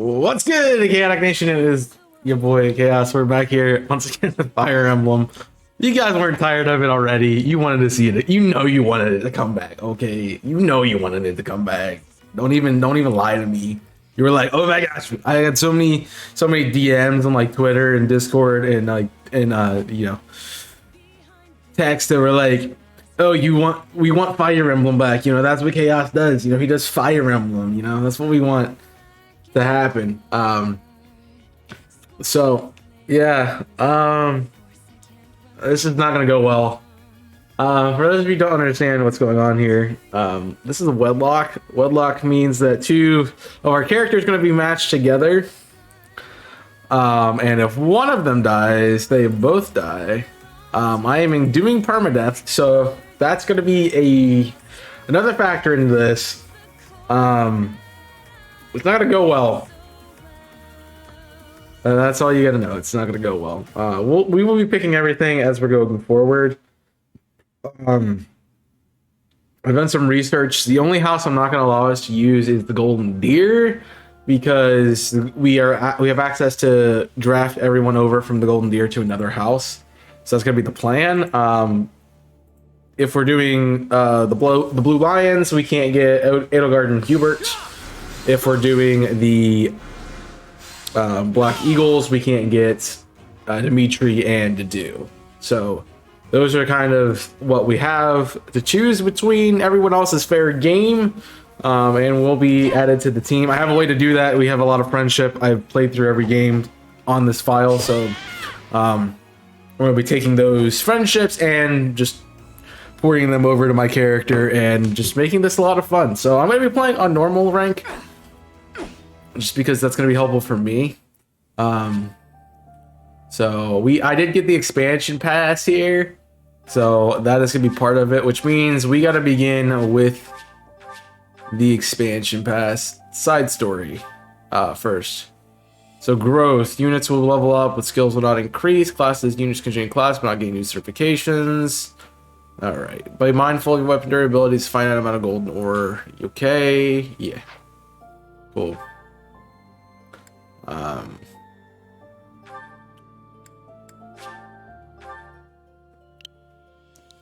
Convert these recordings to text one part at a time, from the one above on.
What's good, Chaotic Nation? It is your boy Chaos. We're back here once again with Fire Emblem. You guys weren't tired of it already. You wanted to see it. You know you wanted it to come back. Okay, you know you wanted it to come back. Don't even lie to me. You were like, oh my gosh, I had so many DMs on like Twitter and Discord and text that were like, oh, we want Fire Emblem back. You know, that's what Chaos does. You know, he does Fire Emblem. You know, that's what we want to happen. So yeah, this is not gonna go well. For those of you who don't understand what's going on here, this is a Wedlocke. Wedlocke means that two of our characters are going to be matched together. And if one of them dies, they both die. I am doing permadeath, so that's going to be another factor into this. It's not going to go well. That's all you got to know. It's not going to go well. We will be picking everything as we're going forward. I've done some research. The only house I'm not going to allow us to use is the Golden Deer, because we have access to draft everyone over from the Golden Deer to another house. So that's going to be the plan. If we're doing the Blue Lions, we can't get Edelgard and Hubert. If we're doing the Black Eagles, we can't get Dimitri and Dedu. So those are kind of what we have to choose between. Everyone else is fair game, and will be added to the team. I have a way to do that. We have a lot of friendship. I've played through every game on this file, so we're going to be taking those friendships and just porting them over to my character and just making this a lot of fun. So I'm going to be playing on normal rank, just because that's going to be helpful for me. So I did get the expansion pass here. So that is going to be part of it, which means we got to begin with the expansion pass side story first. So growth, units will level up, but skills will not increase. Classes, units can gain class, but not gain new certifications. All right. Be mindful of your weapon durabilities, finite amount of golden ore. Okay. Yeah. Cool.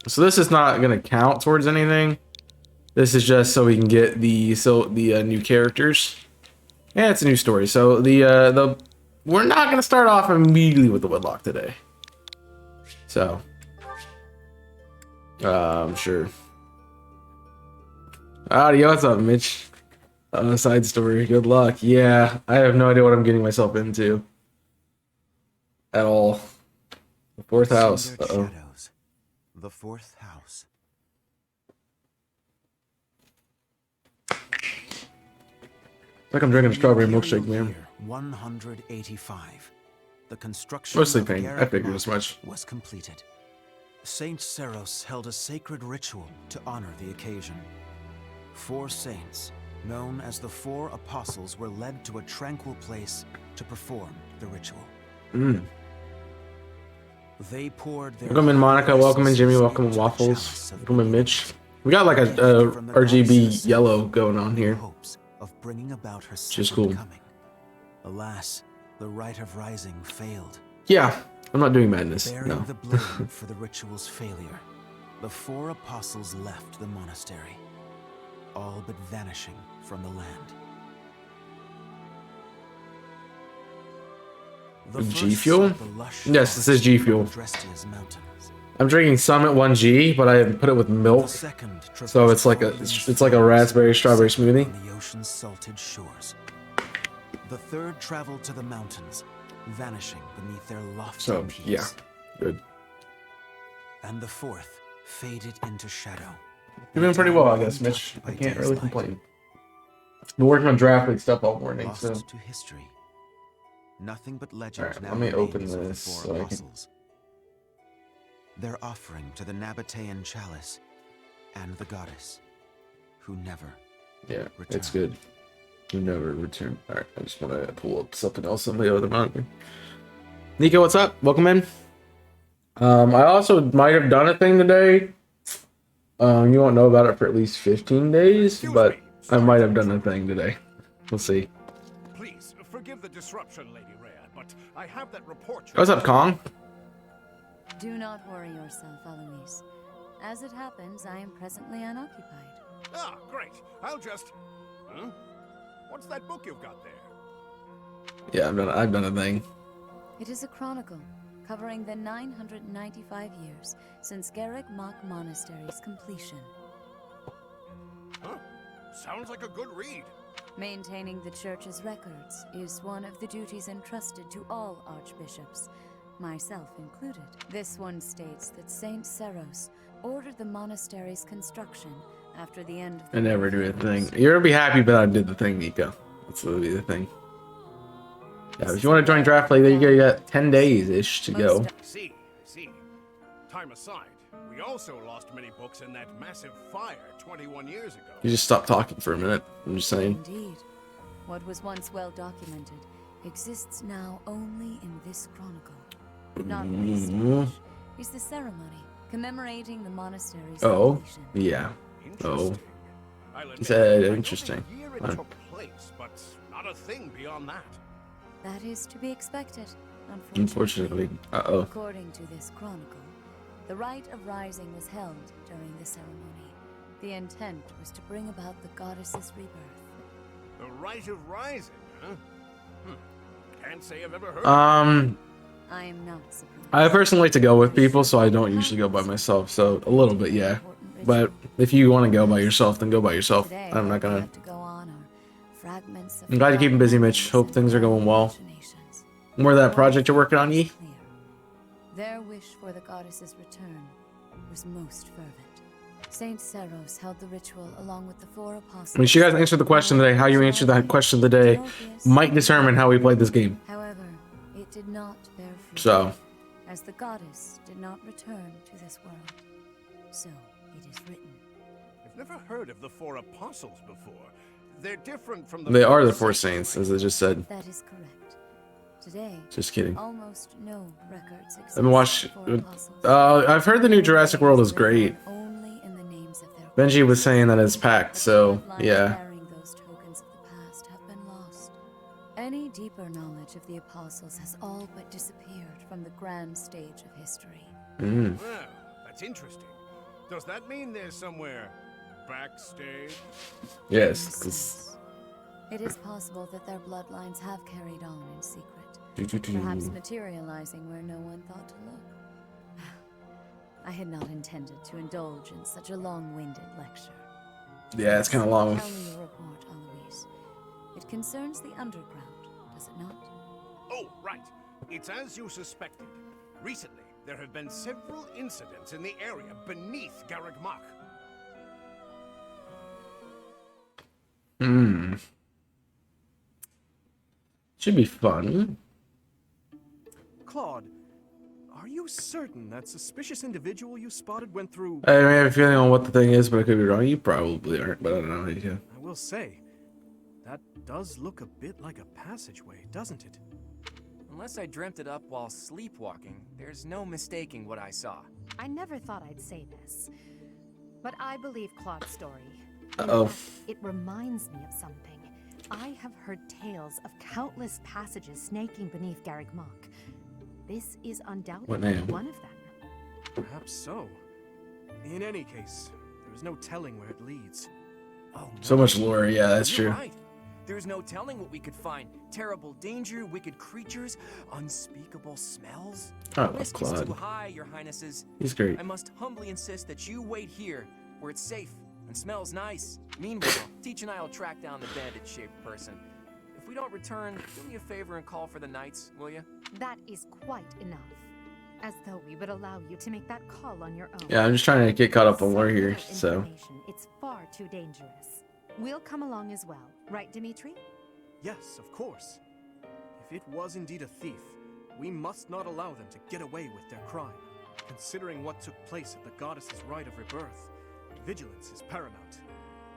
So this is not going to count towards anything. This is just so we can get the new characters. Yeah, it's a new story. So we're not going to start off immediately with the Wedlocke today. So sure. Howdy, what's up, Mitch? Side story. Good luck. Yeah, I have no idea what I'm getting myself into at all. The fourth house. Uh-oh. The fourth house. It's like I'm drinking a strawberry milkshake, man. 185. The construction Mostly of pain. I figured as much. Was completed. Saint Seros held a sacred ritual to honor the occasion. 4 saints, known as the 4 apostles, were led to a tranquil place to perform the ritual. They poured their welcome in, Monica. Welcome in, Jimmy. Welcome in, Waffles. Welcome in, Mitch. We got like a RGB yellow going on here, of bringing about her which is cool. coming. Alas, the rite of rising failed. Yeah, I'm not doing madness. Bearing No. the blame for the ritual's failure, the 4 apostles left the monastery, all but vanishing from the land. G Fuel? Yes, this is G Fuel. Mountains. I'm drinking Summit 1G, but I put it with milk, so it's like a raspberry strawberry smoothie. On the ocean's salted shores. The third traveled to the mountains, vanishing beneath their lofty So peaks. yeah, good. And the fourth faded into shadow. You're doing pretty well, I guess, Mitch. I can't really complain. Been working on draft league stuff all morning, Lost so. to history. Nothing but legend. Alright, now let me open remains of the this 4 so I can- apostles. Their offering to the Nabatean chalice and the goddess, who never Yeah, returned. it's good. You never return. Alright, I just want to pull up something else on the other monitor. Nico, what's up? Welcome in. I also might have done a thing today. You won't know about it for at least 15 days, but I might have done a thing today. We'll see. Please, Forgive the disruption, Lady Rhea, but I have that report. What's up, Kong? Do not worry yourself, Eloise. As it happens, I am presently unoccupied. Ah, great. I'll just... Huh? What's that book you've got there? Yeah, I've done a thing. It is a chronicle covering the 995 years since Garreg Mach Monastery's completion. Huh? Sounds like a good read. Maintaining the church's records is one of the duties entrusted to all archbishops, myself included. This one states that Saint Seros ordered the monastery's construction after the end of the I never do a thing. You're gonna be happy that I did the thing, Nico. That's what would be the thing. Yeah, if you want to join draft play, there you go. You got 10 days-ish to go. I see. Time aside, we also lost many books in that massive fire 21 years ago. You just stop talking for a minute. I'm just saying. Indeed. What was once well documented exists now only in this chronicle. Not least is the ceremony commemorating the monastery's completion. Yeah. Interesting. I'll He said admit, I know interesting. the year it Fine. took place, but not a thing beyond that. That is to be expected, Unfortunately. Uh-oh. According to this chronicle, the rite of rising was held during the ceremony. The intent was to bring about the goddess's rebirth. The rite of rising, huh? Can't say I've ever heard I am not surprised. I personally like to go with people, so I don't usually go by myself. So a little bit, yeah. But if you want to go by yourself, then go by yourself. Today, I'm not gonna. what to go on are fragments of I'm glad you're keeping busy, Mitch. Hope things are going well. More of that project you're working on, Yi? Their wish for the goddess's return was most fervent. Saint Seros held the ritual along with the 4 apostles. When you guys answer the question today, how you answer that question of the day might determine how we play this game. However, it did not bear fruit. So, As the goddess did not return to this world, so it is written. I've never heard of the 4 apostles before. They're different from the... they are the 4 saints, as I just said. That is correct. Today, Just kidding. almost no records exist. I've been watching. of the 4 apostles. I've heard the new Jurassic World is great. Only in the names of their Benji was saying that it's packed, so bloodlines yeah. bearing those tokens of the past have been lost. Any deeper knowledge of the apostles has all but disappeared from the grand stage of history. Mm. Well, that's interesting. Does that mean there's somewhere backstage? Yes. In a 'cause- sense, it is possible that their bloodlines have carried on in secret, doo-doo-doo. perhaps materializing where no one thought to look. I had not intended to indulge in such a long-winded lecture. Yeah, it's kind of long. Tell me your report, Eloise. It concerns the underground, does it not? Oh, right. It's as you suspected. Recently, there have been several incidents in the area beneath Garreg Mach. Hmm. Should be fun. Claude, are you certain that suspicious individual you spotted went through... I may have a feeling on what the thing is, but I could be wrong. You probably aren't, but I don't know. Yeah. I will say, that does look a bit like a passageway, doesn't it? Unless I dreamt it up while sleepwalking, there's no mistaking what I saw. I never thought I'd say this, but I believe Claude's story. Uh-oh. In fact, it reminds me of something. I have heard tales of countless passages snaking beneath Garreg Mach. This is What undoubtedly name? one of them. Perhaps so. In any case, there is no telling where it leads. Oh, So much lore. Yeah, that's You're true. right. There's no telling what we could find. Terrible danger, wicked creatures, unspeakable smells. I The love risk is too Claude. high, your highnesses. He's great. I must humbly insist that you wait here, where it's safe and smells nice. Meanwhile, Teach and I will track down the bandit-shaped person. If we don't return, do me a favor and call for the knights, will you? That is quite enough. As though we would allow you to make that call on your own. Yeah, I'm just trying to get caught up on lore So here. little So information, it's far too dangerous. We'll come along as well, right, Dimitri? Yes, of course. If it was indeed a thief, we must not allow them to get away with their crime. Considering what took place at the goddess's rite of rebirth, vigilance is paramount.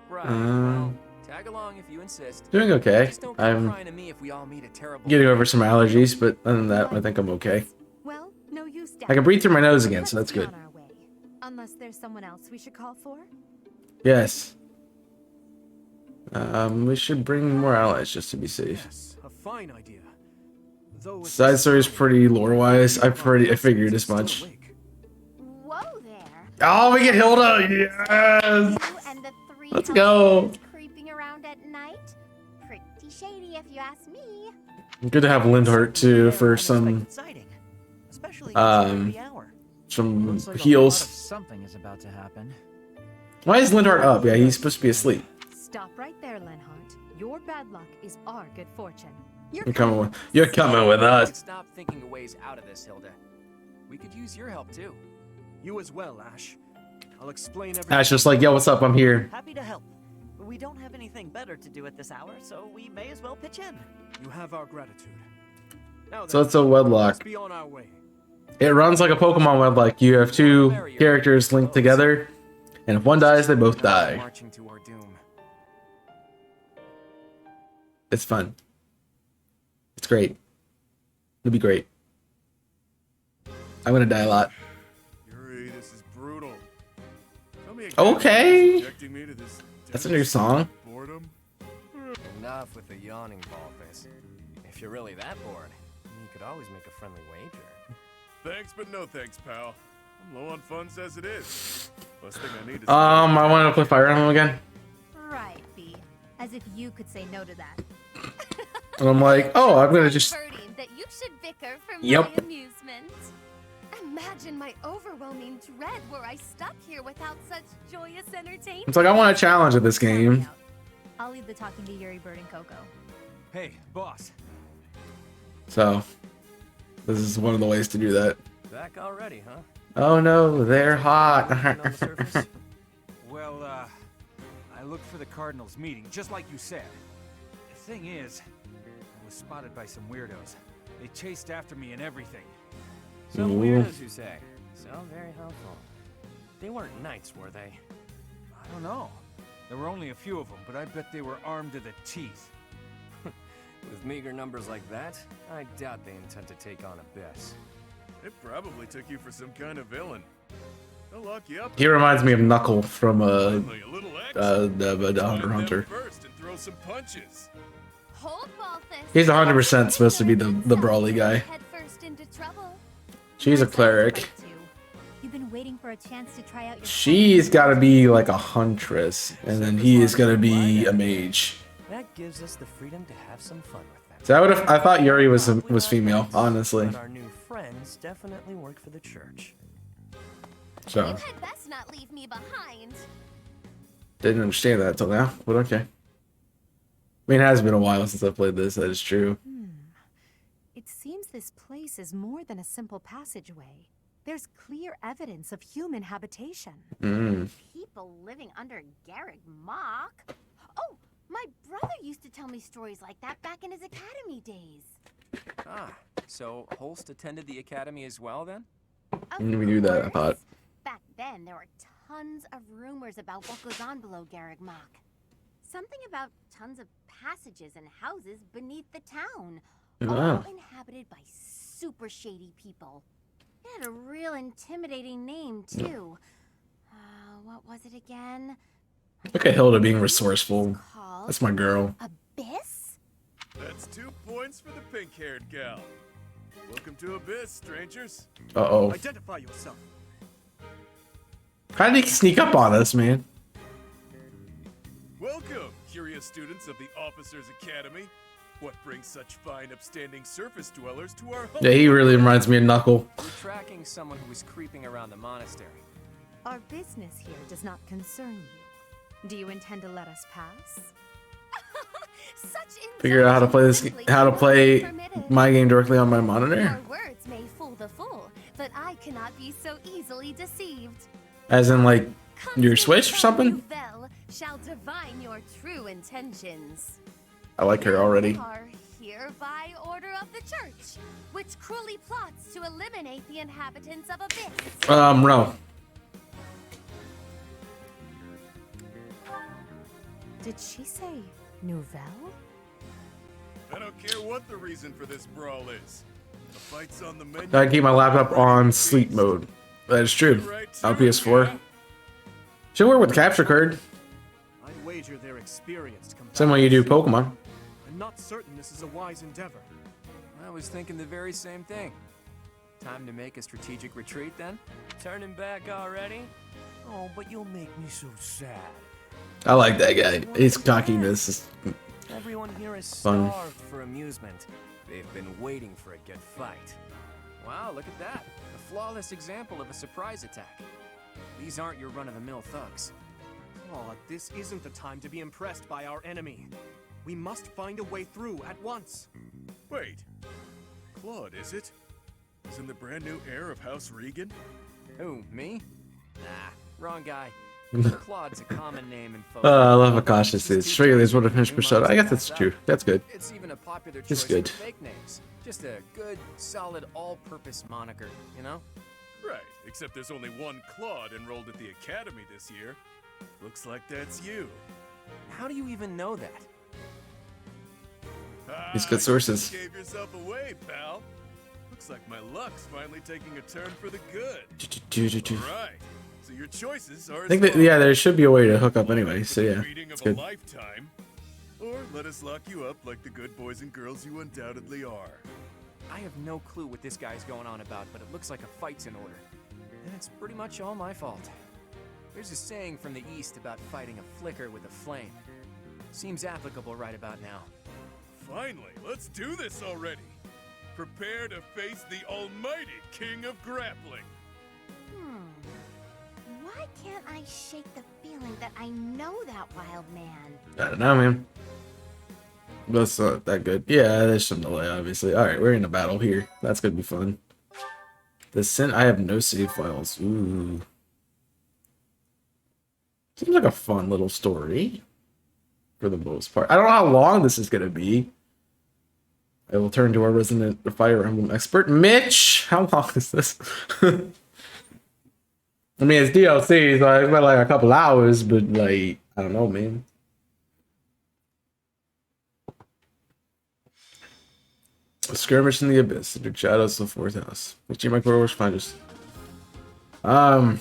Right, Um, well, tag along if you insist. doing okay. Just don't come I'm crying to me if we all meet a terrible... getting over some allergies, but other than that, I think I'm okay. Well, no use. I can breathe through my nose again, Let's so that's be good. on our way. Unless there's someone else we should call for. Yes. We should bring more allies just to be safe. Yes, a fine idea. Though it's Side story's pretty lore-wise. I figured as much. Whoa there. Oh, we get Hilda! Yes! You and the three Let's go. creeping around at night. Pretty shady if you ask me. Good to have Lindhart too for some Exciting. Especially the hour. some Looks like a lot of heals. something is about to happen. Why is Lindhart up? Yeah, he's supposed to be asleep. Stop right there, Lenhart. Your bad luck is our good fortune. You're coming with us. Stop thinking of ways out of this, Hilda. We could use your help too. You as well, Ash. I'll explain everything. Ash just like, yo, what's up? I'm here. Happy to help. We don't have anything better to do at this hour, so we may as well pitch in. You have our gratitude. Now So then, it's a Wedlocke. let's be on our way. It runs like a Pokemon Wedlocke. You have two characters linked together, and if one dies, they both die. Marching to our doom. It's fun. It's great. It'll be great. I'm gonna die a lot. Yuri, this is brutal. Tell me again, Okay. subjecting me to this That's a new song. boredom. Enough with the yawning, Ballface. If you're really that bored, you could always make a friendly wager. Thanks, but no thanks, pal. I'm low on funds as it is. Last thing I need is I want to play Fire Emblem again, Right, B. As if you could say no to that. and I'm like, oh, I'm gonna just. Birdie, that you should bicker for Yep. my amusement. Imagine my overwhelming dread were I stuck here without such joyous entertainment. It's like I want a challenge at this game. I'll leave the talking to Yuri, Bird, and Coco. Hey, boss. So, this is one of the ways to do that. Back already, huh? Oh no, they're hot. On the surface? Well, I looked for the Cardinals meeting, just like you said. The thing is, I was spotted by some weirdos. They chased after me and everything. Some Ooh. weirdos, you say. Sound very helpful. They weren't knights, were they? I don't know. There were only a few of them, but I bet they were armed to the teeth. With meager numbers like that, I doubt they intend to take on Abyss. It probably took you for some kind of villain. They'll lock you up. He reminds me of Knuckle from Finally, a little action. the Find Hunter them Hunter. first and throw some punches. Hold Balthus. He's 100% supposed to be the brawly guy. Head first into trouble. She's a cleric. You've been waiting for a chance to try out your She's got to be like a huntress, and then he is gonna be a mage. That gives us the freedom to have some fun with them. So I thought Yuri was female, honestly. But our new friends definitely work for the church. So You had best not leave me behind. didn't understand that till now, but okay. I mean, it has been a while since I played this. That is true. It seems this place is more than a simple passageway. There's clear evidence of human habitation. People living under Garrick Mock? Oh, my brother used to tell me stories like that back in his academy days. Ah, so Holst attended the academy as well then? Of We knew that, I course. thought. Back then, there were tons of rumors about what goes on below Garrick Mock. Something about tons of passages and houses beneath the town, all Wow. inhabited by super shady people. It had a real intimidating name, too. What was it again? Look at Hilda being resourceful. Called That's my girl. Abyss? That's 2 points for the pink-haired gal. Welcome to Abyss, strangers. Uh-oh. Identify yourself. How did he sneak up on us, man? Welcome, curious students of the Officers Academy. What brings such fine, upstanding surface dwellers to our home? Yeah, he really reminds me of Knuckle. We're tracking someone who was creeping around the monastery. Our business here does not concern you. Do you intend to let us pass? Such Figure out how to play this, how to play my game directly on my monitor. Your words may fool the fool, but I cannot be so easily deceived. As in, like, your Switch or something? Nouvelle shall divine your true intentions. I like her already. You are here by order of the church, which cruelly plots to eliminate the inhabitants of Abyss. No. Did she say Nouvelle? I don't care what the reason for this brawl is. The fight's on the menu. I keep my laptop on sleep mode. That is true. On PS4. Should work with the capture card. I'd wager their experienced Same way you do Pokemon. not certain this is a wise endeavor. I was thinking the very same thing. Time to make a strategic retreat then? Turning back already? Oh, but you'll make me so sad. I like that guy. His cockiness is Everyone here is fun. starved for amusement. They've been waiting for a good fight. Wow, look at that. A flawless example of a surprise attack. These aren't your run-of-the-mill thugs. Oh, this isn't the time to be impressed by our enemy. We must find a way through at once. Wait. Claude, is it? Isn't the brand new heir of House Regan? Who, me? Nah, wrong guy. Claude's a common name in folk. I love how cautious it is. Straight is what a finished persona. I guess that's true. That's good. It's even a popular It's choice good. for fake names. Just a good, solid, all-purpose moniker, you know? Right, except there's only one Claude enrolled at the academy this year. Looks like that's you. How do you even know that? He's good sources. You gave yourself away, pal. Looks like my luck's finally taking a turn for the good. Right. So your choices are. I think that, yeah, there should be a way to hook up anyway. So yeah, Reading it's of a good. lifetime, or let us lock you up like the good boys and girls you undoubtedly are. I have no clue what this guy's going on about, but it looks like a fight's in order. And it's pretty much all my fault. There's a saying from the East about fighting a flicker with a flame. Seems applicable right about now. Finally, let's do this already. Prepare to face the almighty king of grappling. Why can't I shake the feeling that I know that wild man? I don't know, man. That's not that good. Yeah, there's some delay, obviously. All right, we're in a battle here. That's gonna be fun. I have no save files. Ooh. Seems like a fun little story. For the most part. I don't know how long this is gonna be. I will turn to our resident Fire Emblem expert, Mitch. How long is this? I mean, it's DLC, so I expect like a couple hours, but like, I don't know, man. A skirmish in the abyss, the shadows of the fourth house. Which you might go to find us. Yeah,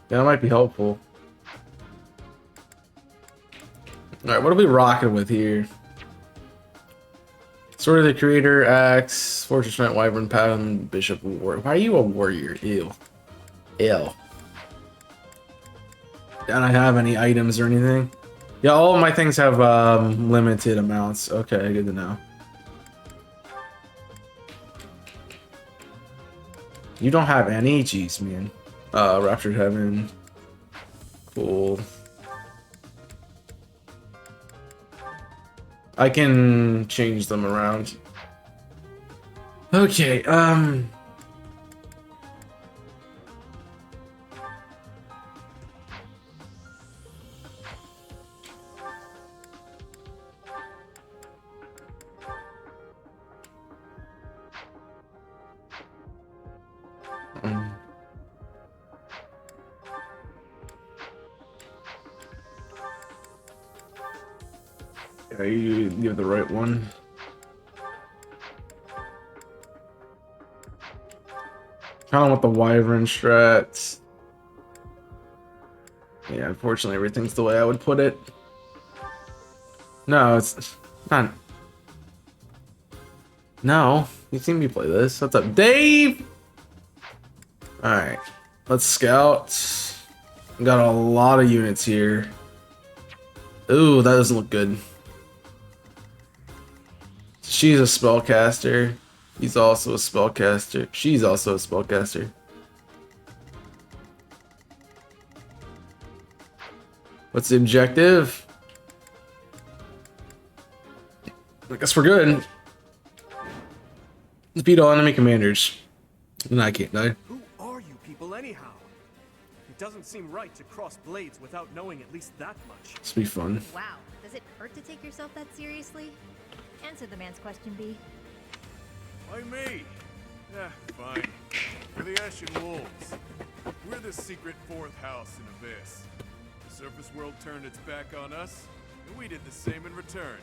that might be helpful. Alright, what are we rocking with here? Sword of the Creator, Axe, Fortress Knight, Wyvern, Paladin, Bishop, Warrior. Why are you a warrior? Ew. Ew. Don't I have any items or anything? Yeah, all of my things have limited amounts. Okay, good to know. You don't have any? Jeez, man. Raptured Heaven. Cool. I can change them around. Okay, yeah, you give the right one. Kind of want the Wyvern strats. Yeah, unfortunately, everything's the way I would put it. No, it's not. No, you seen me play this. What's up, Dave? Alright, let's scout. Got a lot of units here. Ooh, that doesn't look good. She's a spellcaster. He's also a spellcaster. She's also a spellcaster. What's the objective? I guess we're good. Defeat all enemy commanders. And I can't die. Who are you people anyhow? It doesn't seem right to cross blades without knowing at least that much. This will be fun. Wow, does it hurt to take yourself that seriously? Answer the man's question, B. Why me? Yeah, fine. We're the Ashen Wolves. We're the secret fourth house in Abyss. The surface world turned its back on us, and we did the same in return.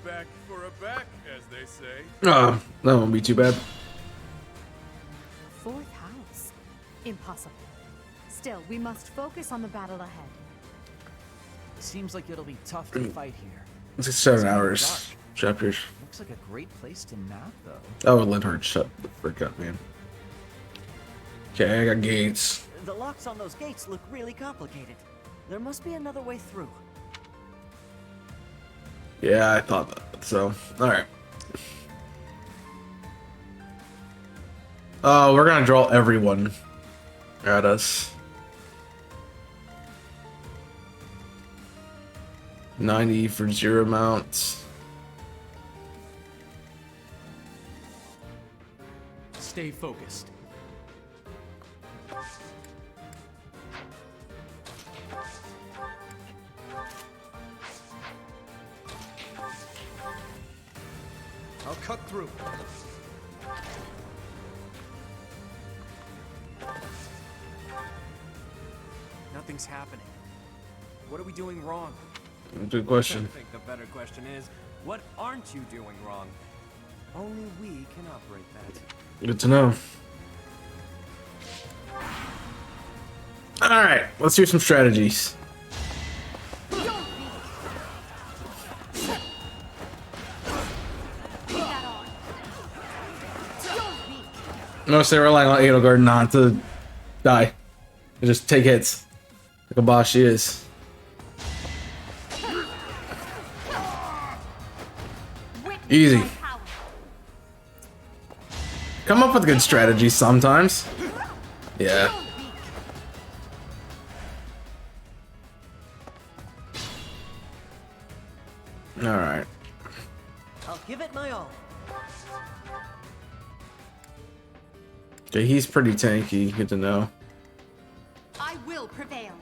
Back for a back, as they say. That won't be too bad. Fourth house? Impossible. Still, we must focus on the battle ahead. Seems like it'll be tough to fight here. It's 7 hours. chapters. Looks like a great place to nap, though. Oh, Linhart, shut the frick up, man. Okay, I got gates. The locks on those gates look really complicated. There must be another way through. Yeah, I thought that. So, alright. Oh, we're gonna draw everyone at us. 90 for 0 mounts. Stay focused. I'll cut through. Nothing's happening. What are we doing wrong? Good question. I think the better question is, what aren't you doing wrong? Only we can operate that. Good to know. Alright, let's do some strategies. Mostly relying on Edelgard not to die. And just take hits. Like a boss she is. Easy. Come up with good strategies sometimes. Yeah. Alright. I'll give it my all. Okay, he's pretty tanky. Good to know. I will prevail.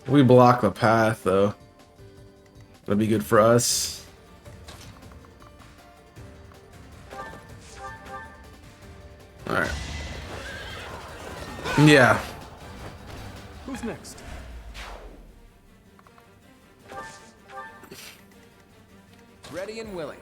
We block the path, though. That'll be good for us. Alright. Yeah. Who's next? Ready and willing.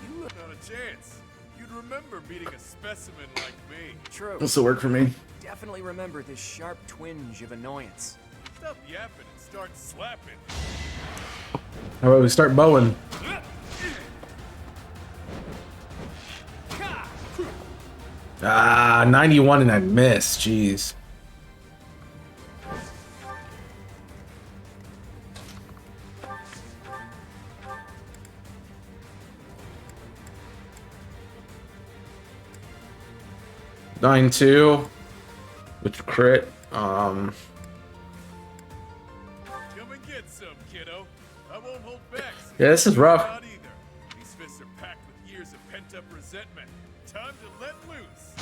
You not a chance. You'd remember meeting a specimen like me. True. This will work for me. Definitely remember this sharp twinge of annoyance. Stop yapping and start slapping. How about we start bowing? Ah, 91 and I missed. Jeez. Nine two, which crit. Come and get some, kiddo. I won't hold back. Yeah, this is rough. Not either. These fists are packed with years of pent-up resentment. Time to let loose.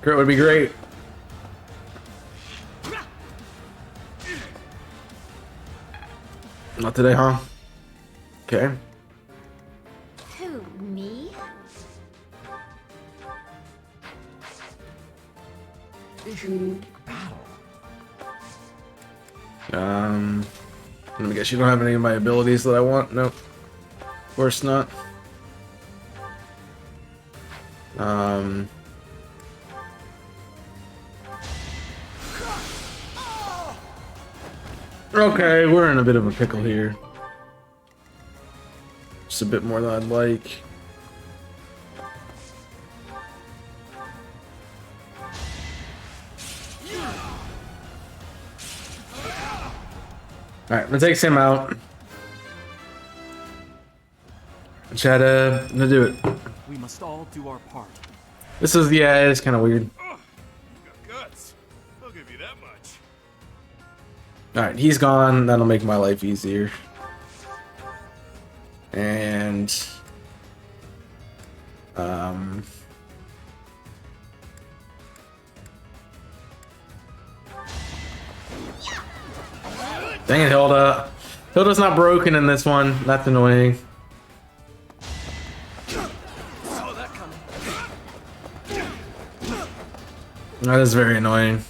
Crit would be great. Not today, huh? Okay. Who, me? Let me guess, you don't have any of my abilities that I want? Nope. Of course not. Okay, we're in a bit of a pickle here. Just a bit more than I'd like. Alright, that takes him out. I'm gonna do it. We must all do our part. This is, yeah, it's kind of weird. You got guts. I'll give you that much. Alright, he's gone. That'll make my life easier. And... Dang it, Hilda. Hilda's not broken in this one. That's annoying. That is very annoying.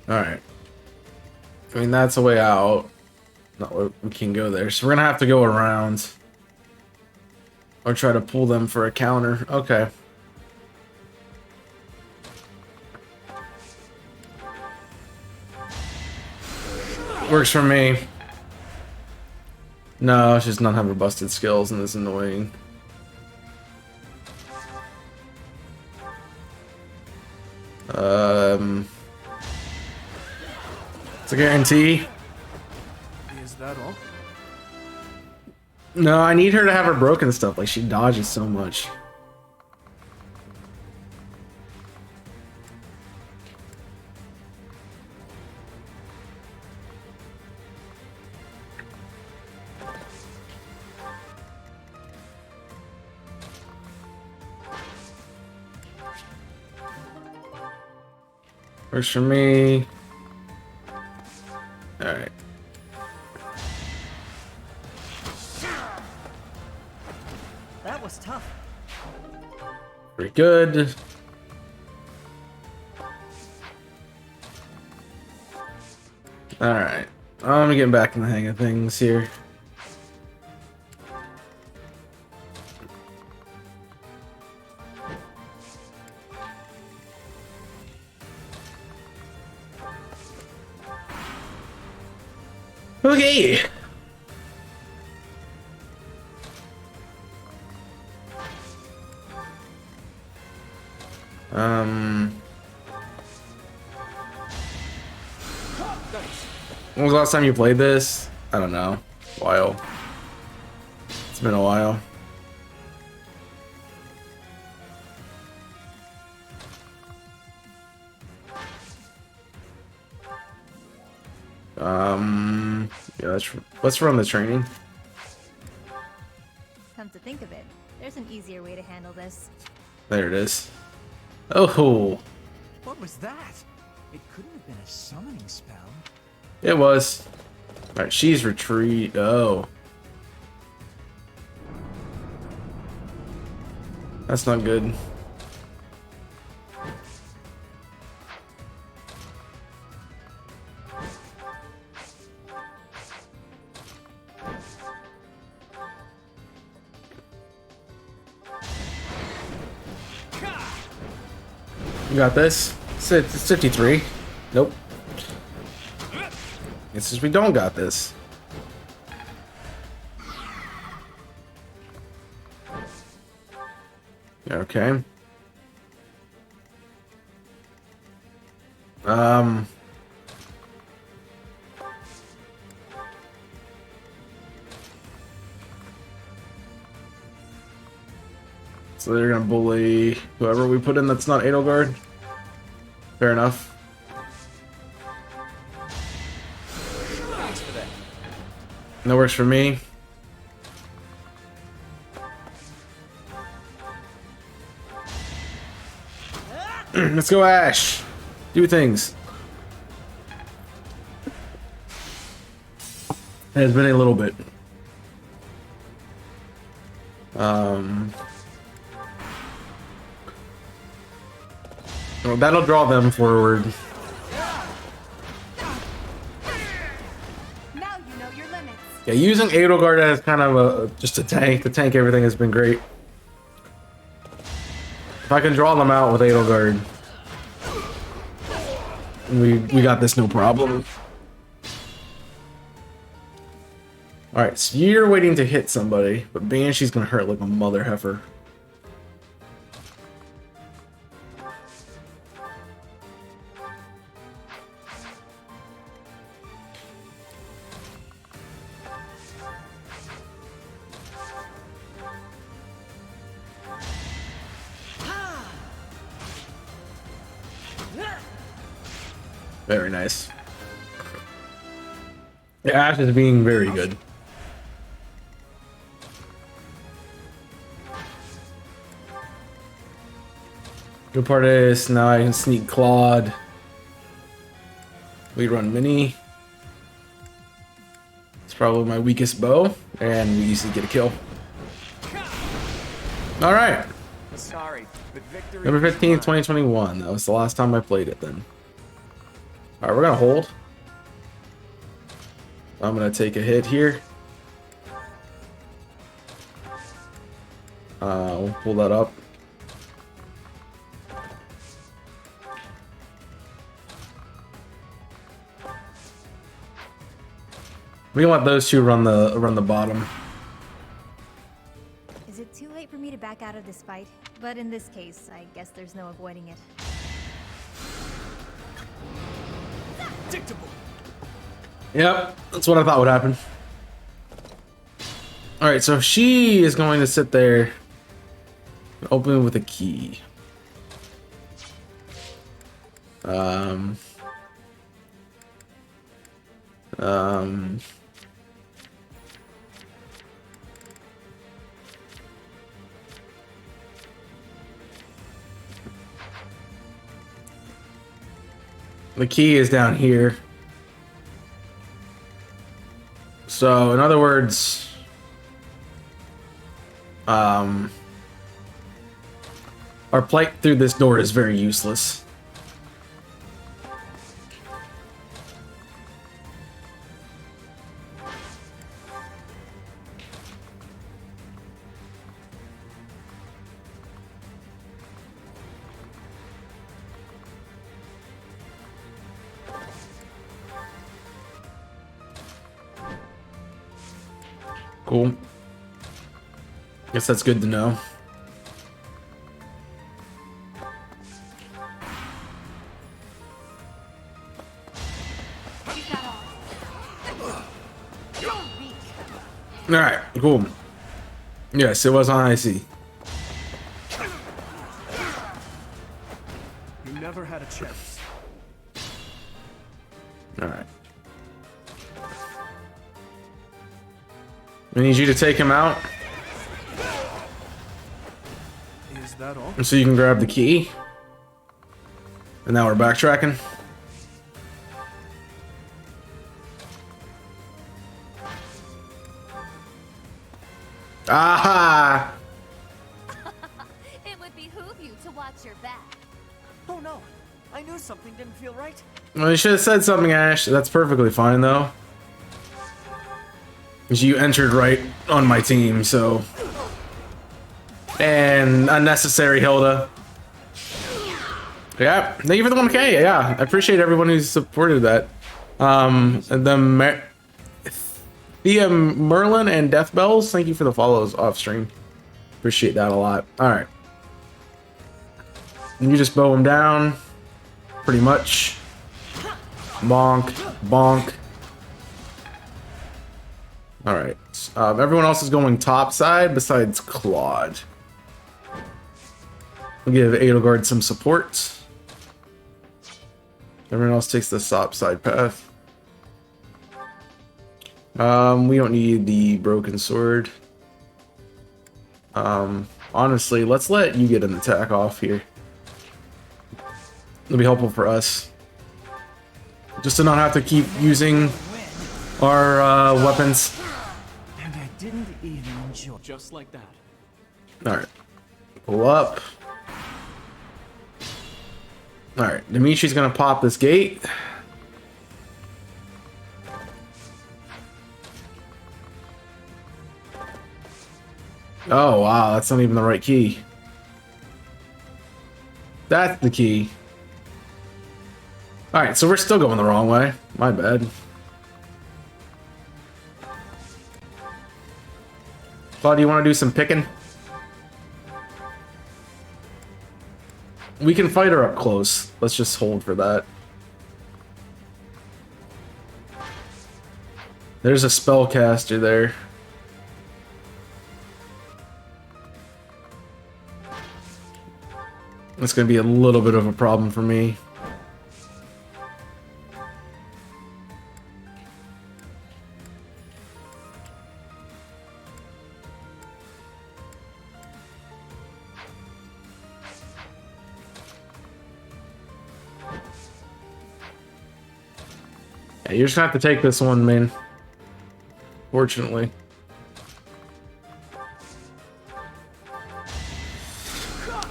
Alright. I mean, that's a way out. No, we can go there. So we're gonna have to go around. Or try to pull them for a counter. Okay. Works for me. No, it's just not having busted skills and it's annoying. It's a guarantee. Is that all? No, I need her to have her broken stuff. Like, she dodges so much. Works for me. Alright. That was tough. Pretty good. Alright. I'm getting back in the hang of things here. Okay. When was the last time you played this? I don't know. A while. It's been a while. Yeah, let's run the training. Come to think of it, there's an easier way to handle this. There it is. Oh, What was that? It couldn't have been a summoning spell. it was. All right, she's retreat. Oh, that's not good. You got this. It's 53. Nope. It's just we don't got this. Okay. So they're gonna bully whoever we put in that's not Edelgard. Fair enough. Thanks for that. That works for me. Let's go, Ash. Do things. It has been a little bit. Well, that'll draw them forward. Now you know your limits. Yeah, using Edelgard as kind of just a tank to tank everything has been great. If I can draw them out with Edelgard, we got this no problem. All right, so you're waiting to hit somebody, but Banshee's gonna hurt like a mother heifer. Very nice. Yeah, Ash is being very good. Good part is now I can sneak Claude. We run Mini. It's probably my weakest bow, and we easily get a kill. All right. Sorry, but victory. Number is 15, mine. 2021. That was the last time I played it then. All right, we're gonna hold. I'm gonna take a hit here. We'll pull that up. We want those two run the bottom. Is it too late for me to back out of this fight? But in this case, I guess there's no avoiding it. Predictable. Yep, that's what I thought would happen. Alright, so she is going to sit there and open with a key. The key is down here. So, in other words, our plight through this door is very useless. Cool. Guess that's good to know. Alright, cool. Yes, it was on IC. You never had a chance. Alright. I need you to take him out. Is that all? And so you can grab the key. And now we're backtracking. Aha! It would behoove you to watch your back. Oh no, I knew something didn't feel right. Well, you should have said something, Ash. That's perfectly fine, though. 'Cause you entered right on my team, so... And unnecessary, Hilda. Yeah, thank you for the 1K. Yeah, I appreciate everyone who's supported that. And the Thea Merlin and Death Bells, thank you for the follows off stream. Appreciate that a lot. All right. And you just bow him down, pretty much. Bonk, bonk. All right. Everyone else is going top side besides Claude. We'll give Edelgard some support. Everyone else takes the top side path. We don't need the broken sword. Honestly, let's let you get an attack off here. It'll be helpful for us. Just to not have to keep using our weapons. And I didn't even enjoy. Just like that. Alright. Pull up. Alright, Dimitri's gonna pop this gate. Oh wow, that's not even the right key. That's the key. Alright, so we're still going the wrong way. My bad. Claude, do you want to do some picking? We can fight her up close. Let's just hold for that. There's a spellcaster there. It's going to be a little bit of a problem for me. Yeah, you're just gonna have to take this one, man. Fortunately.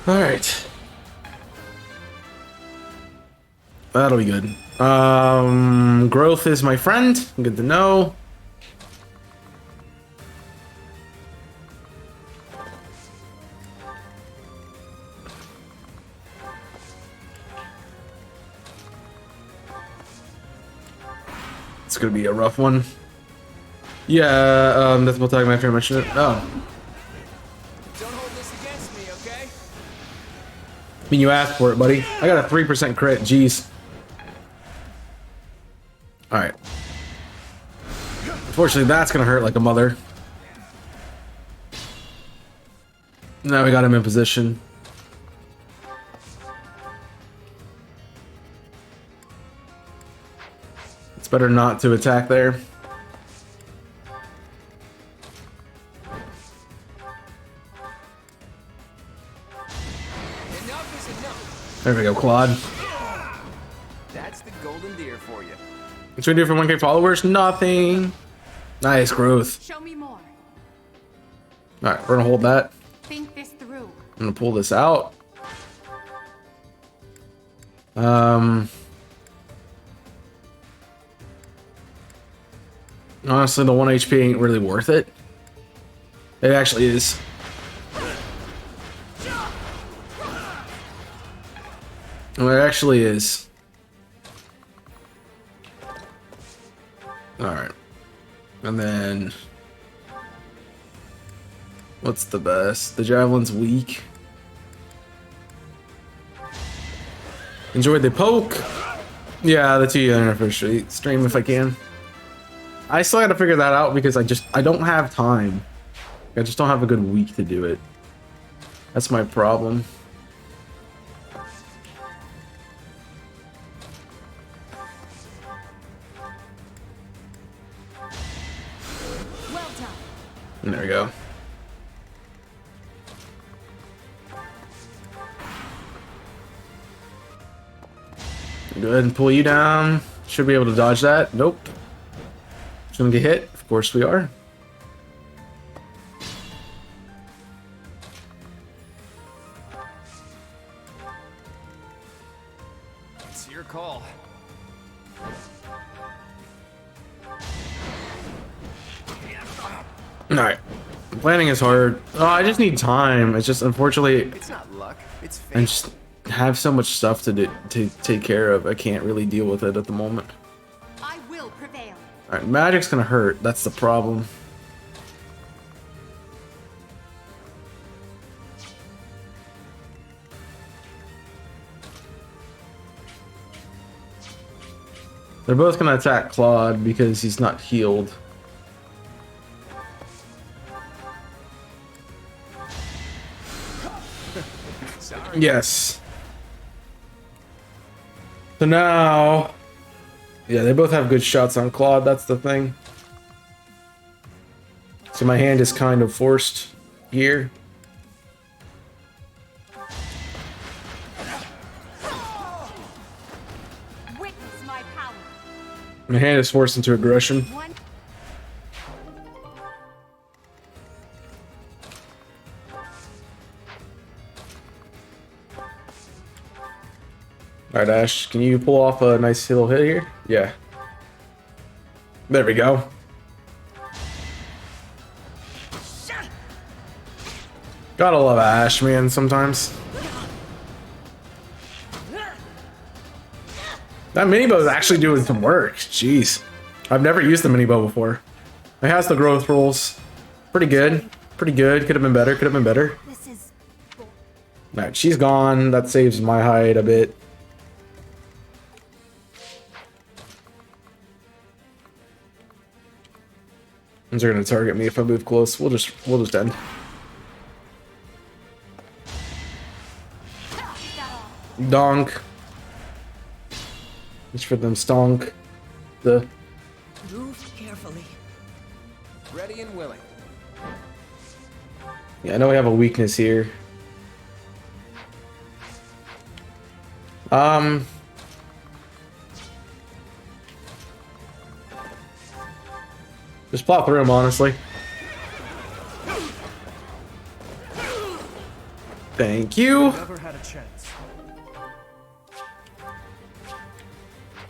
Alright. That'll be good. Growth is my friend. Good to know. It's gonna be a rough one. Yeah, that's about time after I mentioned it. Oh. Don't hold this against me, okay? I mean, you asked for it, buddy. I got a 3% crit. Jeez. Alright. Unfortunately, that's gonna hurt like a mother. Now we got him in position. It's better not to attack there. There we go, Claude. That's the golden deer for you. What should we do for 1K followers? Nothing. Nice growth. Show me more. Alright, we're gonna hold that. Think this through. I'm gonna pull this out. Honestly, the 1 HP ain't really worth it. It actually is. Well, it actually is. Alright. And then... what's the best? The javelin's weak. Enjoyed the poke. Yeah, the 2 anniversary stream if I can. I still gotta figure that out because I don't have time. I just don't have a good week to do it. That's my problem. Well done. And there we go. Go ahead and pull you down. Should be able to dodge that. Nope. Just gonna get hit. Of course we are. It's your call. Alright. Planning is hard. Oh, I just need time. It's just unfortunately It's not luck. It's fate. I just have so much stuff to do, to take care of. I can't really deal with it at the moment. I will prevail. Alright, magic's gonna hurt. That's the problem. They're both gonna attack Claude because he's not healed. Yes. So now... yeah, they both have good shots on Claude, that's the thing. So my hand is kind of forced here. Witness my power. My hand is forced into aggression. Alright, Ash, can you pull off a nice little hit here? Yeah. There we go. Gotta love Ash, man, sometimes. That mini bow is actually doing some work. Jeez. I've never used the mini bow before. It has the growth rolls. Pretty good. Pretty good. Could have been better. Could have been better. This is... Alright, she's gone. That saves my hide a bit. They're gonna target me if I move close. We'll just end. Donk. Just for them stonk. The Move carefully. Ready and willing. yeah, I know we have a weakness here. Just plow through him, honestly. Thank you. Never had a chance.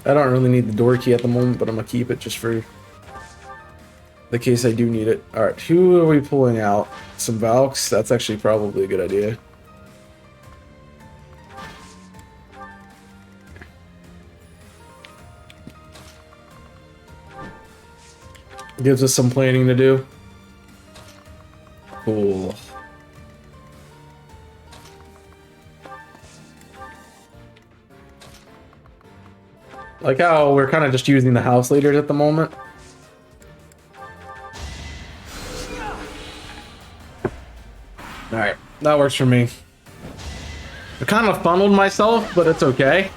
I don't really need the door key at the moment, but I'm gonna keep it just for the case I do need it. Alright, who are we pulling out? Some Valks? That's actually probably a good idea. Gives us some planning to do. Cool. Like how we're kind of just using the house leaders at the moment. Alright, that works for me. I kind of funneled myself, but it's okay.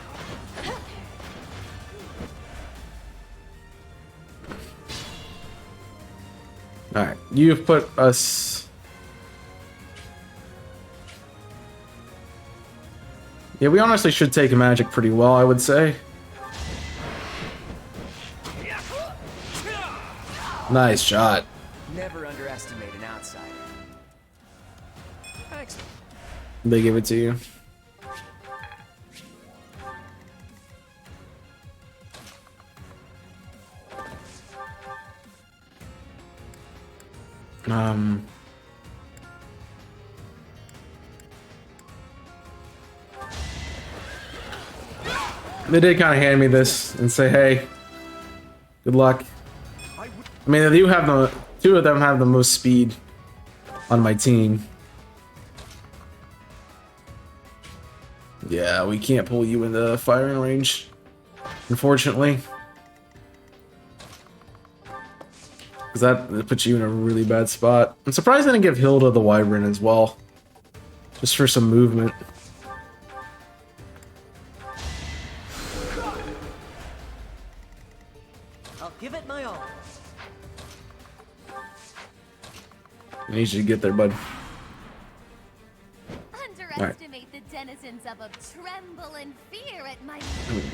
Alright, you've put us... Yeah, we honestly should take magic pretty well, I would say. Nice shot. Never underestimate an outsider. Thanks. They give it to you. They did kind of hand me this and say, hey, good luck. I mean, you have the two of them have the most speed on my team. Yeah, we can't pull you in the firing range, unfortunately. Because that puts you in a really bad spot. I'm surprised they didn't give Hilda the Wyvern as well. Just for some movement. I'll give it my all. I need you to get there, bud. Underestimate the denizens of a tremble in fear at my...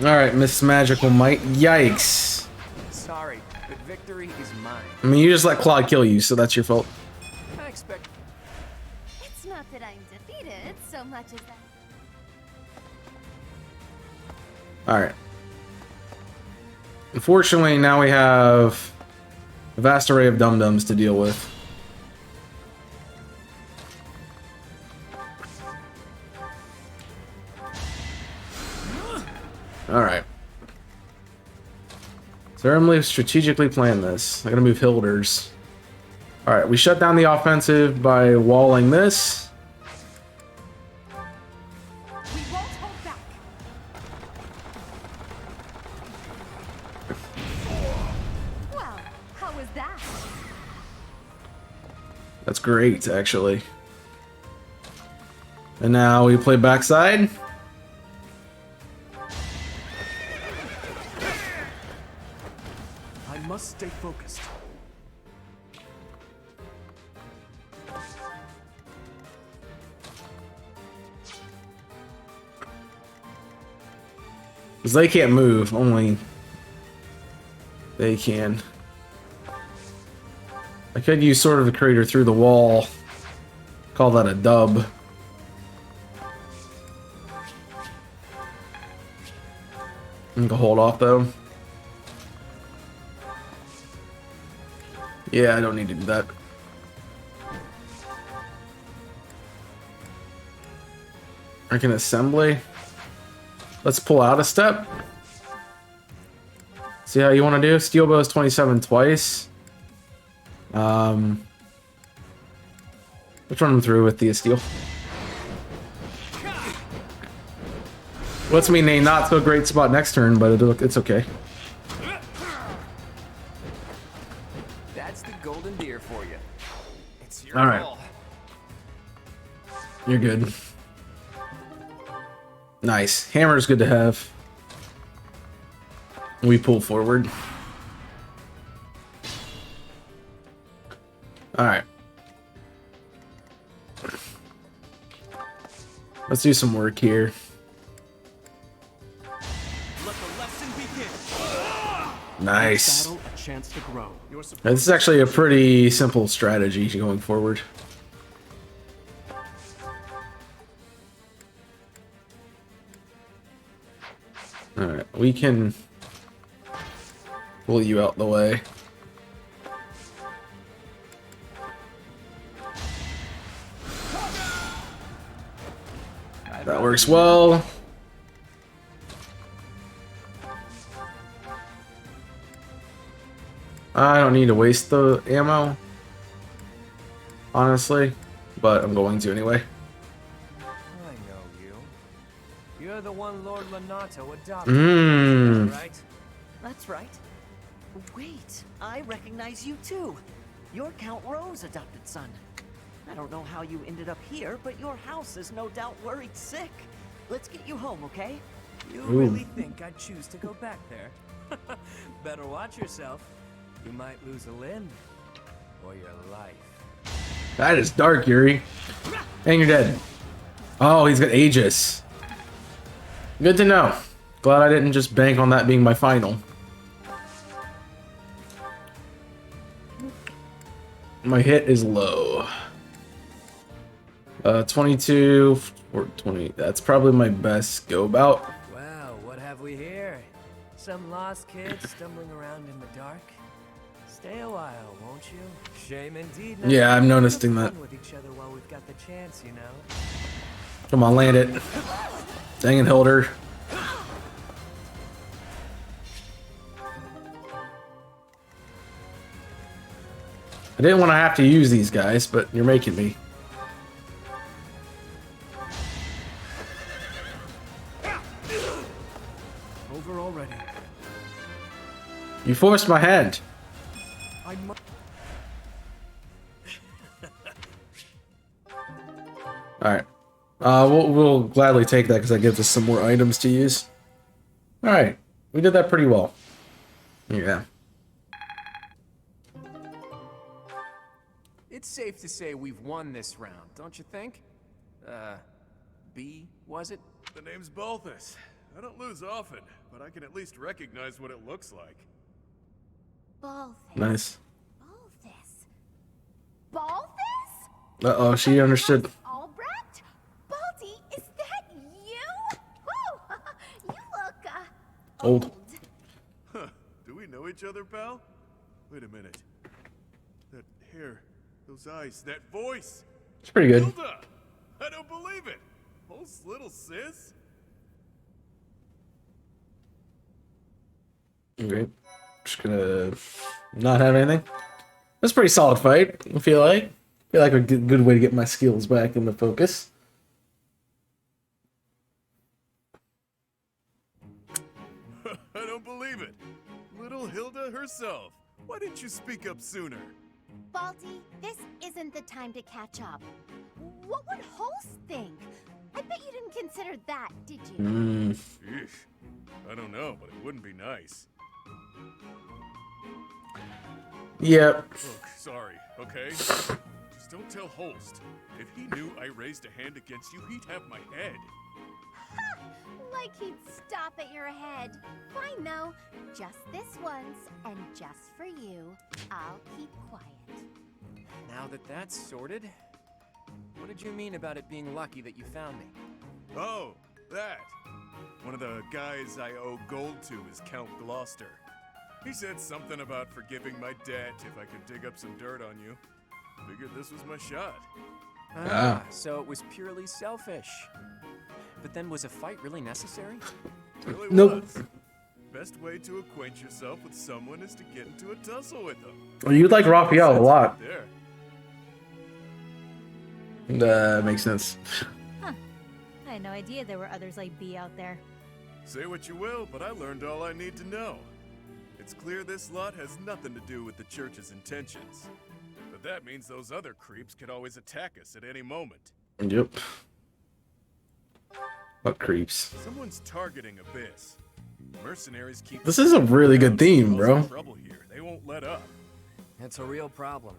Alright, Miss Magical Might. Yikes. Sorry, but victory is mine. I mean, you just let Claude kill you, so that's your fault. I expect... It's not that I'm defeated so much as that... Alright. Unfortunately, now we have a vast array of dum-dums to deal with. Alright. So Emily strategically planned this. I'm gonna move Hilders. Alright, we shut down the offensive by walling this. We won't hold back. Well, how was that? That's great, actually. And now we play backside. I must stay focused. Because they can't move, only they can. I could use Sword of the Creator through the wall. Call that a dub. I'm gonna hold off though. Yeah, I don't need to do that. I can assembly. Let's pull out a step. See how you want to do? Steel bow is 27 twice. Let's run them through with the steel. Lets me name not so great spot next turn, but it's okay. That's the golden deer for you. It's your All right. call. You're good. Nice. Hammer's good to have. We pull forward. Alright. Let's do some work here. Let the lesson begin. Nice. Battle a chance to grow. This is actually a pretty simple strategy going forward. Alright, we can pull you out the way. That works well. I don't need to waste the ammo, honestly, but I'm going to anyway. I know you. You're the one Lord Lonato adopted, right? That's right. Wait, I recognize you too. You're Count Rowe's adopted son. I don't know how you ended up here, but your house is no doubt worried sick. Let's get you home, okay? You really think I'd choose to go back there? Better watch yourself. You might lose a limb or your life. That is dark, Yuri. And you're dead. Oh, he's got Aegis. Good to know. Glad I didn't just bank on that being my final. My hit is low. 22 or 20. That's probably my best go about. Wow, what have we here? Some lost kids stumbling around in the dark? Stay a while, won't you? Shame indeed. Yeah, I'm noticing that. With each other while we've got the chance, you know. Come on, land it. Dang it, Hilder. I didn't want to have to use these guys, but you're making me. Over already. You forced my hand. Alright. We'll gladly take that because that gives us some more items to use. Alright. We did that pretty well. Yeah. It's safe to say we've won this round, don't you think? B, was it? The name's Balthus. I don't lose often, but I can at least recognize what it looks like. Balthus. Nice. Balthus. Balthus? Uh-oh, she understood. Albrecht? Baldy, is that you? Whoa! You look, Old. Huh. Do we know each other, pal? Wait a minute. That hair, those eyes, that voice. It's pretty good. Hilda! I don't believe it. Oh, little sis. Okay. Just gonna not have anything. That's a pretty solid fight, I feel like. I feel like a good way to get my skills back into focus. I don't believe it. Little Hilda herself. Why didn't you speak up sooner? Baldy, this isn't the time to catch up. What would Holst think? I bet you didn't consider that, did you? Eesh. I don't know, but it wouldn't be nice. Yep. Look, sorry, okay? Just don't tell Holst. If he knew I raised a hand against you, he'd have my head. Ha! Like he'd stop at your head. Fine, though. Just this once, and just for you, I'll keep quiet. Now that that's sorted, what did you mean about it being lucky that you found me? Oh, that. One of the guys I owe gold to is Count Gloucester. He said something about forgiving my debt if I could dig up some dirt on you. Figured this was my shot. So it was purely selfish. But then was a fight really necessary? Really Nope. was. Best way to acquaint yourself with someone is to get into a tussle with them. Well, you like Raphael a lot. There. That makes sense. Huh. I had no idea there were others like B out there. Say what you will, but I learned all I need to know. It's clear this lot has nothing to do with the church's intentions. But that means those other creeps could always attack us at any moment. Yep. What creeps? Someone's targeting Abyss. Mercenaries keep... This is a really good theme, bro. Trouble here. They won't let up. It's a real problem.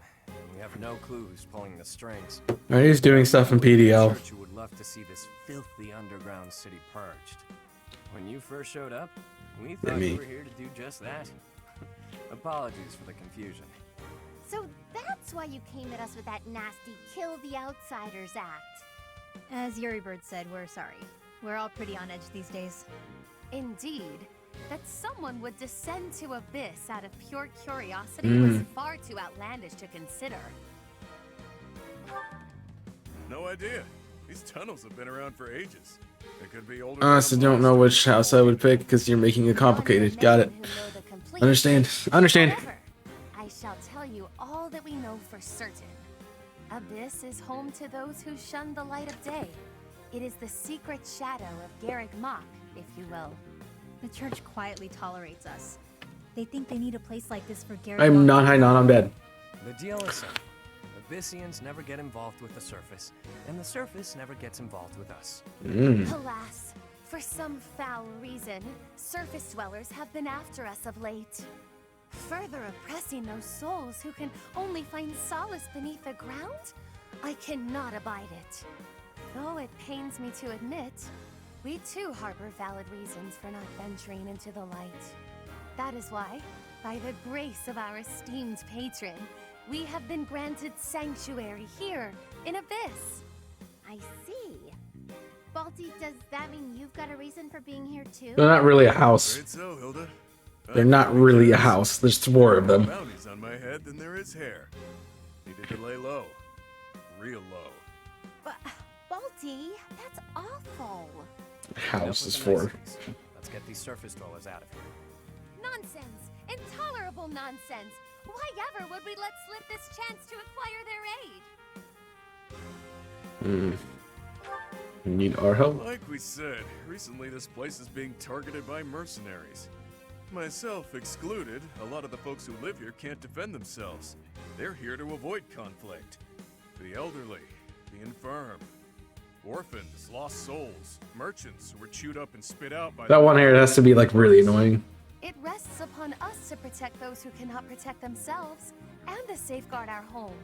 We have no clue who's pulling the strings. Alright, he's doing stuff in PDL. Church would love to see this filthy underground city purged. When you first showed up, we thought you were here to do just that. Apologies for the confusion. So that's why you came at us with that nasty Kill the Outsiders act. As Yuri Bird said, we're sorry. We're all pretty on edge these days. Indeed. That someone would descend to Abyss out of pure curiosity was far too outlandish to consider. No idea. These tunnels have been around for ages. They could be older. Honestly, don't know which house I would pick because you're making it complicated. Got it. Understand. Understand. However, all that we know for certain. Abyss is home to those who shun the light of day. It is the secret shadow of Garreg Mach, if you will. The church quietly tolerates us. They think they need a place like this for Garreg I'm Mach. not high, not on bed. The deal is simple. Abyssians never get involved with the surface, and the surface never gets involved with us. Alas, for some foul reason, surface dwellers have been after us of late. Further oppressing those souls who can only find solace beneath the ground? I cannot abide it. Though it pains me to admit, we too harbor valid reasons for not venturing into the light. That is why, by the grace of our esteemed patron, we have been granted sanctuary here in Abyss. I see. Balti, does that mean you've got a reason for being here too? They're not really a house. Great so, Hilda. They're not really a house. There's 4 of them. Bounties on my head than there is hair. Needed to lay low. Real low. But, Balti, that's awful. House is 4. Let's get these surface dwellers out of here. Nonsense! Intolerable nonsense! Why ever would we let slip this chance to acquire their aid? You need our help? Like we said, recently this place is being targeted by mercenaries. Myself excluded, a lot of the folks who live here can't defend themselves. They're here to avoid conflict. The elderly, the infirm, orphans, lost souls, merchants who were chewed up and spit out by That one here has to be like really annoying. It rests upon us to protect those who cannot protect themselves, and to safeguard our home.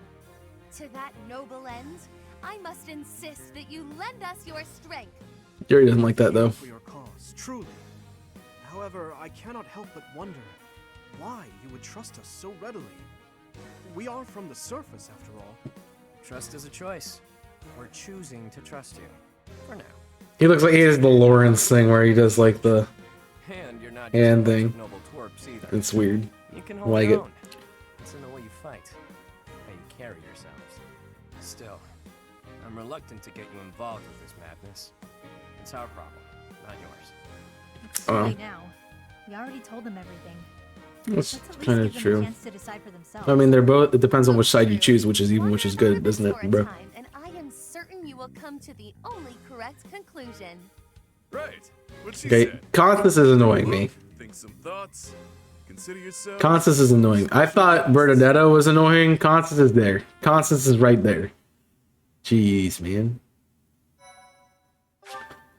To that noble end, I must insist that you lend us your strength. Gary doesn't like that though. For your cause, truly. However, I cannot help but wonder why you would trust us so readily. We are from the surface, after all. Trust is a choice. We're choosing to trust you. For now. He looks like he has the Lawrence thing where he does like the And you're not hand just a bunch thing. of noble twerps either. It's weird. You can I hold like your it. own. It's in the way you fight, how you carry yourselves. Still, I'm reluctant to get you involved with this madness. It's our problem, not yours. It's too late now. We already told them everything. That's Let's at least kind of give them a true. chance to decide for themselves. I mean, they're both. It depends on which side you choose, which is good, doesn't it, bro? Time, and I am certain you will come to the only correct conclusion. Right. What she Okay, said. Constance is annoying me. Think some thoughts. Consider yourself. Constance is annoying. I thought Bernadetta was annoying. Constance is there. Constance is right there. Jeez, man.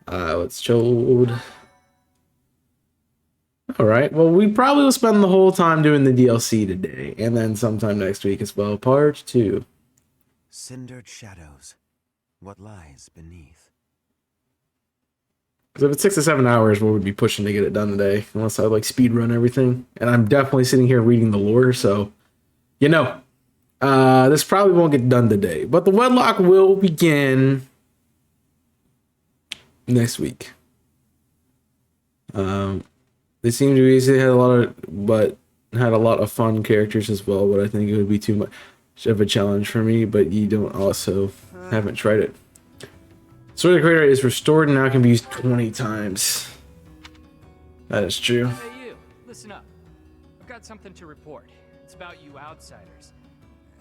Let's chilled. Alright, well, we probably will spend the whole time doing the DLC today, and then sometime next week as well. Part 2. Cindered shadows. What lies beneath? Because if it's 6 to 7 hours, we would be pushing to get it done today, unless I like speed run everything. And I'm definitely sitting here reading the lore, so you know, this probably won't get done today. But the Wedlocke will begin next week. They seem to be had a lot of fun characters as well. But I think it would be too much of a challenge for me. But you don't also haven't tried it. Sword of the Creator is restored and now can be used 20 times. That is true. Hey you, listen up. I've got something to report. It's about you outsiders.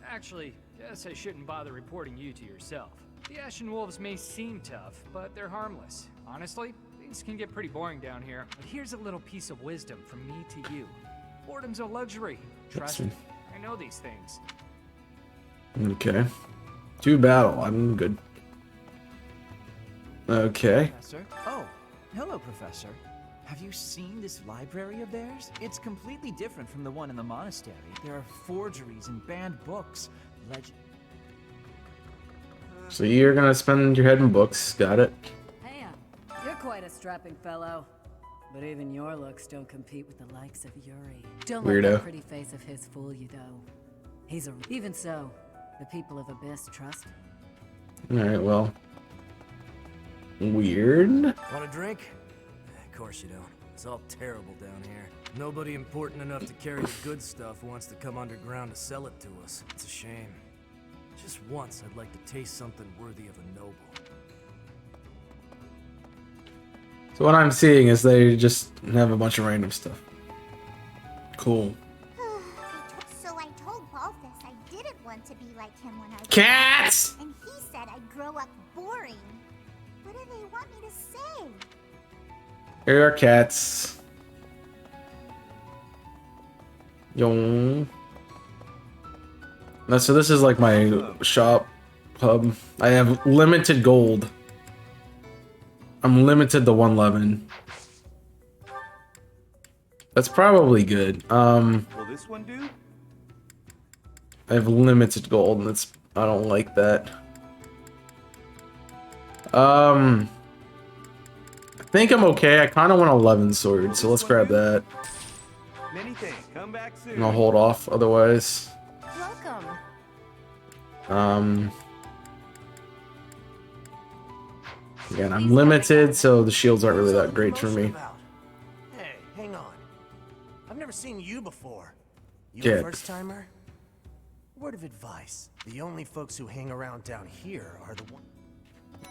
Actually, guess I shouldn't bother reporting you to yourself. The Ashen Wolves may seem tough, but they're harmless. Honestly, things can get pretty boring down here. But here's a little piece of wisdom from me to you. Boredom's a luxury. Trust me, I know these things. Okay. To battle. I'm good. Okay. Professor? Oh, hello, Professor. Have you seen this library of theirs? It's completely different from the one in the monastery. There are forgeries and banned books. Legend. So you're gonna spend your head in books. Got it. Hey, you're quite a strapping fellow. But even your looks don't compete with the likes of Yuri. Don't let Weirdo. that pretty face of his fool you, though. He's a... Even so, the people of Abyss trust him. Alright, well. Weird. Want a drink? Of course you don't. It's all terrible down here. Nobody important enough to carry the good stuff wants to come underground to sell it to us. It's a shame. Just once I'd like to taste something worthy of a noble. So what I'm seeing is they just have a bunch of random stuff. Cool. So I told Balthus I did cats! And he said I'd grow up boring. What do they want me to say? Here are cats. Yo. So this is like my shop hub. I have limited gold. I'm limited to 111. That's probably good. Will this one do? I have limited gold, and I don't like that. I think I'm okay. I kind of want 11 swords, so let's grab that. Many thanks. Come back soon. And I'll hold off otherwise. Welcome. Again, I'm limited, so the shields aren't really that great for me. Hey, hang on. I've never seen you before. You Kid. a first timer? Word of advice: the only folks who hang around down here are the ones.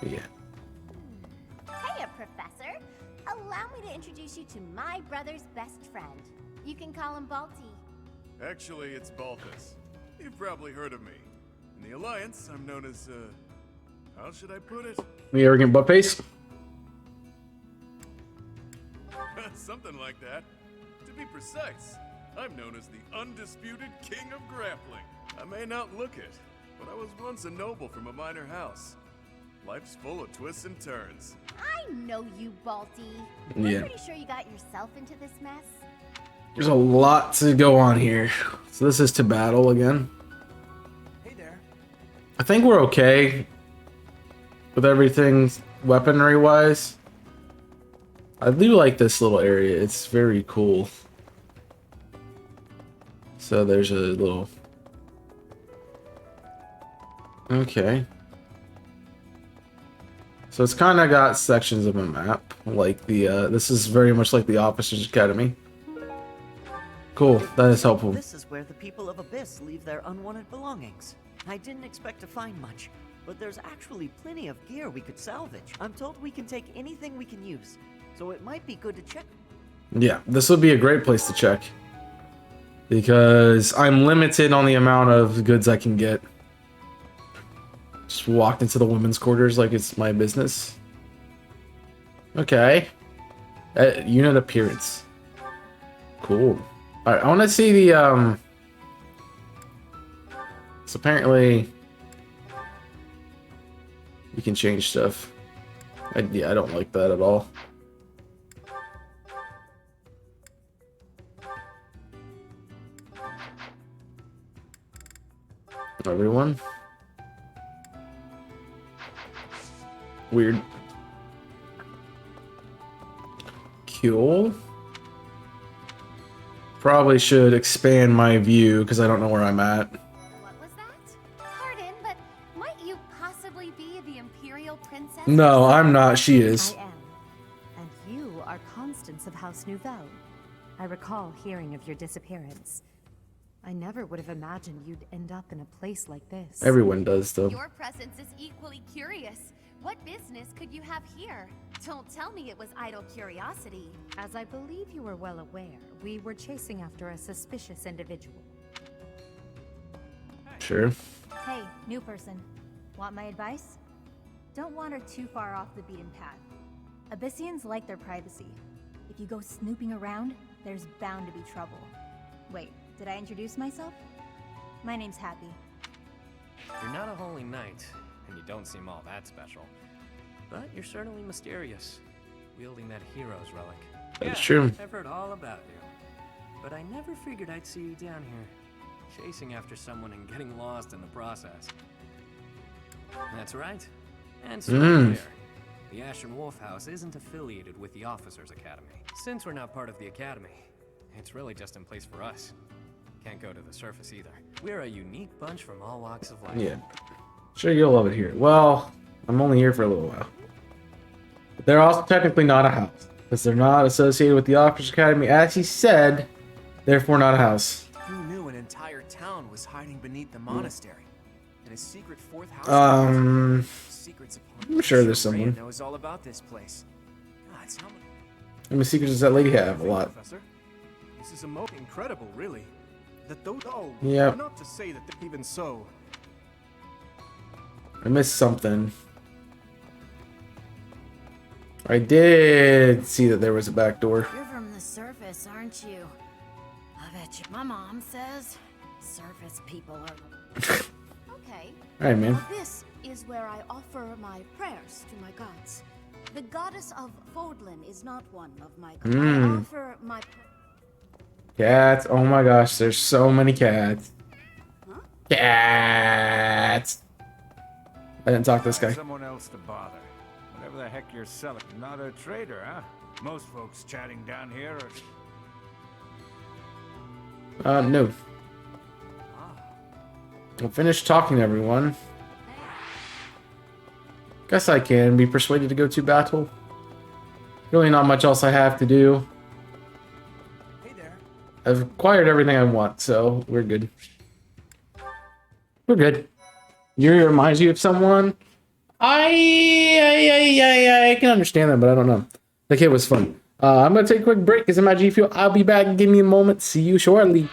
Yeah. Hiya, Professor. Allow me to introduce you to my brother's best friend. You can call him Balti. Actually, it's Balthus. You've probably heard of me. In the Alliance, I'm known as, how should I put it? The arrogant butt face? Something like that. To be precise, I'm known as the undisputed king of grappling. I may not look it, but I was once a noble from a minor house. Life's full of twists and turns. I know you, Balti. Yeah. I'm pretty sure you got yourself into this mess. There's a lot to go on here. So this is to battle again. Hey there. I think we're okay with everything weaponry wise. I do like this little area. It's very cool. So there's a little... Okay. So it's kind of got sections of a map. Like the, this is very much like the Officers Academy. Cool, that is helpful. This is where the people of Abyss leave their unwanted belongings. I didn't expect to find much, but there's actually plenty of gear we could salvage. I'm told we can take anything we can use, so it might be good to check. Yeah, this would be a great place to check. Because I'm limited on the amount of goods I can get. Just walked into the women's quarters like it's my business. Okay. Unit appearance. Cool. Alright, I want to see the, So apparently... you can change stuff. Yeah, I don't like that at all. Everyone. Weird. Cool. Probably should expand my view because I don't know where I'm at. What was that? Pardon, but might you possibly be the Imperial Princess? No, I'm not. She is. I am. And you are Constance of House Nouvelle. I recall hearing of your disappearance. I never would have imagined you'd end up in a place like this. Everyone does, though. Your presence is equally curious. What business could you have here? Don't tell me it was idle curiosity. As I believe you are well aware, we were chasing after a suspicious individual. Sure. Hey, new person. Want my advice? Don't wander too far off the beaten path. Abyssians like their privacy. If you go snooping around, there's bound to be trouble. Wait, did I introduce myself? My name's Happy. You're not a holy knight, and you don't seem all that special. But you're certainly mysterious, wielding that hero's relic. That's true. I've heard all about you. But I never figured I'd see you down here, chasing after someone and getting lost in the process. That's right. And so clear. The Ashen Wolf House isn't affiliated with the Officers Academy. Since we're not part of the Academy, it's really just in place for us. Can't go to the surface either. We're a unique bunch from all walks of life. Yeah. Sure, you'll love it here. Well, I'm only here for a little while. But they're also technically not a house, because they're not associated with the Officers Academy, as he said, therefore not a house. Who knew an entire town was hiding beneath the monastery? And a secret fourth house? Secrets upon I'm sure there's Rhea someone. knows all about this place. God, how many... How many secrets does that lady have? A lot. Professor. This is incredible, really. That those... Oh, Yep. not to say that even so... I missed something. I did see that there was a back door. You're from the surface, aren't you? I bet you my mom says surface people are... Okay. Alright, man. Now this is where I offer my prayers to my gods. The goddess of Fodlan is not one of my gods. I offer my... Cats. Oh my gosh, there's so many cats. Huh? Cats. I didn't talk to this guy. Someone else to bother. Whatever the heck you're selling. Not a trader, huh? Most folks chatting down here are... No. I'll finish talking to everyone. Guess I can be persuaded to go to battle. Really not much else I have to do. Hey there. I've acquired everything I want, so we're good. We're good. You reminds you of someone? I can understand that, but I don't know. The kid was fun. I'm gonna take a quick break because I'm at G Fuel. I'll be back. Give me a moment. See you shortly.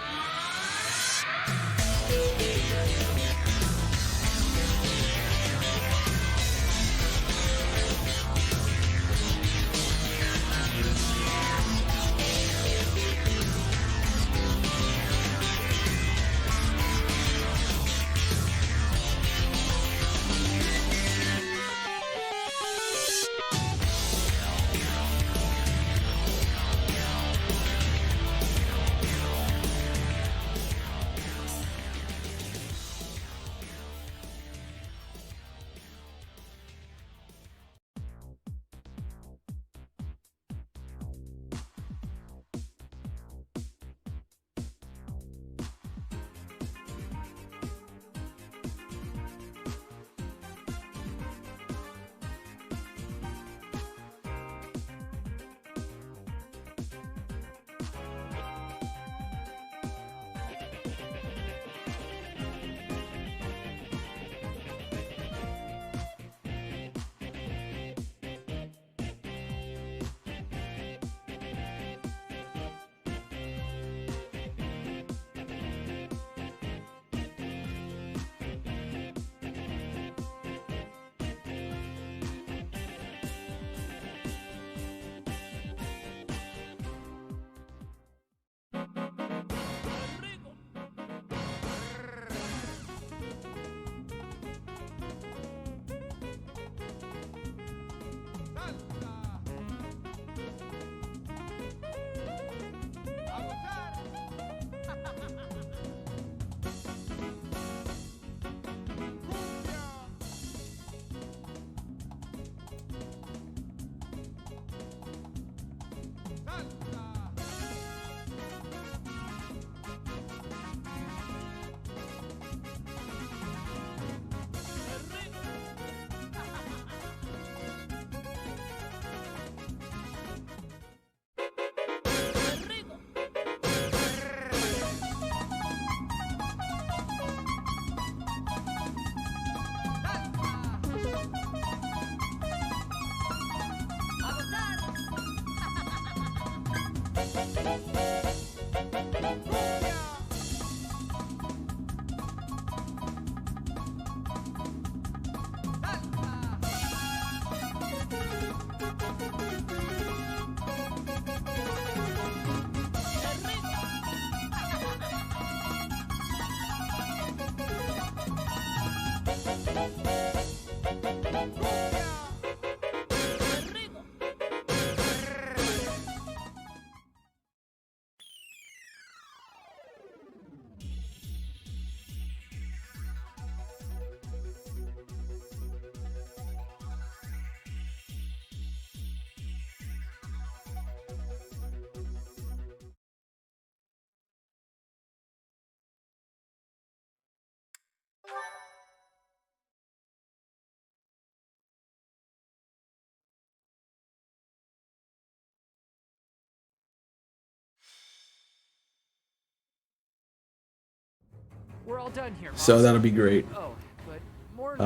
We're all done here, So boss. that'll be great. Oh, but more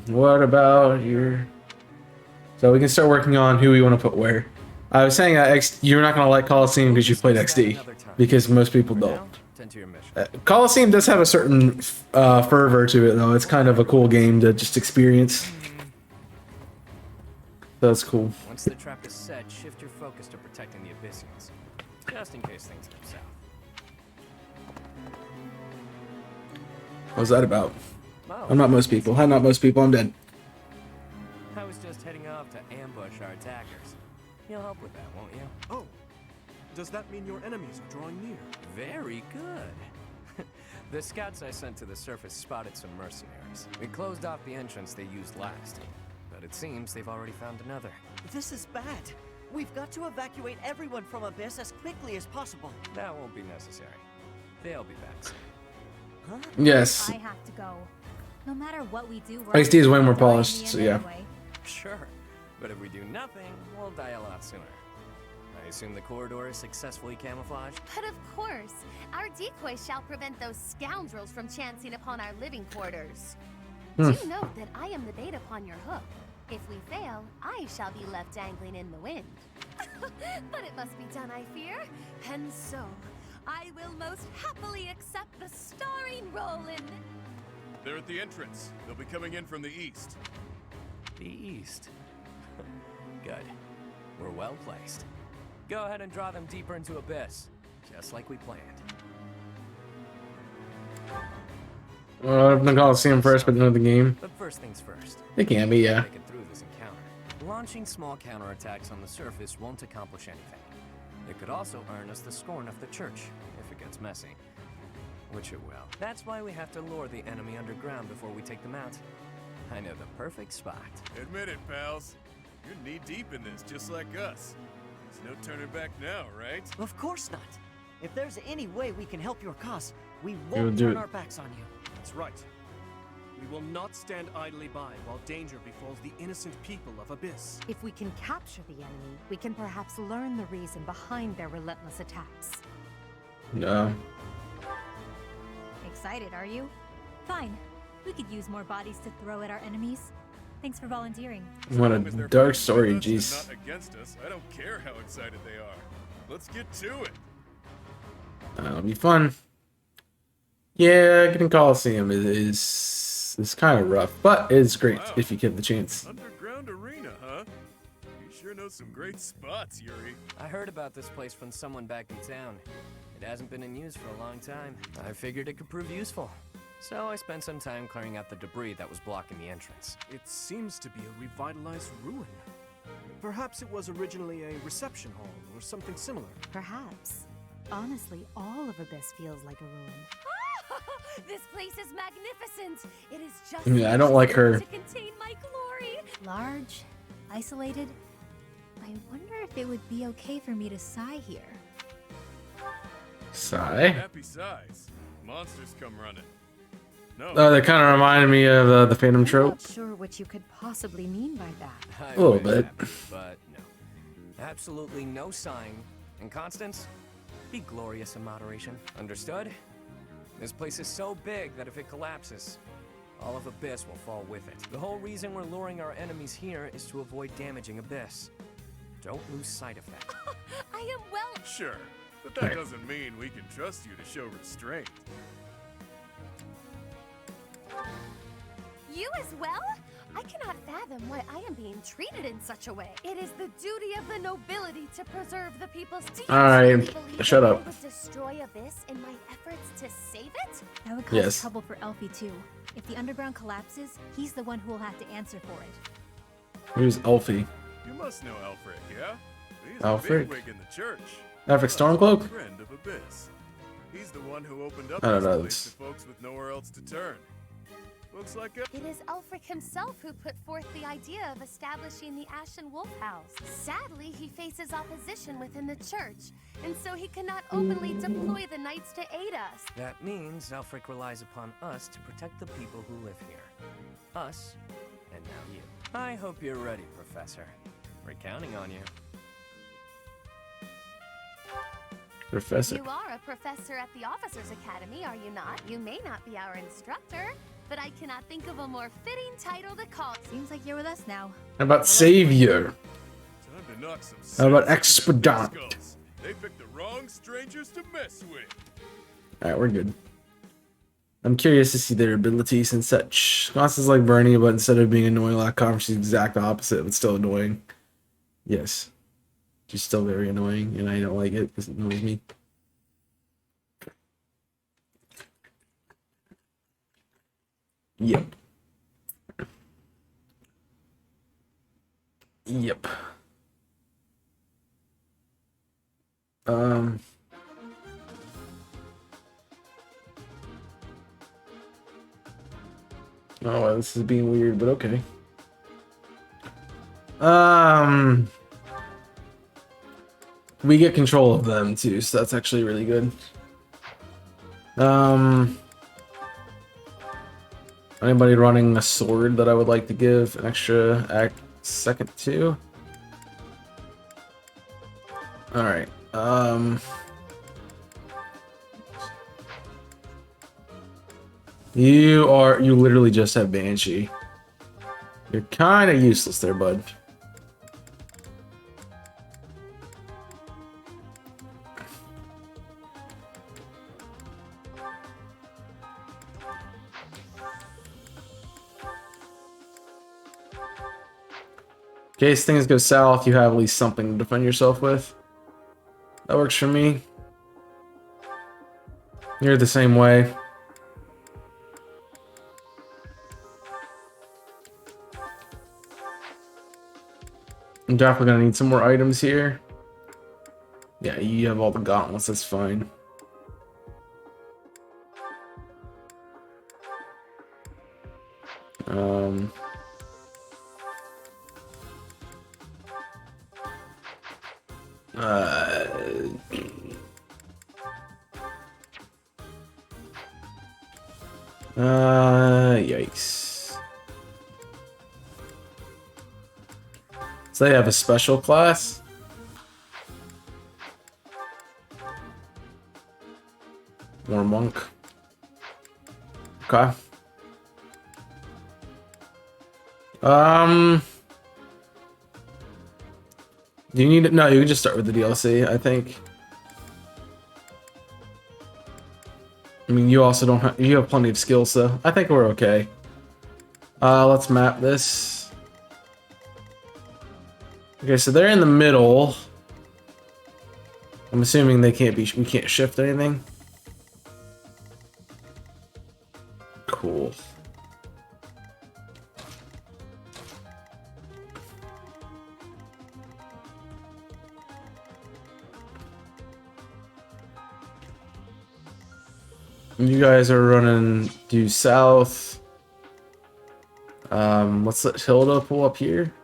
What about your... So we can start working on who we want to put where. I was saying that you're not going to like Coliseum because you played XD. Because most people don't. into your mission. Coliseum does have a certain fervor to it, though. It's kind of a cool game to just experience. That's cool. Once the trap is set, shift your focus to protecting the Abyssians, just in case things go south. What was that about? Oh. I'm not most people. I'm not most people. I'm dead. I was just heading off to ambush our attackers. You'll help with that, won't you? Oh, does that mean your enemies are drawing near? Very good. The scouts I sent to the surface spotted some mercenaries. We closed off the entrance they used last, but it seems they've already found another. This is bad. We've got to evacuate everyone from Abyss as quickly as possible. That won't be necessary. They'll be back soon. Huh? Yes. I have to go. No matter what we do, XD is way more polished, so yeah. Sure, but if we do nothing, we'll die a lot sooner. I assume the corridor is successfully camouflaged? But of course, our decoy shall prevent those scoundrels from chancing upon our living quarters. Do note that I am the bait upon your hook. If we fail, I shall be left dangling in the wind. But it must be done, I fear. And so, I will most happily accept the starring role in... They're at the entrance. They'll be coming in from the east. The east. Good. We're well placed. Go ahead and draw them deeper into Abyss, just like we planned. I'm gonna Coliseum first, but not the game. But first things first. It can be, yeah. Make it through this encounter. Launching small counterattacks on the surface won't accomplish anything. It could also earn us the scorn of the church, if it gets messy. Which it will. That's why we have to lure the enemy underground before we take them out. I know the perfect spot. Admit it, pals. You're knee-deep in this, just like us. There's no turning back now, right? Of course not. If there's any way we can help your cause, we You'll won't do turn it. our backs on you. That's right. We will not stand idly by while danger befalls the innocent people of Abyss. If we can capture the enemy, we can perhaps learn the reason behind their relentless attacks. No. Excited, are you? Fine. We could use more bodies to throw at our enemies. Thanks for volunteering. What a dark story, jeez. Not against us. I don't care how excited they are. Let's get to it. That'll be fun. Yeah, getting Coliseum is kind of rough, but it's great if you get the chance. Underground arena, huh? You sure know some great spots, Yuri. I heard about this place from someone back in town. It hasn't been in use for a long time. I figured it could prove useful. So I spent some time clearing out the debris that was blocking the entrance. It seems to be a revitalized ruin. Perhaps it was originally a reception hall or something similar. Perhaps. Honestly, all of Abyss feels like a ruin. This place is magnificent. It is just Yeah, I don't like her. to contain my glory. Large, isolated. I wonder if it would be okay for me to sigh here. Sigh. Happy size. Monsters come running. No. That kind of reminded me of the Phantom I'm trope. not sure what you could possibly mean by that. I A little wish bit. happy, but no. Absolutely no sighing. And Constance, be glorious in moderation. Understood? This place is so big that if it collapses, all of Abyss will fall with it. The whole reason we're luring our enemies here is to avoid damaging Abyss. Don't lose sight of that. I am well. Sure, but that doesn't mean we can trust you to show restraint. You as well? I cannot fathom why I am being treated in such a way. It is the duty of the nobility to preserve the people's... Do you Alright, truly believe shut that up. I would destroy Abyss in my efforts to save it? That would cause Yes. trouble for Elfie too. If the underground collapses, he's the one who will have to answer for it. Who's Elfie? You must know Alfred, yeah? He's Alfred? a bigwig in the church. Alfred Stormcloak? Friend of Abyss. He's the one who opened up I don't this know place this. to folks with nowhere else to turn. Looks like a... It is Ulfric himself who put forth the idea of establishing the Ashen Wolf House. Sadly, he faces opposition within the church, and so he cannot openly deploy the knights to aid us. That means Alfric relies upon us to protect the people who live here. Us, and now you. I hope you're ready, Professor. We're counting on you. Professor. You are a professor at the Officers Academy, are you not? You may not be our instructor, but I cannot think of a more fitting title to call. Seems like you're with us now. How about Savior? Time to knock some How about sense into their Expedant? skulls. They picked the wrong strangers to mess with. Alright, we're good. I'm curious to see their abilities and such. Constance's like Bernie, but instead of being annoying like Conference, she's the exact opposite, but still annoying. Yes. She's still very annoying, and I don't like it because it annoys me. Yep. Yep. Oh, well, this is being weird, but okay. We get control of them too, so that's actually really good. Anybody running a sword that I would like to give an extra second to? Alright, you literally just have Banshee. You're kind of useless there, bud. In case things go south, you have at least something to defend yourself with. That works for me. You're the same way. I'm definitely gonna need some more items here. Yeah, you have all the gauntlets, that's fine. Yikes. So they have a special class? More monk. Okay. Do you need it? No, you can just start with the DLC, I think. I mean, you also don't have, you have plenty of skills, so I think we're okay. Let's map this. Okay, so they're in the middle. I'm assuming they can't be, we can't shift anything. Cool. You guys are running due south. Let's let Hilda pull up here.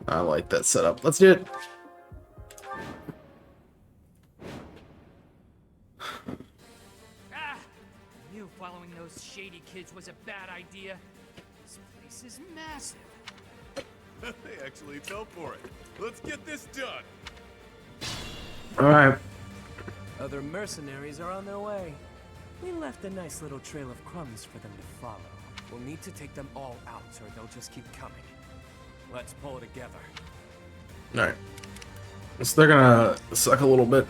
I like that setup. Let's do it. Ah! I knew following those shady kids was a bad idea. This place is massive. They actually fell for it. Let's get this done. All right. Other mercenaries are on their way. We left a nice little trail of crumbs for them to follow. We'll need to take them all out, or they'll just keep coming. Let's pull together. All right. So they're gonna suck a little bit.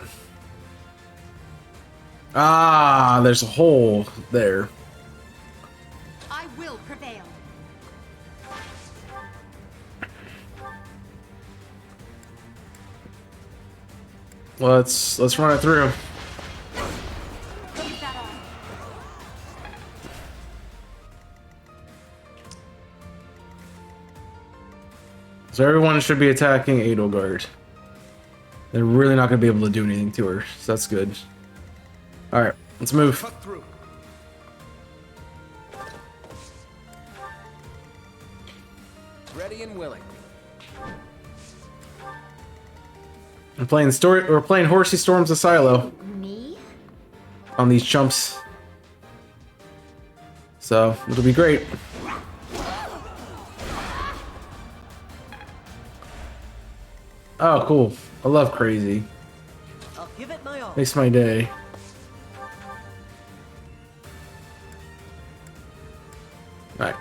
Ah, there's a hole there. I will prevail. Let's run it through. So everyone should be attacking Edelgard. They're really not going to be able to do anything to her, so that's good. All right, let's move. Cut through. Ready and willing. We're playing Horsey Storms of Silo. Me? On these chumps. So it'll be great. Oh, cool. I love crazy. I'll give it my all. Makes my day. Alright.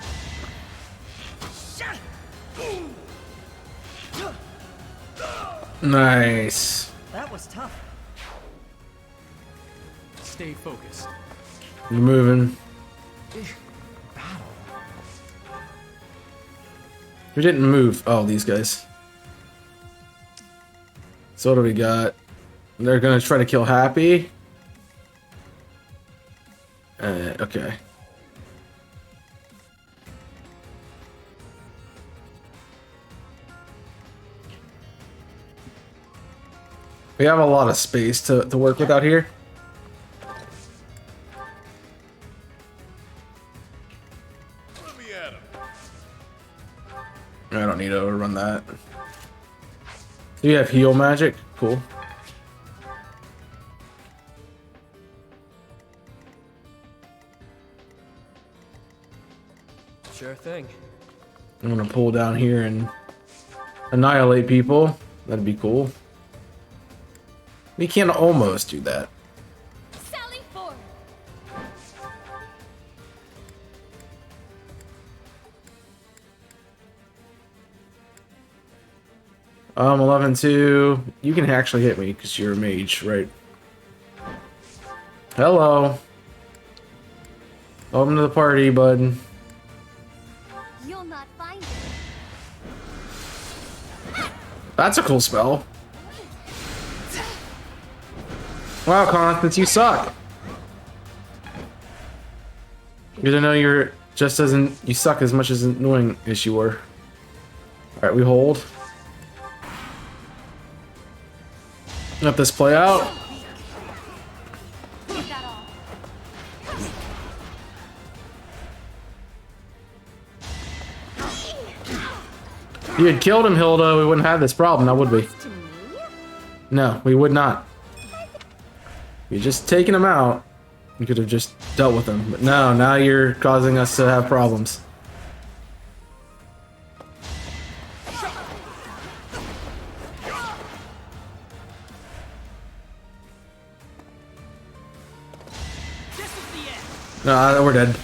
Nice. That was tough. stay focused. You're moving. We didn't move. Oh, these guys. So what do we got? They're gonna try to kill Happy. Okay. We have a lot of space to work with out here. Let me at him. I don't need to run that. Do you have heal magic? Cool. Sure thing. I'm gonna pull down here and annihilate people. That'd be cool. We can almost do that. Sally forward. 11-2. You can actually hit me because you're a mage, right? Hello. Welcome to the party, bud. You'll not find it. That's a cool spell. Wow, Constance, you suck. Good to know you're just as you suck as much as annoying as you were. All right, we hold. Let this play out. If you had killed him, Hilda, we wouldn't have this problem, now would we? No, we would not. You just taken him out. You could have just dealt with him. But no, now you're causing us to have problems. No, we're dead.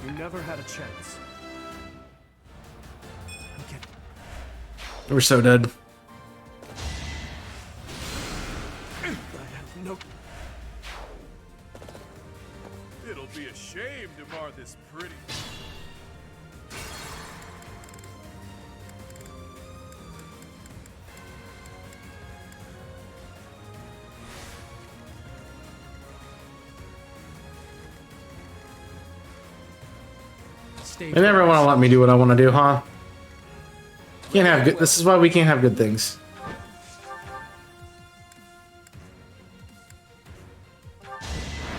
You never had a chance. We're so dead. I have no. It'll be a shame to mar this pretty. They never want to let me do what I want to do, huh? Can't have good. This is why we can't have good things.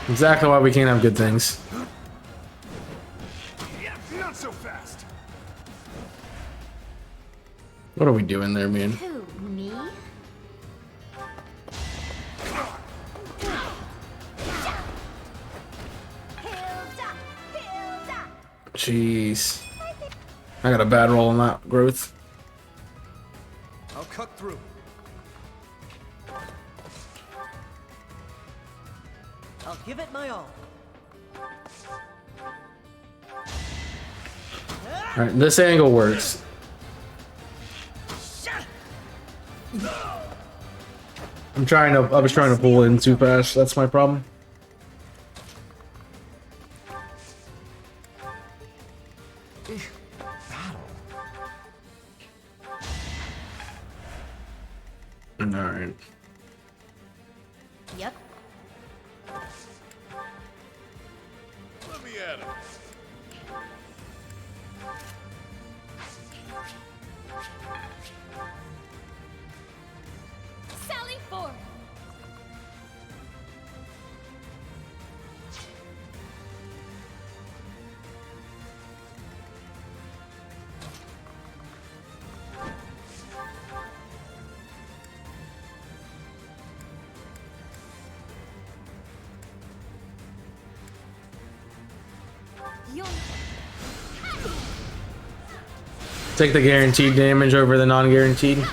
Exactly why we can't have good things. Yeah, not so fast. What are we doing there, man? Who, me? Jeez. I got a bad roll on that growth. I'll cut through. I'll give it my all. Alright, this angle works. I was trying to pull in too fast, that's my problem. Alright. Yep. Let me at him. Sally forward. You'll Take the guaranteed damage over the non-guaranteed.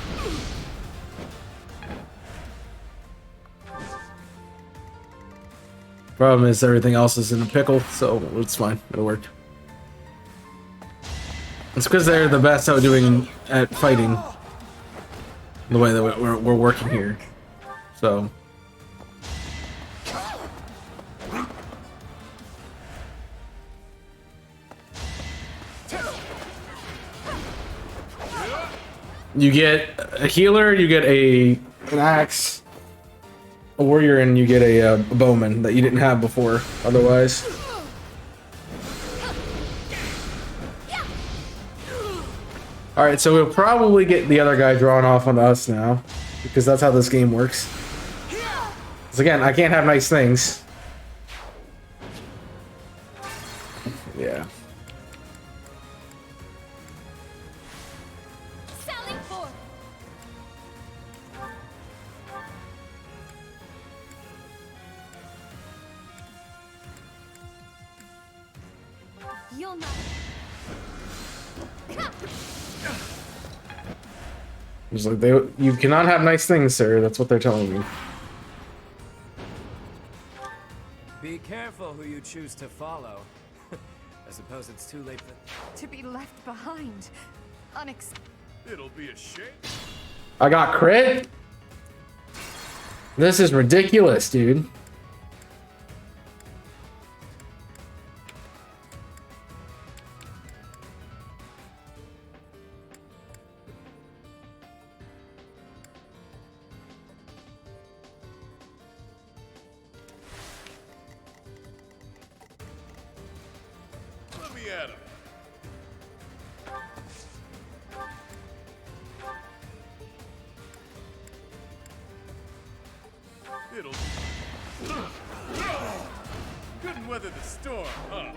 Problem is everything else is in a pickle, so it's fine. It'll work. It's because they're the best at fighting the way that we're working here. So you get a healer, you get an axe, a warrior, and you get a bowman that you didn't have before otherwise. Alright, so we'll probably get the other guy drawn off on us now, because that's how this game works. Because again, I can't have nice things. Yeah. Sally forth. You'll not. It's like you cannot have nice things, sir. That's what they're telling me. Be careful who you choose to follow. I suppose it's too late To be left behind. It'll be a shame. I got crit? This is ridiculous, dude. Let me at him. It'll. Couldn't weather the storm, huh?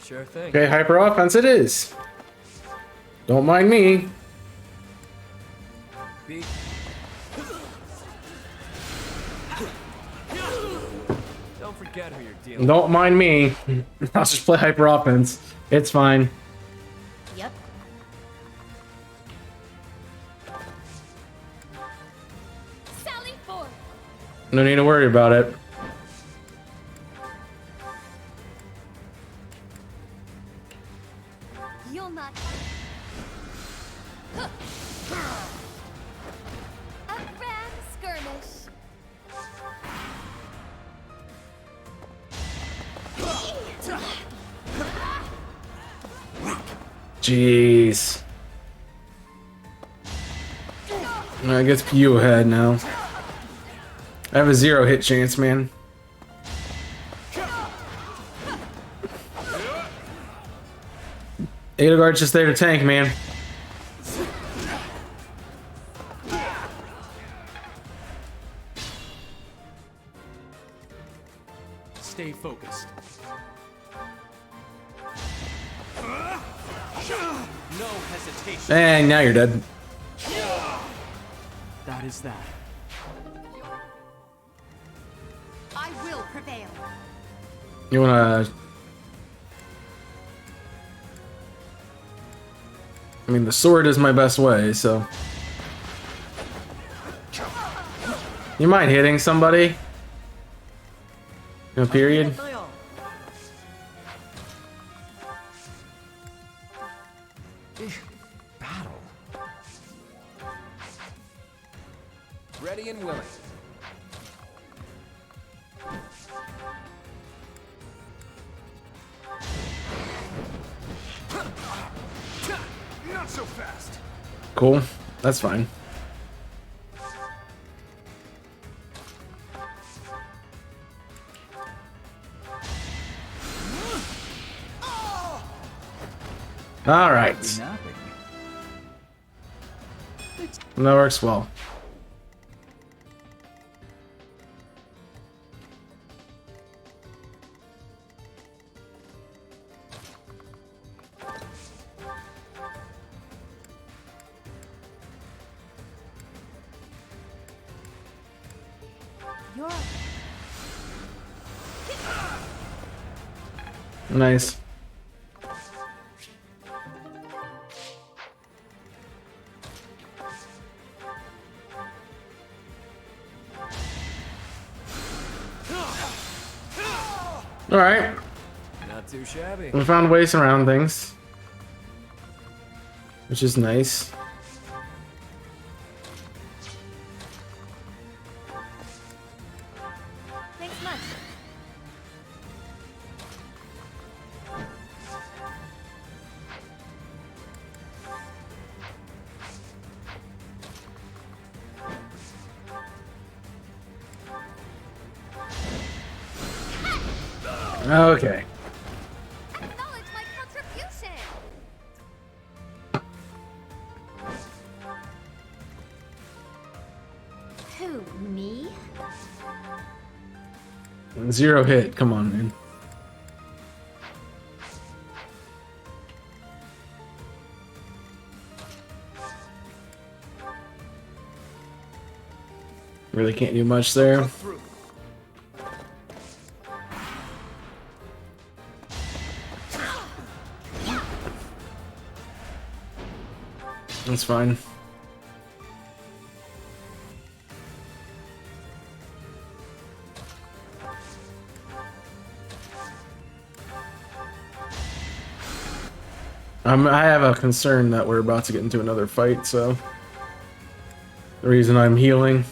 Sure thing. Okay, hyper offense it is. Don't mind me. Be Don't forget who you're dealing Don't mind me. I'll just play hyper offense. It's fine. Yep. Sally forth. No need to worry about it. You'll not. A grand skirmish. Jeez. I guess you ahead now. I have a 0 hit chance, man. Edelgard's just there to tank, man. Stay focused. No hesitation. And now you're dead. That is that. I will prevail. You wanna... I mean, the sword is my best way, so... You mind hitting somebody? No period? Battle. ready and willing. Not so fast. Cool. That's fine. All right. That works well. Nice. All right. Not too shabby. We found ways around things, which is nice. Okay. Acknowledge my contribution. Who, me? 0 hit. Come on, man. Really can't do much there. That's fine. I have a concern that we're about to get into another fight, so the reason I'm healing.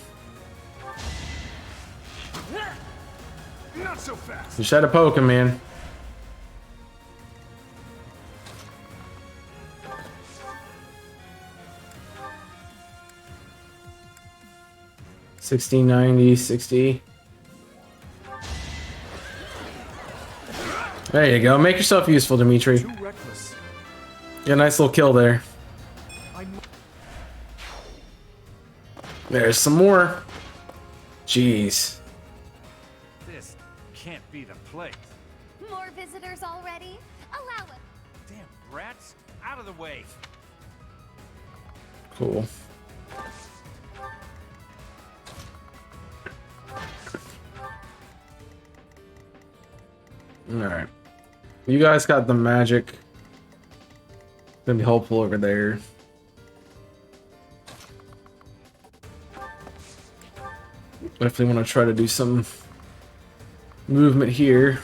Not so fast. Just had to poke him, man. $16.90, 60. There you go. Make yourself useful, Dimitri. Too reckless. Get a nice little kill there. There's some more. Jeez. This can't be the place. More visitors already? Allow it. Damn rats, out of the way. Cool. Alright. You guys got the magic. Gonna be helpful over there. Definitely want to try to do some movement here.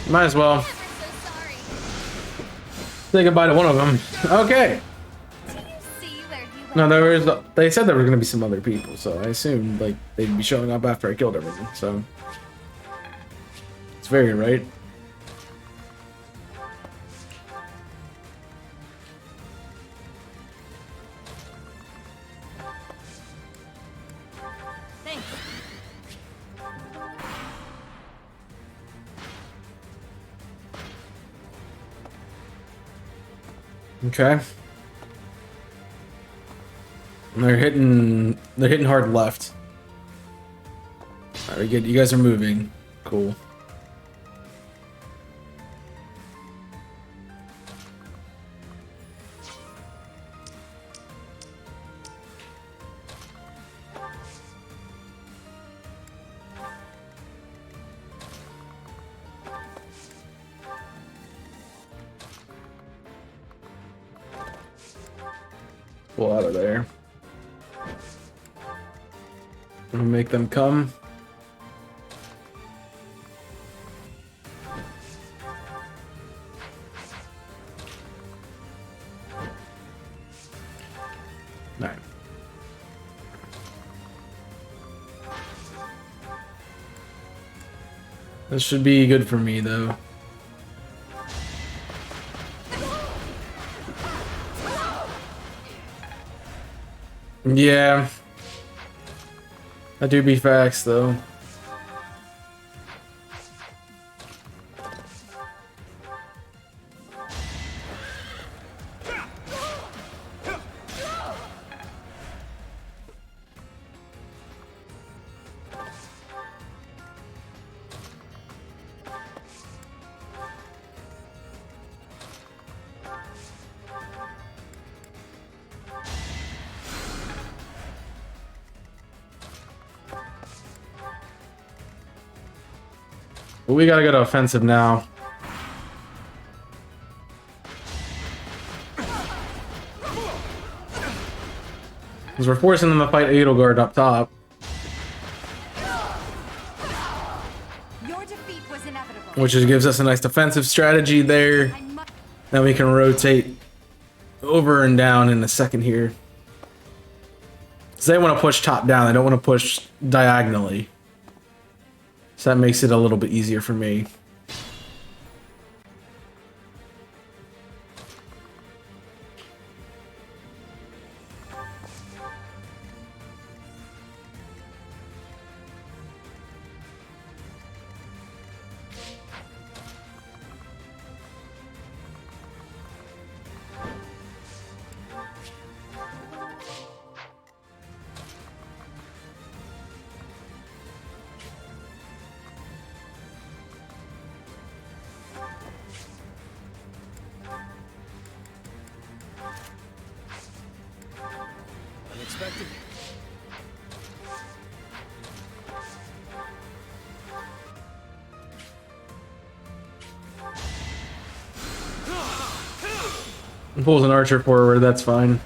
Might as well say goodbye to one of them. Okay. No, they said there were gonna be some other people, so I assumed like they'd be showing up after I killed everyone. So it's very right. Okay. They're hitting hard left. Alright, good. You guys are moving. Cool. Pull out of there. We'll make them come. All right. This should be good for me, though. Yeah. That do be facts, though. But we gotta go to offensive now. Because we're forcing them to fight Edelgard up top. Your defeat was inevitable. Which just gives us a nice defensive strategy there. Then we can rotate over and down in a second here. Because they want to push top down, they don't want to push diagonally. So that makes it a little bit easier for me. expected. Pulls an archer forward, that's fine.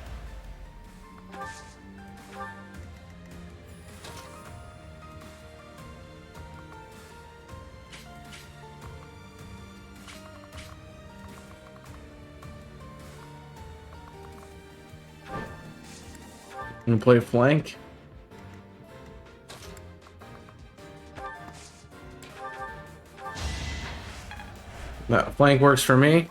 I'm gonna play flank. That flank works for me.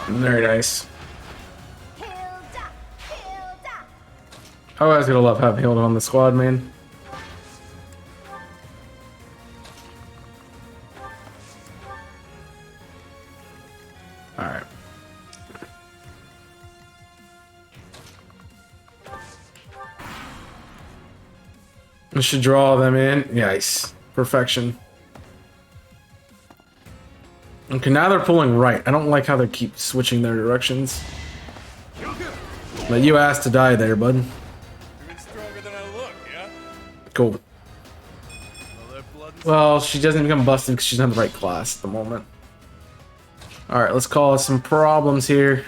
Very nice. Oh, I was gonna love having Hilda on the squad, man. Alright. I should draw them in. Nice. Perfection. Okay, now they're pulling right. I don't like how they keep switching their directions. But you asked to die there, bud. Even stronger than I look, yeah? Cool. Well, she doesn't become busted because she's not the right class at the moment. Alright, let's cause some problems here.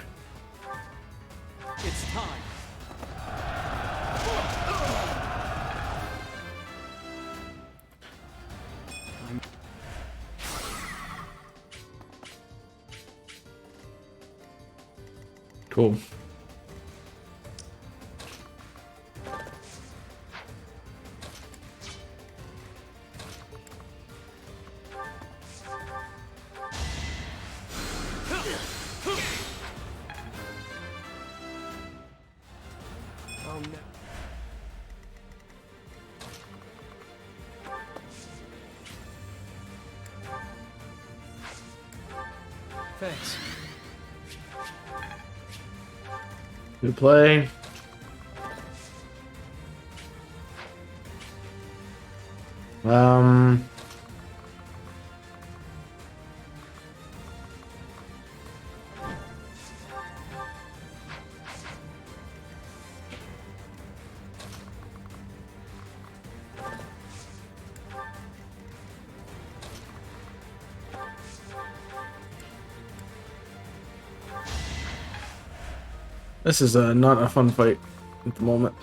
It's time. Cool. Oh no. Thanks. Good play. This is not a fun fight at the moment.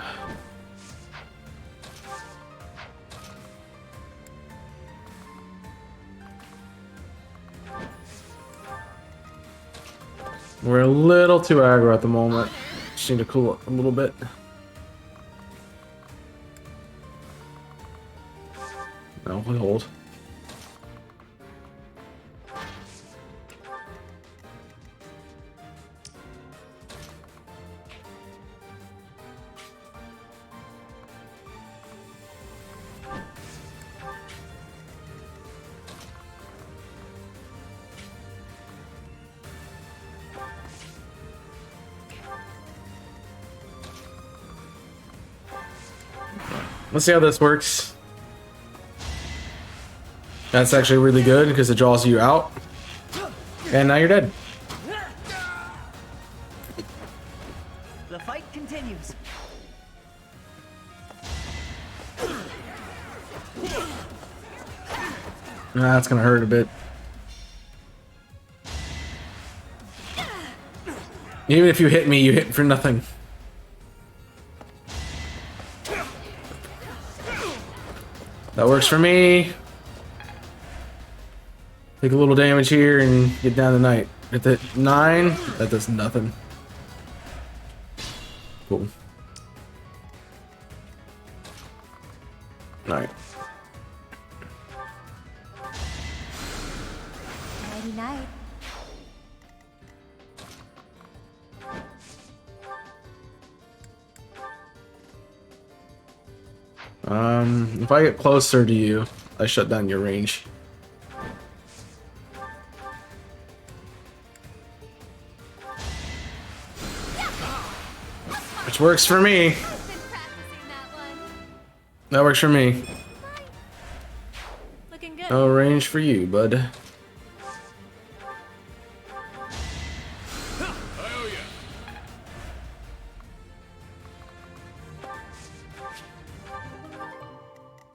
We're a little too aggro at the moment. Just need to cool it a little bit. No, we hold. Let's see how this works. That's actually really good because it draws you out. And now you're dead. The fight continues. That's gonna hurt a bit. Even if you hit me, you hit for nothing. That works for me. Take a little damage here and get down to night. At the 9, that does nothing. Cool. Alright. Nighty night. If I get closer to you, I shut down your range. Which works for me. That works for me. Looking good. No range for you, bud.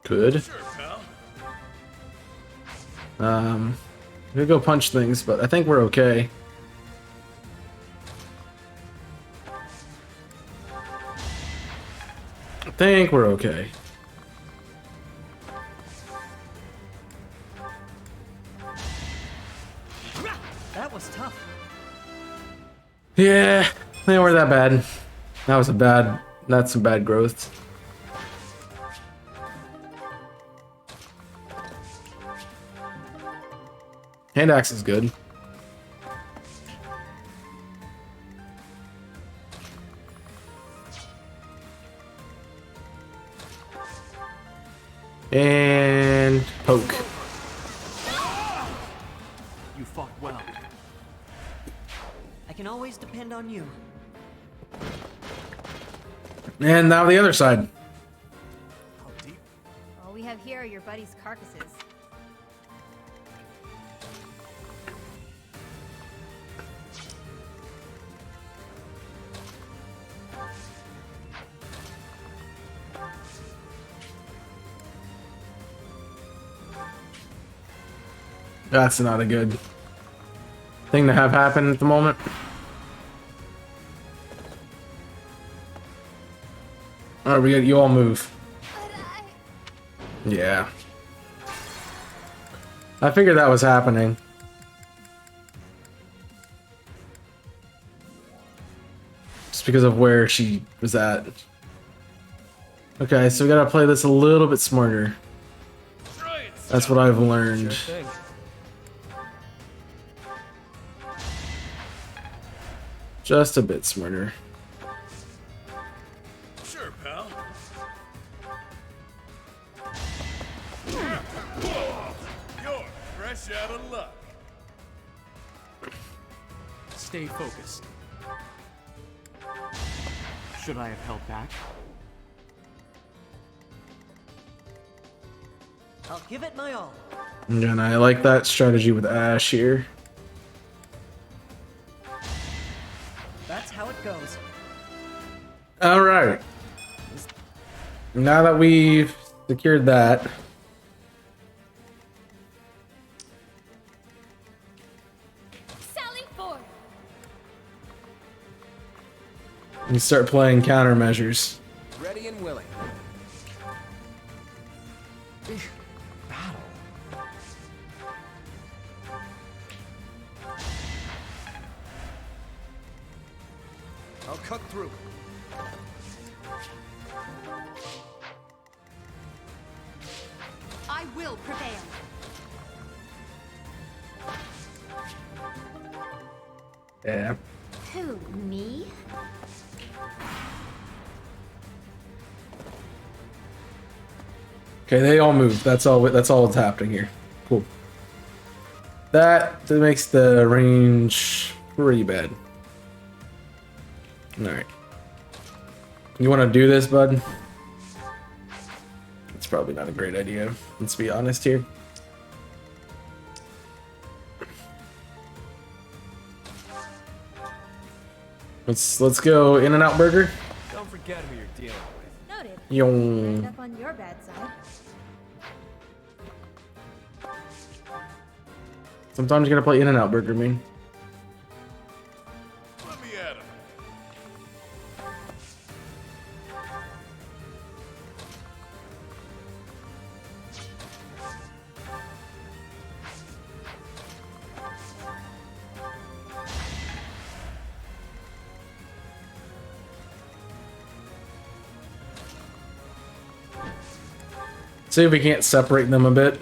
Good. I'm gonna go punch things, but I think we're okay. I think we're okay. That was tough. Yeah, they weren't that bad. That was a bad. That's some bad growth. Hand axe is good. And poke. You fought well. I can always depend on you. And now the other side. All we have here are your buddies' carcasses. That's not a good thing to have happen at the moment. Alright, we got you all move. Yeah. I figured that was happening. Just because of where she was at. Okay, so we gotta play this a little bit smarter. That's what I've learned. Just a bit smarter. Sure, pal. You're fresh out of luck. Stay focused. Should I have held back? I'll give it my all. And I like that strategy with Ash here. That's how it goes. Alright. Now that we've secured that. Sally forth. We start playing countermeasures. Ready and willing. I'll cut through. I will prevail. Yeah. Who, me? Okay, they all moved. That's all that's happening here. Cool. That makes the range pretty bad. Alright. You want to do this, bud? It's probably not a great idea. Let's be honest here. Let's go In-N-Out Burger. Don't forget who you're dealing with. Noted. Yong. End up on your bad side. Sometimes you gotta play In-N-Out Burger, man. Let me at him. See if we can't separate them a bit.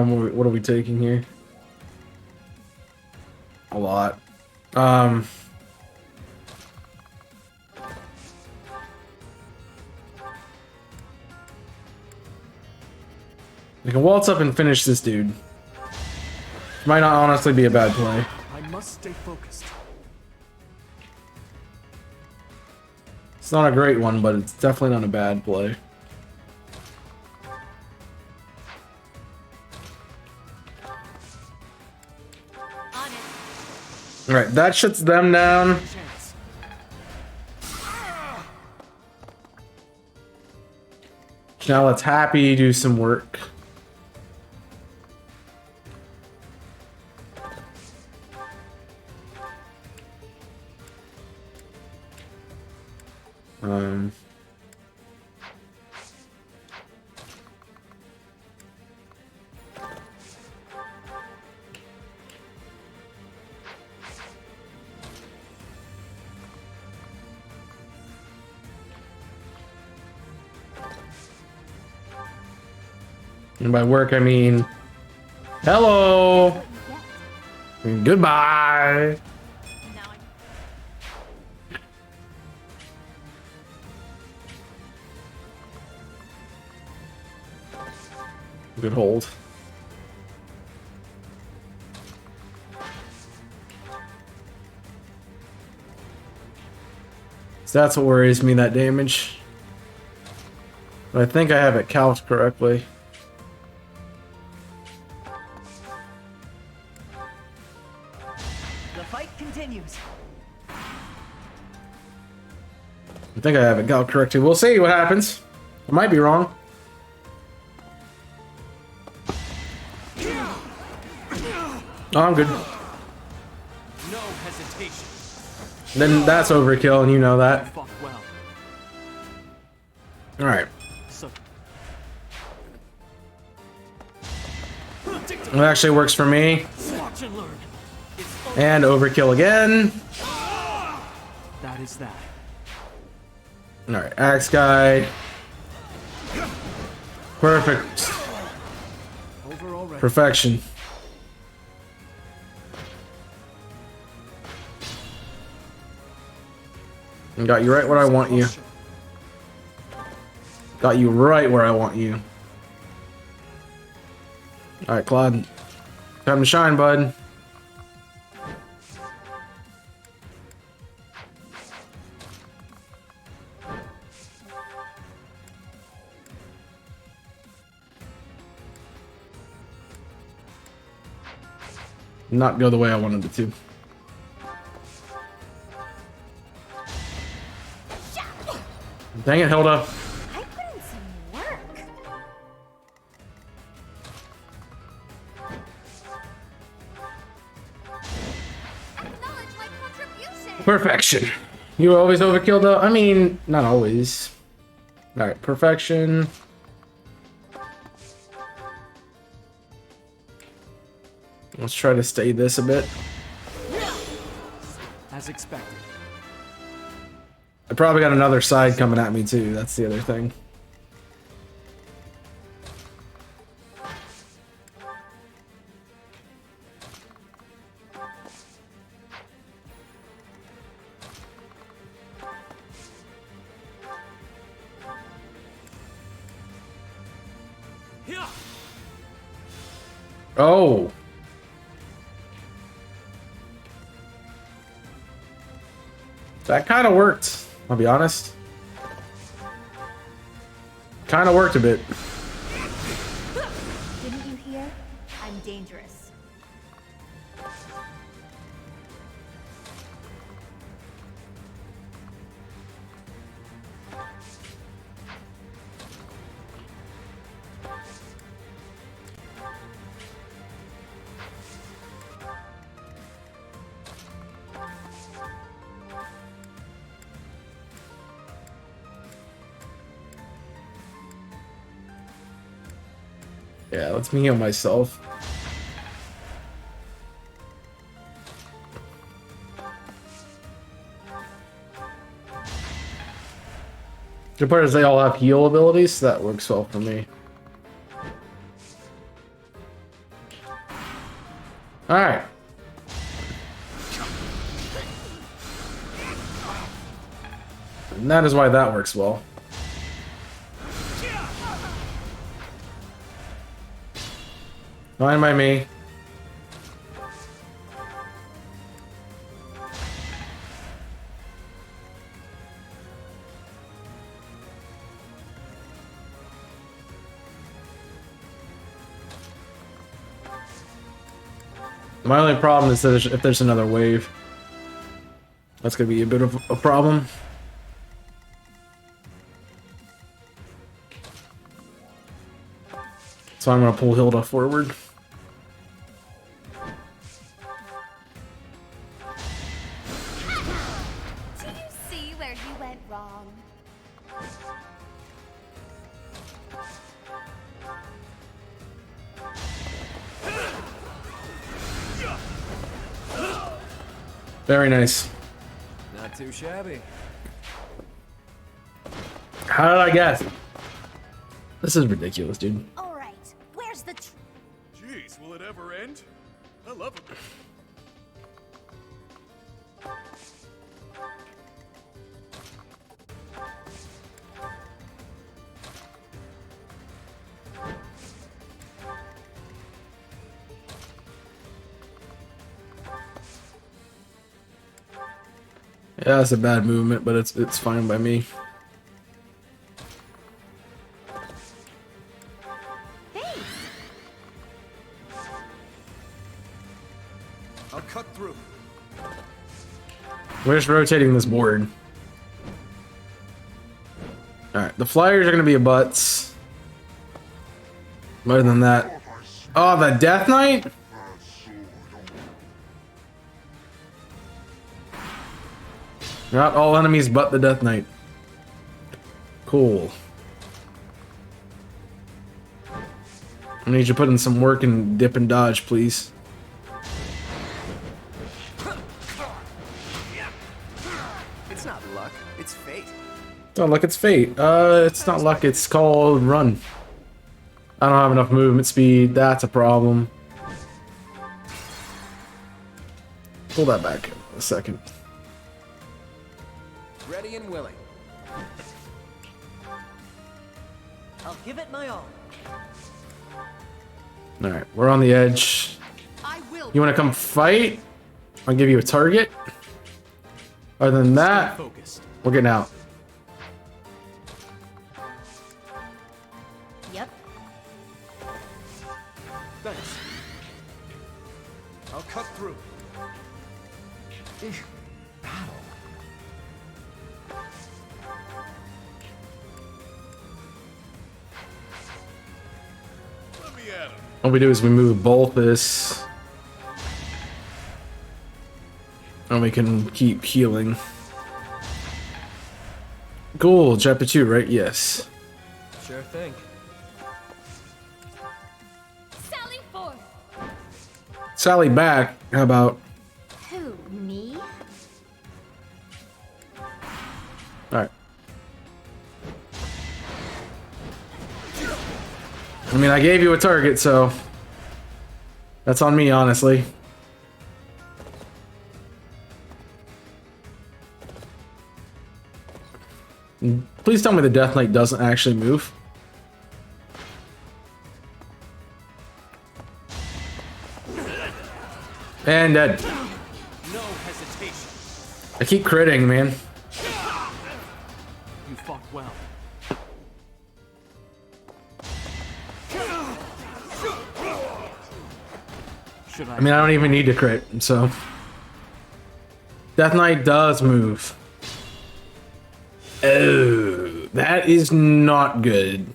What are we taking here? A lot. We can waltz up and finish this dude. Might not honestly be a bad play. I must stay focused. It's not a great one, but it's definitely not a bad play. Alright, that shuts them down. Now let's Happy do some work. And by work, I mean, hello, and goodbye. Good hold. So that's what worries me, that damage. But I think I have it calced correctly. The fight continues. I think I have it calced correctly. We'll see what happens. I might be wrong. Oh, I'm good. No hesitation. Then that's overkill, and you know that. Fought well. All right. So It actually works for me. watch and learn. And overkill again. That is that. All right, axe guy. Perfect. Perfection. And got you right where I want you. Got you right where I want you. All right, Claude. Time to shine, bud. Not go the way I wanted it to. Dang it, Hilda. I put in some work. Acknowledge my contribution. Perfection. You always overkill though? I mean, not always. Alright, perfection. Let's try to stay this a bit. As expected. I probably got another side coming at me too. That's the other thing. Oh. That kind of worked, I'll be honest. Kind of worked a bit. Didn't you hear? I'm dangerous. Yeah, let's me heal myself. The part is they all have heal abilities, so that works well for me. Alright. And that is why that works well. Fine by me. My only problem is that if there's another wave, that's gonna be a bit of a problem. So I'm gonna pull Hilda forward. Do you see where you went wrong? Very nice. Not too shabby. How did I guess? This is ridiculous, dude. All right, where's the Jeez, will it ever end? I love it. Yeah, it's a bad movement, but it's fine by me. I'll cut through. We're just rotating this board. Alright, the flyers are gonna be a butts. Other than that. Oh, the Death Knight? Not all enemies but the Death Knight. Cool. I need you to put in some work and dip and dodge, please. It's not luck, it's fate. It's not luck, it's fate. It's not luck, it's called run. I don't have enough movement speed, that's a problem. Pull that back a second. Ready and willing. I'll give it my all. Alright, we're on the edge. You wanna come fight? I'll give you a target. Other than that, we're getting out. Yep. Thanks. I'll cut through. Let me at him. What we do is we move both this. And we can keep healing. Cool, chapter 2, right? Yes. Sure thing. Sally forth. Sally back. How about? Who, me? Alright. I mean, I gave you a target, so that's on me, honestly. Please tell me the Death Knight doesn't actually move. And dead. No hesitation. I keep critting, man. You fought well. I mean, I don't even need to crit, so. Death Knight does move. Oh, that is not good.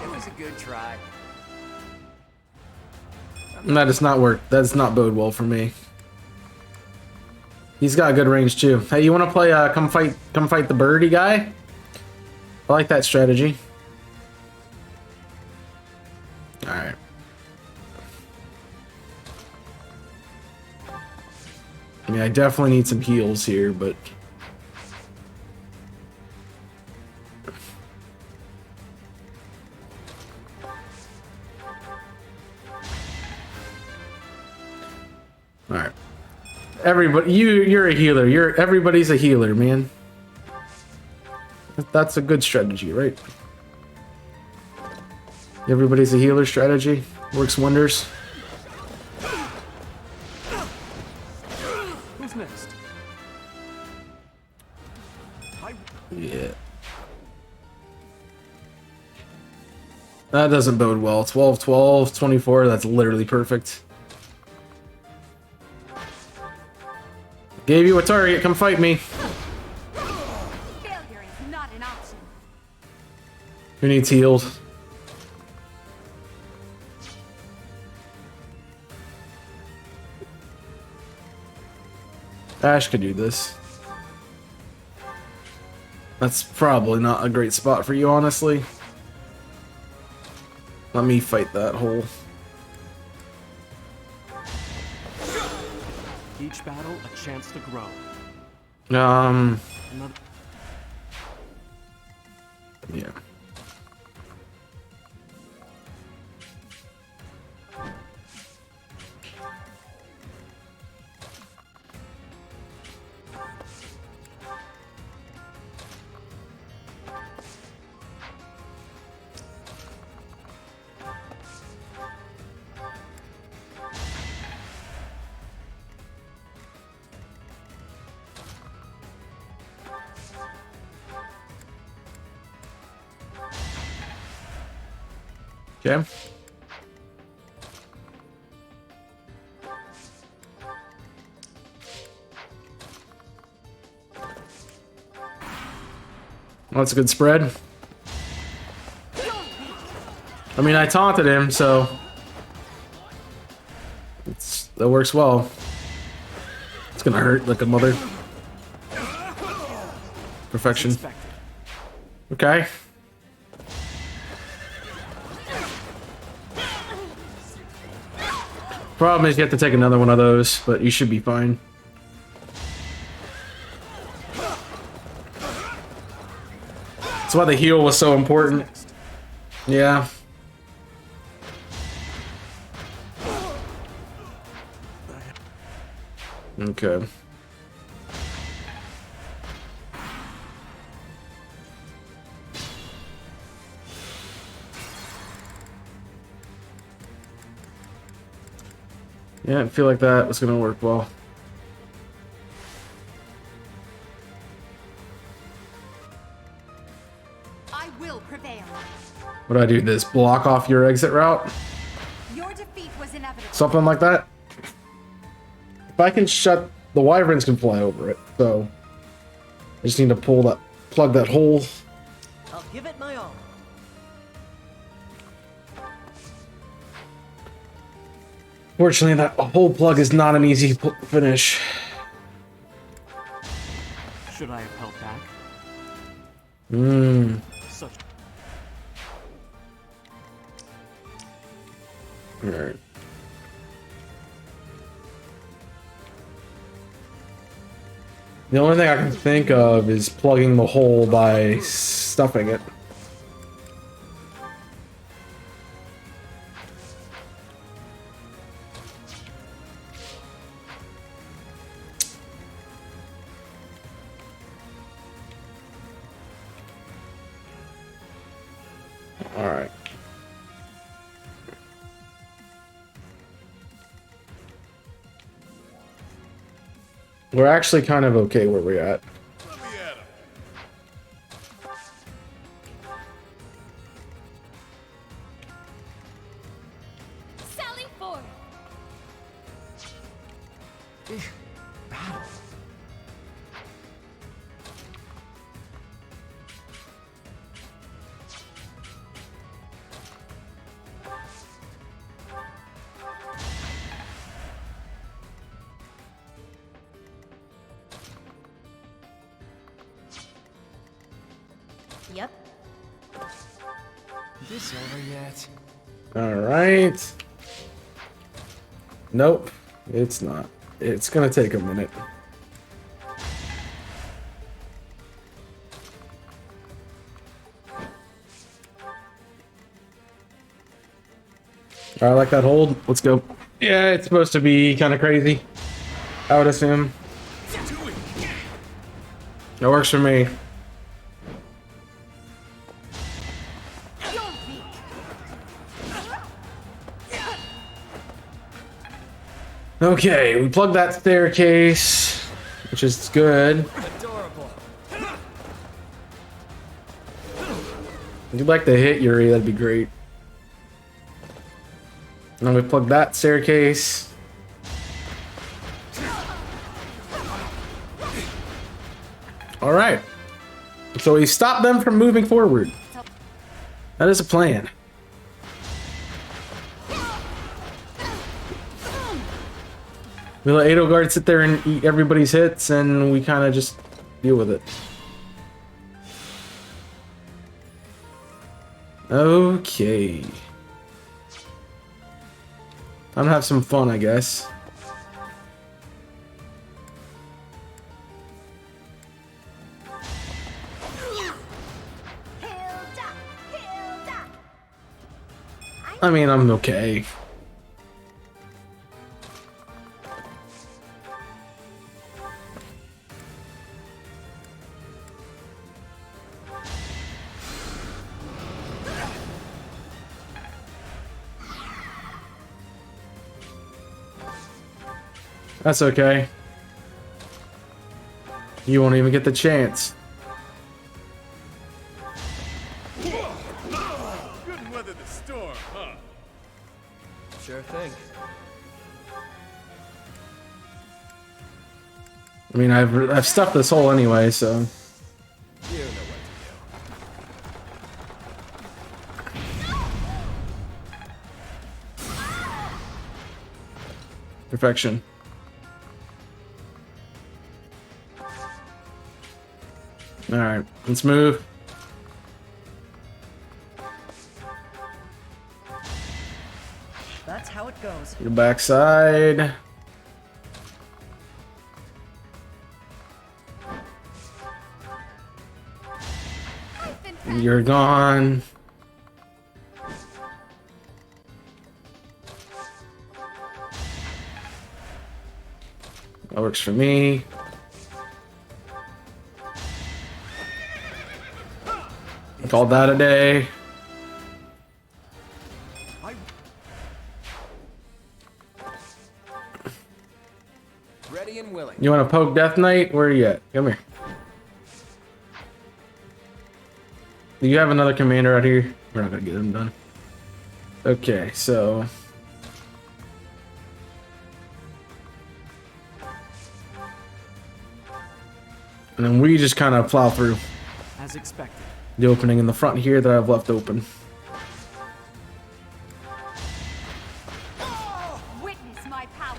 It was a good try. That does not work. That does not bode well for me. He's got a good range too. Hey, you want to play? Come fight the birdie guy. I like that strategy. All right. I mean, I definitely need some heals here, but. All right. Everybody, you're a healer. Everybody's a healer, man. That's a good strategy, right? Everybody's a healer strategy. Works wonders. Who's next? Yeah. That doesn't bode well. 12, 12, 24, that's literally perfect. Gave you a target, come fight me. Failure is not an option. Who needs healed? Ash could do this. That's probably not a great spot for you, honestly. Let me fight that hole. Each battle, a chance to grow. Yeah. Okay. Well, that's a good spread. I mean, I taunted him, so that works well. It's gonna hurt like a mother. Perfection. Okay. Problem is you have to take another one of those, but you should be fine. That's why the heal was so important. Yeah. Okay. Yeah, I feel like that was gonna work well. I will prevail. What do I do? This block off your exit route? Your defeat was inevitable. Something like that? If I can shut, the wyverns can fly over it, so I just need to plug that hole. I'll give it my all. Fortunately, that hole plug is not an easy finish. Should I have held back? Such. Alright. The only thing I can think of is plugging the hole by stuffing it. Alright. We're actually kind of okay where we're at. Sally forth. Yep. This over yet? Alright. Nope, it's not. It's gonna take a minute. I like that hold. Let's go. Yeah, it's supposed to be kind of crazy, I would assume. That works for me. Okay, we plugged that staircase, which is good. Adorable. If you'd like to hit Yuri, that'd be great. And then we plug that staircase. All right. So we stop them from moving forward. That is a plan. We let Edelgard sit there and eat everybody's hits, and we kind of just deal with it. Okay. I'm gonna have some fun, I guess. I mean, I'm okay. That's okay. You won't even get the chance. Couldn't weather the storm, huh? Sure thing. I mean, I've stuffed this hole anyway, so. You know what Perfection. All right, let's move. That's how it goes. Your backside. You're gone. That works for me. Called that a day. Ready and willing. You want to poke Death Knight? Where are you at? Come here. Do you have another commander out here? We're not gonna get him done. Okay, so. And then we just kind of plow through As expected. the opening in the front here that I've left open. Witness my power.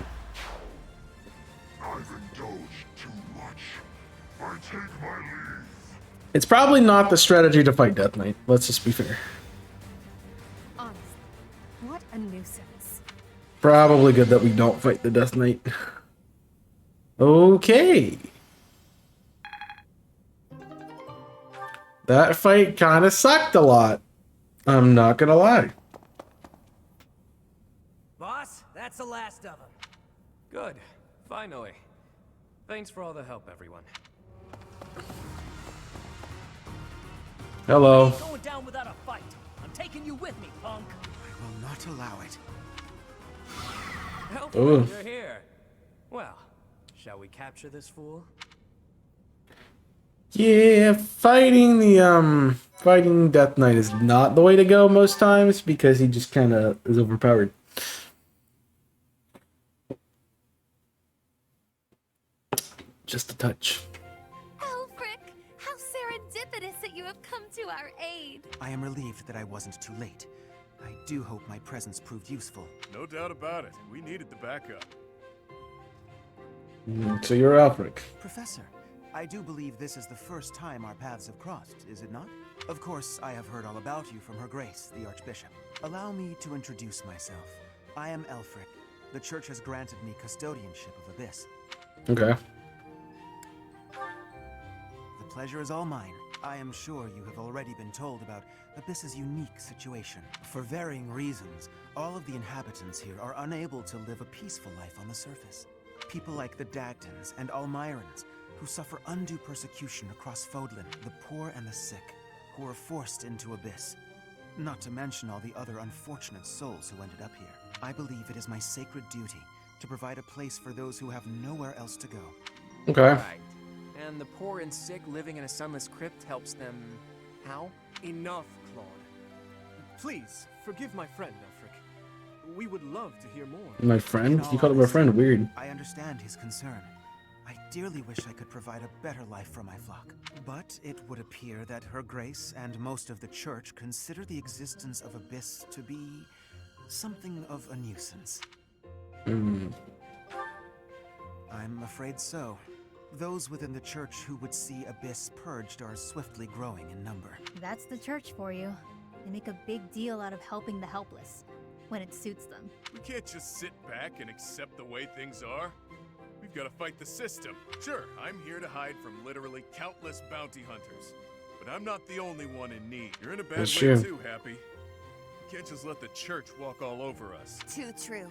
I've indulged too much. I take my leave. It's probably not the strategy to fight Death Knight. Let's just be fair. Honestly, what a nuisance. Probably good that we don't fight the Death Knight. Okay. That fight kind of sucked a lot. I'm not gonna lie. Boss, that's the last of them. Good. Finally. Thanks for all the help, everyone. Hello. Going down without a fight. I'm taking you with me, punk. I will not allow it. Help, Ooh. you're here. Well, shall we capture this fool? Yeah, fighting Death Knight is not the way to go most times because he just kind of is overpowered. Just a touch. Alfric, how serendipitous that you have come to our aid. I am relieved that I wasn't too late. I do hope my presence proved useful. No doubt about it. We needed the backup. So you're Alfric. Professor, I do believe this is the first time our paths have crossed, is it not? Of course, I have heard all about you from Her Grace, the Archbishop. Allow me to introduce myself. I am Elfric. The Church has granted me custodianship of Abyss. Okay. The pleasure is all mine. I am sure you have already been told about Abyss's unique situation. For varying reasons, all of the inhabitants here are unable to live a peaceful life on the surface. People like the Dagtons and Almirans, who suffer undue persecution across Fodlan, the poor and the sick, who are forced into Abyss. Not to mention all the other unfortunate souls who ended up here. I believe it is my sacred duty to provide a place for those who have nowhere else to go. Okay. Right. And the poor and sick living in a sunless crypt helps them... how? Enough, Claude. Please, forgive my friend, Elfric. We would love to hear more. My friend? In You all called him a friend? honesty, Weird. I understand his concern. I dearly wish I could provide a better life for my flock. But it would appear that Her Grace and most of the Church consider the existence of Abyss to be something of a nuisance. Hmm. I'm afraid so. Those within the Church who would see Abyss purged are swiftly growing in number. That's the church for you. They make a big deal out of helping the helpless, when it suits them. We can't just sit back and accept the way things are. We've got to fight the system. Sure, I'm here to hide from literally countless bounty hunters. But I'm not the only one in need. You're in a bad That's way true. too, Happy. We can't just let the church walk all over us. Too true.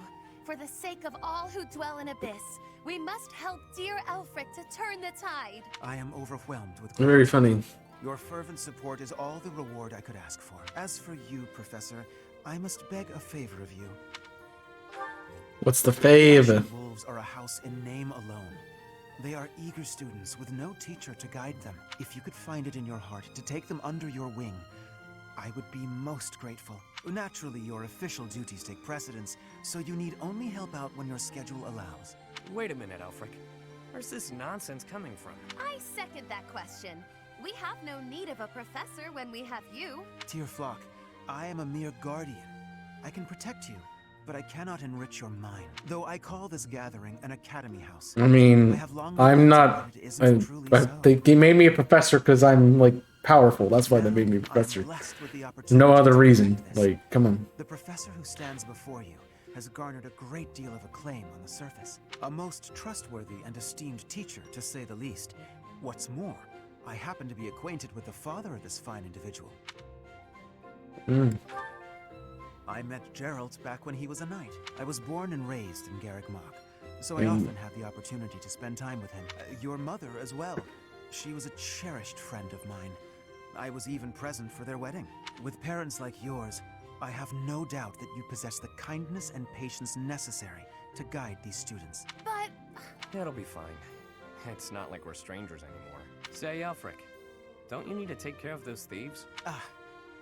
For the sake of all who dwell in Abyss, we must help dear Elfric to turn the tide. I am overwhelmed with Very gratitude. funny. Your fervent support is all the reward I could ask for. As for you, Professor, I must beg a favor of you. What's the favor? Ashen Wolves are a house in name alone. They are eager students with no teacher to guide them. If you could find it in your heart to take them under your wing, I would be most grateful. Naturally, your official duties take precedence, so you need only help out when your schedule allows. Wait a minute, Elfric. Where's this nonsense coming from? I second that question. We have no need of a professor when we have you. Dear flock, I am a mere guardian. I can protect you, but I cannot enrich your mind. Though I call this gathering an academy house. I mean, have long I'm known not. that it isn't truly so. They made me a professor because I'm like powerful. That's why they made me a professor. No other reason. Like, come on. The professor who stands before you has garnered a great deal of acclaim on the surface. A most trustworthy and esteemed teacher, to say the least. What's more, I happen to be acquainted with the father of this fine individual. I met Geralt back when he was a knight. I was born and raised in Garreg Mach, so I often had the opportunity to spend time with him. Your mother as well. She was a cherished friend of mine. I was even present for their wedding. With parents like yours, I have no doubt that you possess the kindness and patience necessary to guide these students. But It'll be fine. It's not like we're strangers anymore. Say, Elfric, don't you need to take care of those thieves? Ah,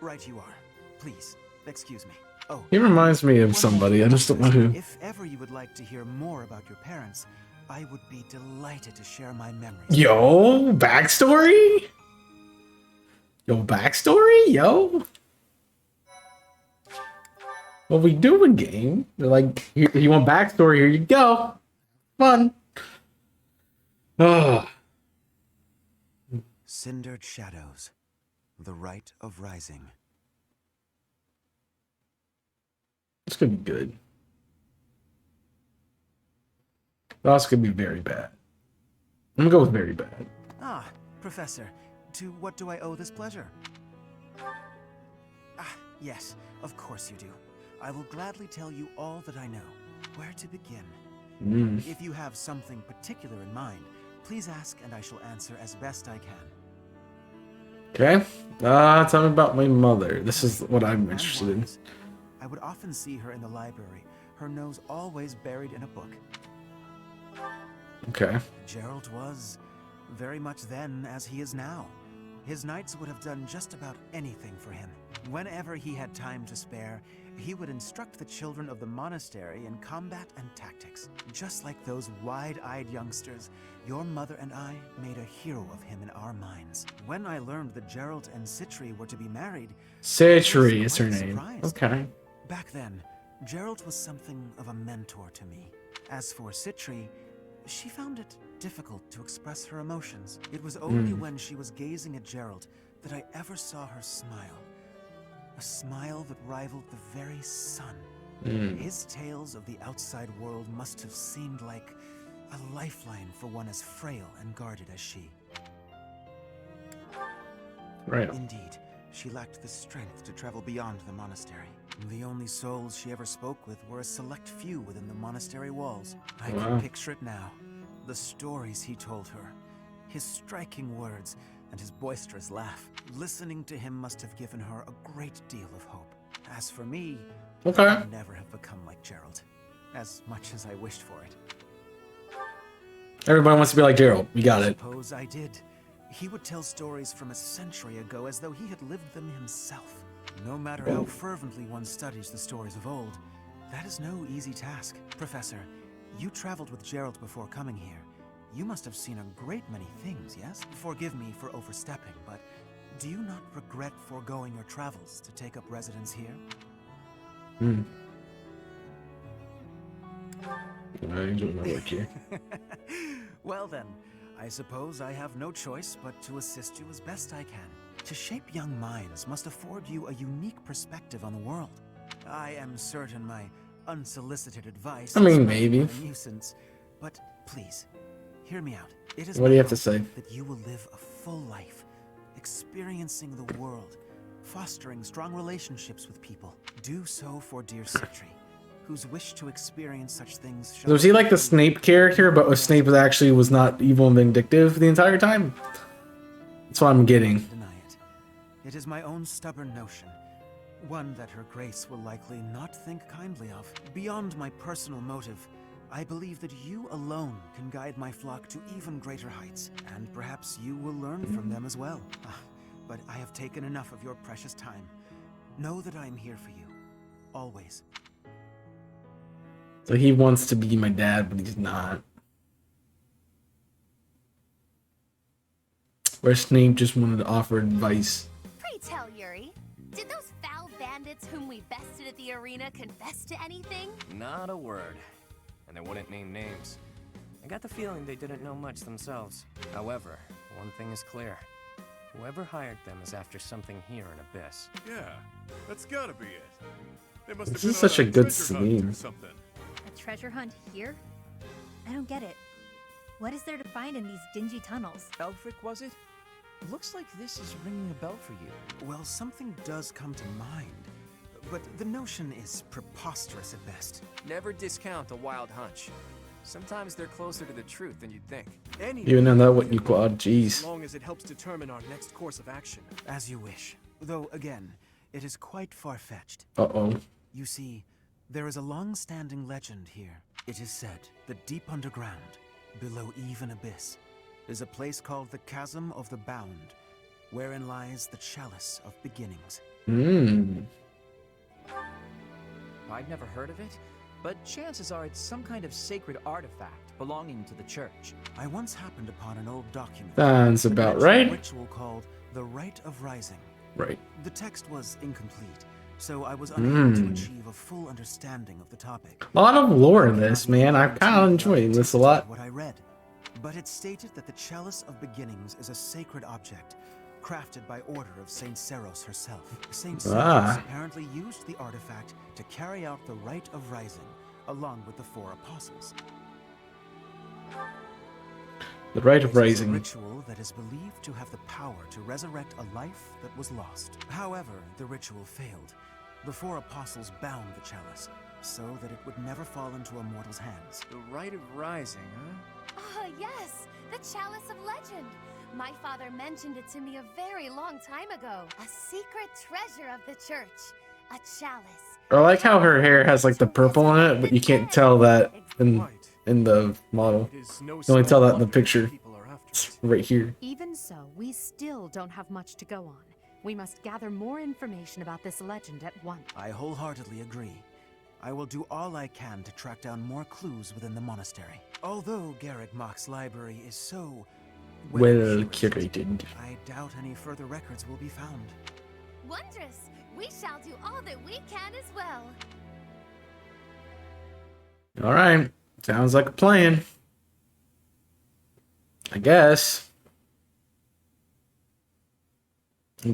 right you are. Please, excuse me. Oh, He reminds me of somebody. I just don't know who. if ever you would like to hear more about your parents, I would be delighted to share my memories. Yo, backstory? Yo, backstory? Yo? What we doing, game? They're like, you want backstory? Here you go. Fun. Oh. Cindered shadows. The rite of rising. This could be good. This could be very bad. I'm gonna go with very bad. Ah, Professor, to what do I owe this pleasure? Ah, yes, of course you do. I will gladly tell you all that I know. Where to begin? If you have something particular in mind, please ask and I shall answer as best I can. Okay. Tell me about my mother. This is what I'm interested in. I would often see her in the library, her nose always buried in a book. Okay. Geralt was very much then as he is now. His knights would have done just about anything for him. Whenever he had time to spare, he would instruct the children of the monastery in combat and tactics. Just like those wide-eyed youngsters, your mother and I made a hero of him in our minds. When I learned that Geralt and Citri were to be married, Citri I was is her quite name. surprised. Okay. Back then, Geralt was something of a mentor to me. As for Citri, she found it difficult to express her emotions. It was only when she was gazing at Geralt that I ever saw her smile. A smile that rivaled the very sun. His tales of the outside world must have seemed like a lifeline for one as frail and guarded as she. Right. Indeed, she lacked the strength to travel beyond the monastery. The only souls she ever spoke with were a select few within the monastery walls. I can picture it now. The stories he told her, his striking words, and his boisterous laugh. Listening to him must have given her a great deal of hope. As for me, I could never have become like Geralt, as much as I wished for it. Everybody wants to be like Gerald. We got it. Suppose I did. He would tell stories from a century ago as though he had lived them himself. No matter how fervently one studies the stories of old, that is no easy task. Professor, you traveled with Gerald before coming here. You must have seen a great many things, yes? Forgive me for overstepping, but do you not regret foregoing your travels to take up residence here? I don't know what you. Well then, I suppose I have no choice but to assist you as best I can. To shape young minds must afford you a unique perspective on the world. I am certain my unsolicited advice I mean, is maybe. a nuisance, but please, hear me out. It is What do you my have to hope say? that you will live a full life, experiencing the world, fostering strong relationships with people. Do so for dear Citri, whose wish to experience such things So was he like the Snape character, but Snape actually was not evil and vindictive the entire time? That's what I'm getting. deny it. It is my own stubborn notion, one that her grace will likely not think kindly of. Beyond my personal motive, I believe that you alone can guide my flock to even greater heights, and perhaps you will learn from them as well. But I have taken enough of your precious time. Know that I am here for you, always. So he wants to be my dad, but he's not. Where Snape just wanted to offer advice. Pray tell, Yuri, did those foul bandits whom we bested at the arena confess to anything? Not a word. And they wouldn't name names. I got the feeling they didn't know much themselves. However, one thing is clear. Whoever hired them is after something here in Abyss. Yeah, that's gotta be it. They must have This been is on such a good treasure hunt or scene. something. A treasure hunt here? I don't get it. What is there to find in these dingy tunnels? Elfric, was it? Looks like this is ringing a bell for you. Well, something does come to mind, but the notion is preposterous at best. Never discount a wild hunch. Sometimes they're closer to the truth than you'd think. Even though that what you quad, jeez. As long as it helps determine our next course of action. As you wish. Though, again, it is quite far-fetched. Uh-oh. You see, there is a long-standing legend here. It is said that deep underground, below even Abyss, is a place called the Chasm of the Bound, wherein lies the Chalice of Beginnings. I'd never heard of it, but chances are it's some kind of sacred artifact belonging to the church. I once happened upon an old document. Sounds that about mentioned right. A ritual called the Rite of Rising. Right. The text was incomplete, so I was unable to Mm. achieve a full understanding of the topic. A lot of lore in this, man. I'm kind of enjoying this a lot. What I read, but it stated that the Chalice of Beginnings is a sacred object, crafted by order of Saint Seros herself. Saint Seros apparently used the artifact to carry out the Rite of Rising, along with the 4 apostles. The Rite of It is a Rising. ritual that is believed to have the power to resurrect a life that was lost. However, the ritual failed. The 4 apostles bound the chalice, so that it would never fall into a mortal's hands. The Rite of Rising, huh? Ah, yes, the Chalice of Legend. My father mentioned it to me a very long time ago. A secret treasure of the church. A chalice. I like how her hair has like the purple in it, but you can't tell that in the model. You only tell that in the picture. It's right here. Even so, we still don't have much to go on. We must gather more information about this legend at once. I wholeheartedly agree. I will do all I can to track down more clues within the monastery. Although Garrick Mach's library is so Well curated. I doubt any further records will be found. Wondrous. We shall do all that we can as well. Alright. Sounds like a plan. I guess. You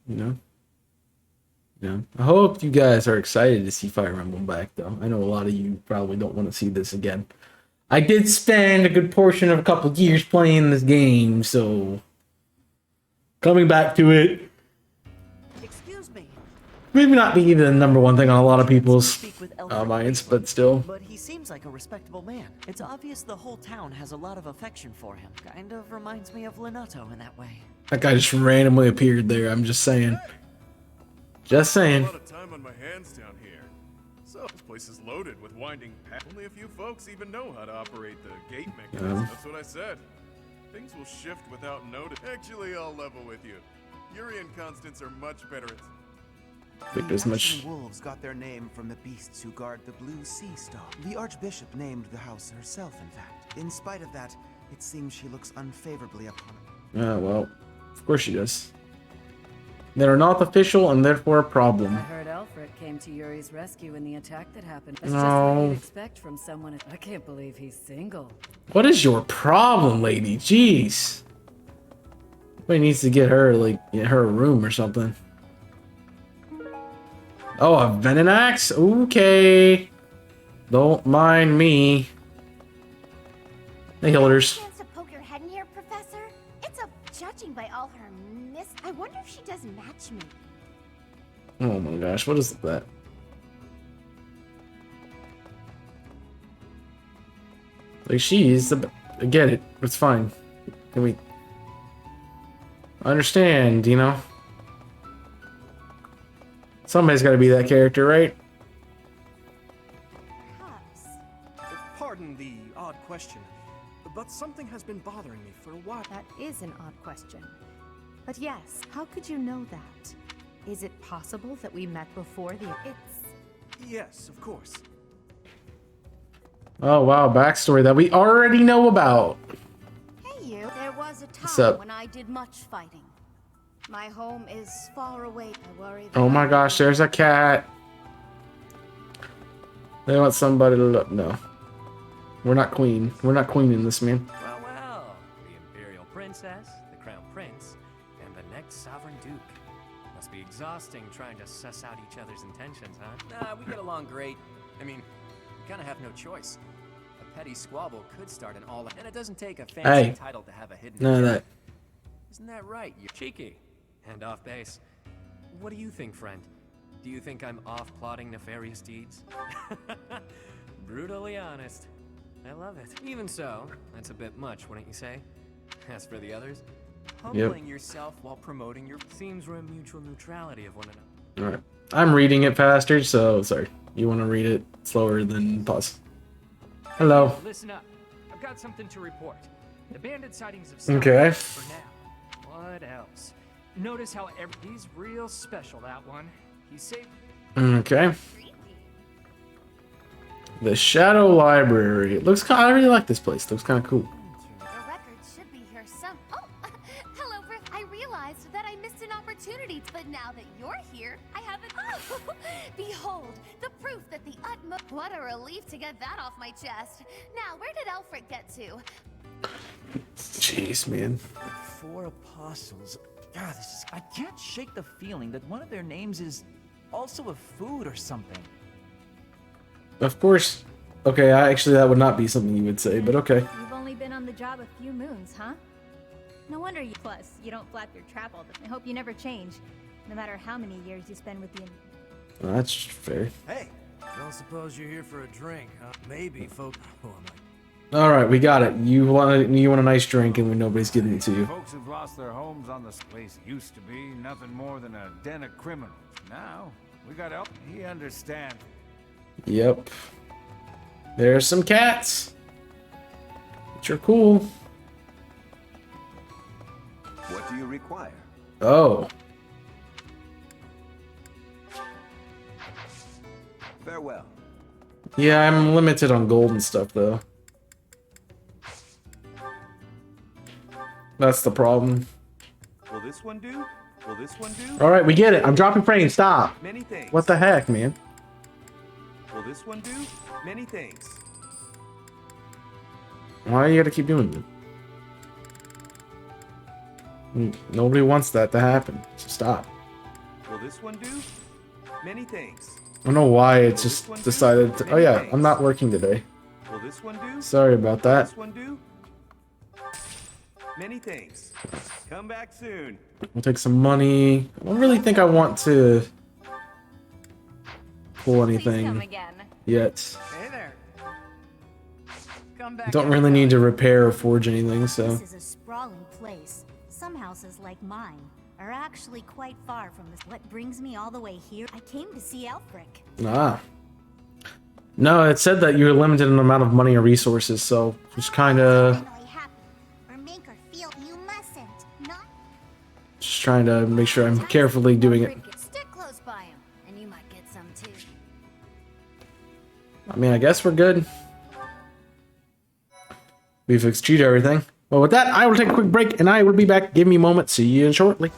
know. I hope you guys are excited to see Fire Emblem back, though. I know a lot of you probably don't want to see this again. I did spend a good portion of a couple years playing this game, so coming back to it, Excuse me. maybe not be the #1 thing on a lot of people's minds, but still. But he seems like a respectable man. It's obvious the whole town has a lot of affection for him. Kind of reminds me of Linato in that way. That guy just randomly appeared there, I'm just saying. Just saying. A lot of time on my hands down here. So this place is loaded with winding paths. Only a few folks even know how to operate the gate mechanism. That's what I said. Things will shift without notice. Actually, I'll level with you. Yuri and Constance are much better at... think The there's much. Ashen Wolves got their name from the beasts who guard the Blue Sea Star. The Archbishop named the house herself, in fact. In spite of that, it seems she looks unfavorably upon it. Yeah, well, of course she does. They are not official and therefore a problem. I heard Alfred came to Yuri's rescue in the attack that happened. That's No. just what you'd expect from someone. I can't believe he's single. What is your problem, lady? Jeez. Somebody needs to get her, like, get her a room or something. Oh, a venom axe? Okay. Don't mind me. Hey, Hilders. Chance to poke your head in here, Professor? It's a judging by all her miss. I wonder if she does match me. Oh my gosh, what is that? Like, she's the. I get it. It's fine. Can we. I understand, you know? Somebody's gotta be that character, right? Perhaps. Pardon the odd question, but something has been bothering me for a while. That is an odd question. But yes, how could you know that? Is it possible that we met before the... Yes, of course. Oh wow, backstory that we already know about. Hey you, there was a What's time up? when I did much fighting. My home is far away. I worry that Oh my gosh, there's a cat. They want somebody to look. No. We're not queen. We're not queen in this, man. Well, well, the Imperial Princess, the Crown Prince, and the next Sovereign Duke. Must be exhausting trying to suss out each other's intentions, huh? Nah, we get along great. I mean, we kind of have no choice. A petty squabble could start an all... And it doesn't take a fancy Hey. title to have a hidden None of agenda. that. Isn't that right? You're cheeky. And off base. What do you think, friend? Do you think I'm off plotting nefarious deeds? Brutally honest. I love it. Even so, that's a bit much, wouldn't you say? As for the others, humbling yourself while promoting your... Seems we're in mutual neutrality of one another. Alright. I'm reading it faster, so sorry. You want to read it slower than pause. Hello. Listen up. I've got something to report. The bandit sightings have stopped Okay. for now. What else? Notice how he's real special, that one. He's safe. Okay. The Shadow Library. It looks kind. I really like this place. It looks kind of cool. The records should be here some. Oh, hello, Rick. I realized that I missed an opportunity, but now that you're here, I have it. Oh, behold, the proof that the utmost. What a relief to get that off my chest. Now, where did Alfred get to? Jeez, man. 4 apostles. God, this is... I can't shake the feeling that one of their names is also a food or something. Of course. Okay, actually, that would not be something you would say, but okay. You've only been on the job a few moons, huh? No wonder you. Plus, you don't flap your trap all the time. I hope you never change, no matter how many years you spend with the. That's fair. Hey, don't suppose you're here for a drink, huh? Maybe, folk. Who am I? All right, we got it. You want a nice drink, and nobody's giving it to you. Folks who've lost their homes on this place used to be nothing more than a den of criminals. Now, we got help. He understands. Yep. There's some cats, which are cool. What do you require? Oh. Farewell. Yeah, I'm limited on gold and stuff, though. That's the problem. Will this one do? Will this one do? All right, we get it. I'm dropping frames. Stop. Many things. What the heck, man? Will this one do? Many things. Why you gotta keep doing it? Nobody wants that to happen. So stop. Will this one do? Many things. I don't know why it just decided to... Oh yeah, I'm not working today. Will this one do? Sorry about that. This one do? Many things. Come back soon. We'll take some money. I don't really think I want to pull anything yet. Hey there. Come I back. don't really need to repair or forge anything, so... This is a sprawling place. Some houses like mine are actually quite far from this. What brings me all the way here? I came to see Elfric. Ah. No, it said that you're limited in the amount of money or resources, so just kind of... Or make her feel you mustn't. Not Just trying to make sure I'm carefully doing it. stick close by him. I mean, I guess we're good. We've exceeded everything. Well, with that, I will take a quick break, and I will be back. Give me a moment. See you shortly.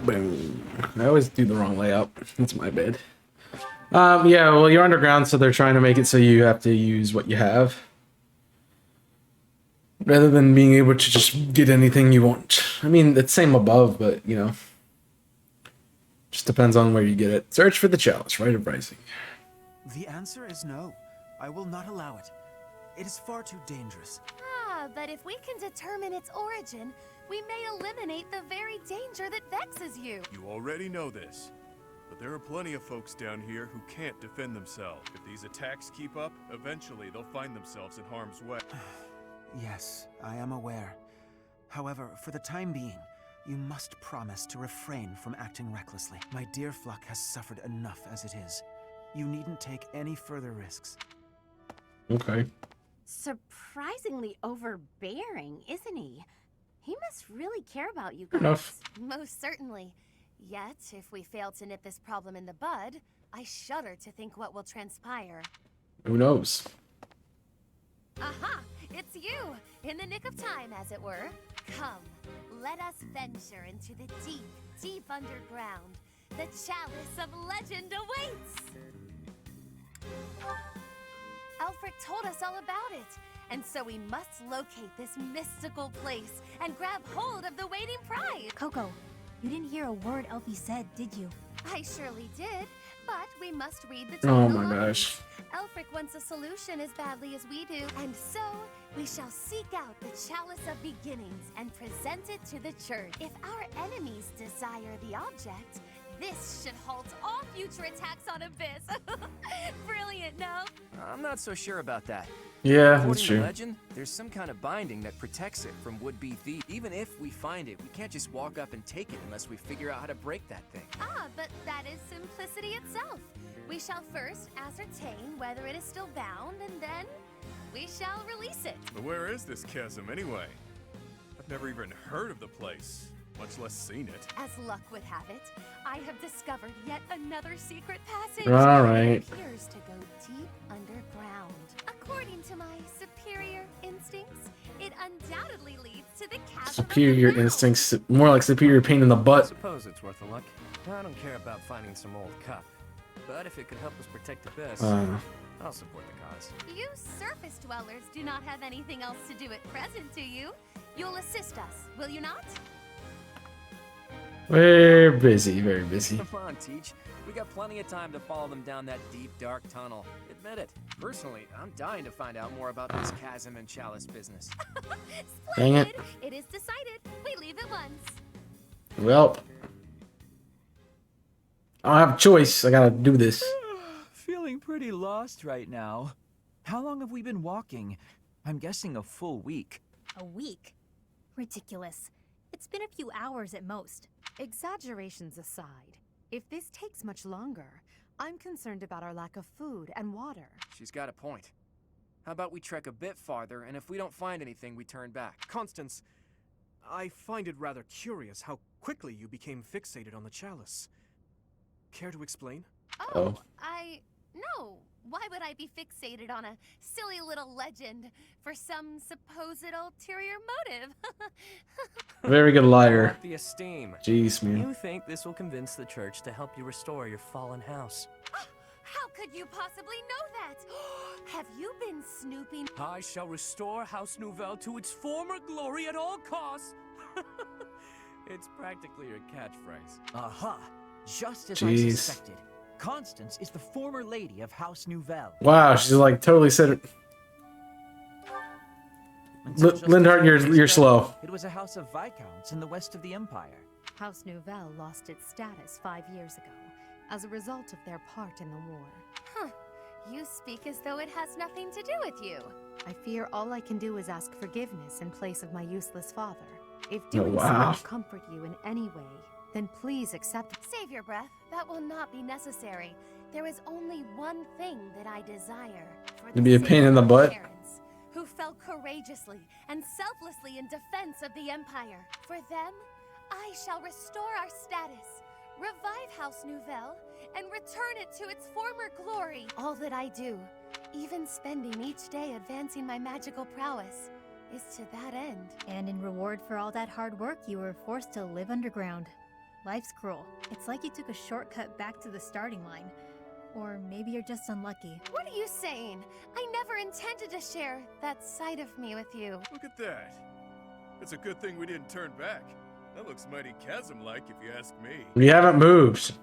Boom. I always do the wrong layout. That's my bad. Yeah, well, you're underground, so they're trying to make it so you have to use what you have. Rather than being able to just get anything you want. I mean, it's same above, but, you know. Just depends on where you get it. Search for the chalice, Rite of Rising. The answer is no. I will not allow it. It is far too dangerous. Ah, but if we can determine its origin, we may eliminate the very danger that vexes you. You already know this. But there are plenty of folks down here who can't defend themselves. If these attacks keep up, eventually they'll find themselves in harm's way. Yes, I am aware. However, for the time being, you must promise to refrain from acting recklessly. My dear Fluck has suffered enough as it is. You needn't take any further risks. Okay. Surprisingly overbearing, isn't he? He must really care about you guys. Enough. Most certainly. Yet, if we fail to nip this problem in the bud, I shudder to think what will transpire. Who knows? Aha! It's you! In the nick of time, as it were. Come, let us venture into the deep, deep underground. The chalice of legend awaits! Alfric told us all about it, and so we must locate this mystical place and grab hold of the waiting prize! Coco, you didn't hear a word Elfie said, did you? I surely did, but we must read the Oh terminal my lines. gosh. Alfric wants a solution as badly as we do, and so we shall seek out the Chalice of Beginnings and present it to the church. If our enemies desire the object, this should halt all future attacks on Abyss. Brilliant, no? I'm not so sure about that. Yeah, According that's to true. legend, there's some kind of binding that protects it from would-be thieves. Even if we find it, we can't just walk up and take it unless we figure out how to break that thing. Ah, but that is simplicity itself. We shall first ascertain whether it is still bound, and then we shall release it. But where is this chasm anyway? I've never even heard of the place, much less seen it. As luck would have it, I have discovered yet another secret passage. All right. It appears to go deep underground. According to my superior instincts, it undoubtedly leads to the chasm. Superior instincts, more like superior pain in the I butt. suppose it's worth a look. I don't care about finding some old cup, but if it could help us protect Abyss, I'll support the cause. You surface dwellers do not have anything else to do at present, do you? You'll assist us, will you not? We're busy, very busy. Come on, Teach. We got plenty of time to follow them down that deep, dark tunnel. Admit it. Personally, I'm dying to find out more about this chasm and chalice business. Dang it. It is decided. We leave at once. Well, I don't have a choice. I gotta do this. Feeling feeling pretty lost right now. How long have we been walking? I'm guessing a full week. A week? Ridiculous. It's been a few hours at most. Exaggerations aside, if this takes much longer, I'm concerned about our lack of food and water. She's got a point. How about we trek a bit farther, and if we don't find anything, we turn back? Constance, I find it rather curious how quickly you became fixated on the chalice. Care to explain? Oh, No. Why would I be fixated on a silly little legend for some supposed ulterior motive? Very good liar. The esteem. Jeez, man. You think this will convince the church to help you restore your fallen house? How could you possibly know that? Have you been snooping? I shall restore House Nouvelle to its former glory at all costs. It's practically your catchphrase. Aha! Just as Jeez. I suspected. Constance is the former lady of House Nouvelle. Wow, she's like totally said it. Lindhart, you're slow. It was a house of viscounts in the west of the Empire. House Nouvelle lost its status 5 years ago as a result of their part in the war. Huh. You speak as though it has nothing to do with you. I fear all I can do is ask forgiveness in place of my useless father. If doing wow. so will comfort you in any way, then please accept. Save your breath. That will not be necessary. There is only one thing that I desire. For To be a pain in the butt. parents who fell courageously and selflessly in defense of the Empire. For them, I shall restore our status, revive House Nouvelle, and return it to its former glory. All that I do, even spending each day advancing my magical prowess, is to that end. And in reward for all that hard work, you were forced to live underground. Life's cruel. It's like you took a shortcut back to the starting line. Or maybe you're just unlucky. What are you saying? I never intended to share that side of me with you. Look at that. It's a good thing we didn't turn back. That looks mighty chasm-like if you ask me. We haven't moved,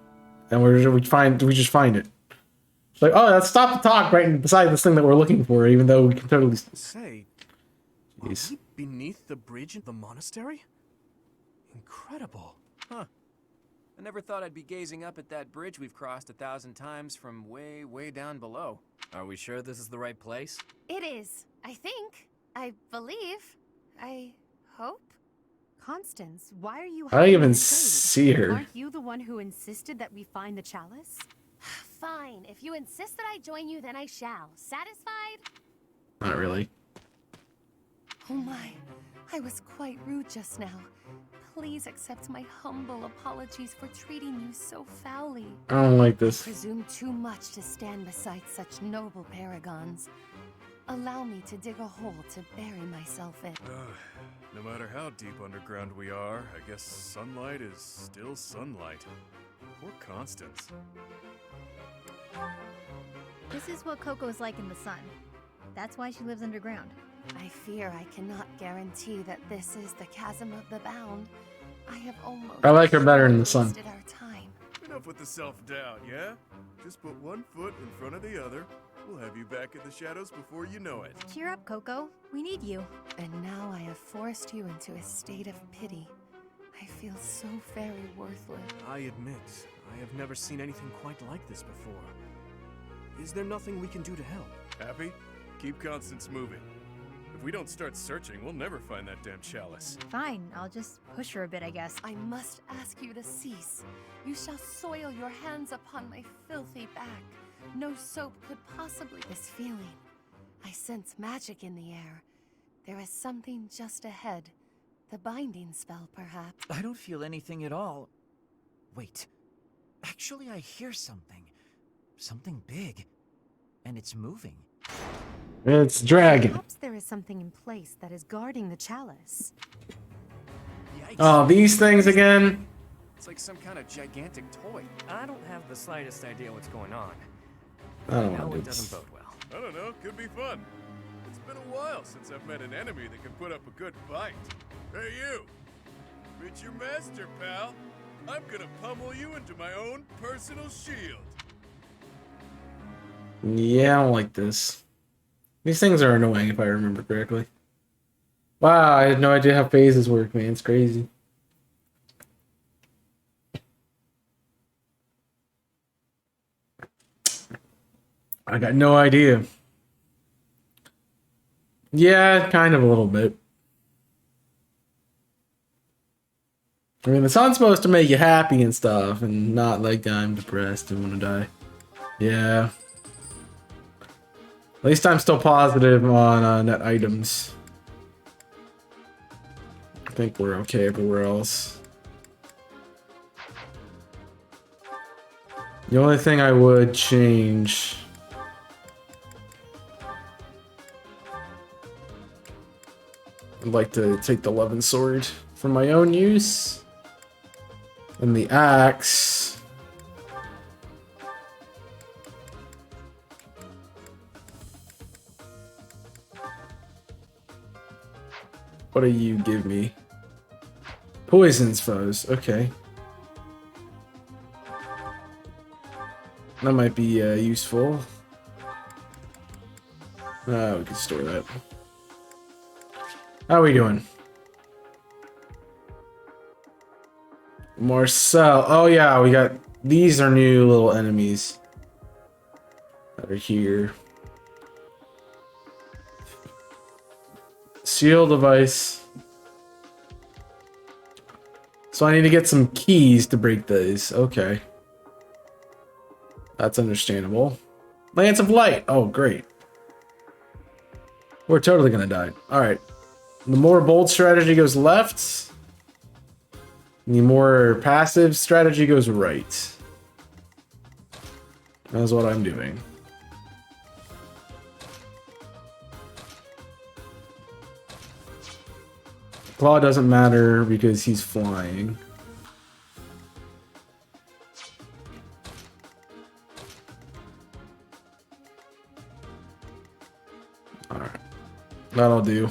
and we just find it. It's like, oh, let's stop the talk right beside this thing that we're looking for, even though we can totally. Say, Jeez. are we beneath the bridge in the monastery? Incredible. Huh. I never thought I'd be gazing up at that bridge we've crossed 1,000 times from way, way down below. Are we sure this is the right place? It is. I think. I believe. I hope. Constance, why are you I don't hiding even in the cave? see her. Aren't you the one who insisted that we find the chalice? Fine. If you insist that I join you, then I shall. Satisfied? Not really. Oh my. I was quite rude just now. Please accept my humble apologies for treating you so foully. I don't like this. I presume too much to stand beside such noble paragons. Allow me to dig a hole to bury myself in. No matter how deep underground we are, I guess sunlight is still sunlight. Poor Constance. This is what Coco's like in the sun. That's why she lives underground. I fear I cannot guarantee that this is the chasm of the bound. I have almost I like her better in the sun. wasted our time. Enough with the self-doubt, yeah? Just put one foot in front of the other. We'll have you back in the shadows before you know it. Cheer up, Coco. We need you. And now I have forced you into a state of pity. I feel so very worthless. I admit, I have never seen anything quite like this before. Is there nothing we can do to help? Happy? Keep Constance moving. If we don't start searching, we'll never find that damn chalice. Fine, I'll just push her a bit, I guess. I must ask you to cease. You shall soil your hands upon my filthy back. No soap could possibly. This feeling. I sense magic in the air. There is something just ahead. The binding spell, perhaps. I don't feel anything at all. Wait. Actually, I hear something. Something big. And it's moving. It's dragon. Perhaps there is something in place that is guarding the chalice. Oh, these things again. It's like some kind of gigantic toy. I don't have the slightest idea what's going on. I don't know want to it do doesn't this. bode well. I don't know, could be fun. It's been a while since I've met an enemy that can put up a good fight. Hey you! Meet your master, pal. I'm gonna pummel you into my own personal shield. Yeah, I don't like this. These things are annoying if I remember correctly. Wow, I had no idea how phases work, man. It's crazy. I got no idea. Yeah, kind of a little bit. I mean, the sun's supposed to make you happy and stuff, and not like I'm depressed and want to die. Yeah. At least I'm still positive on net items. I think we're okay everywhere else. The only thing I would change... I'd like to take the Levin Sword for my own use. And the axe. What do you give me? Poisons foes. Okay. That might be useful. We can store that. How are we doing? Marcel. Oh yeah, we got... These are new little enemies that are here. Seal device. So I need to get some keys to break these. Okay. That's understandable. Lance of Light. Oh, great. We're totally gonna die. Alright. The more bold strategy goes left. The more passive strategy goes right. That's what I'm doing. Claw doesn't matter because he's flying. Alright. That'll do.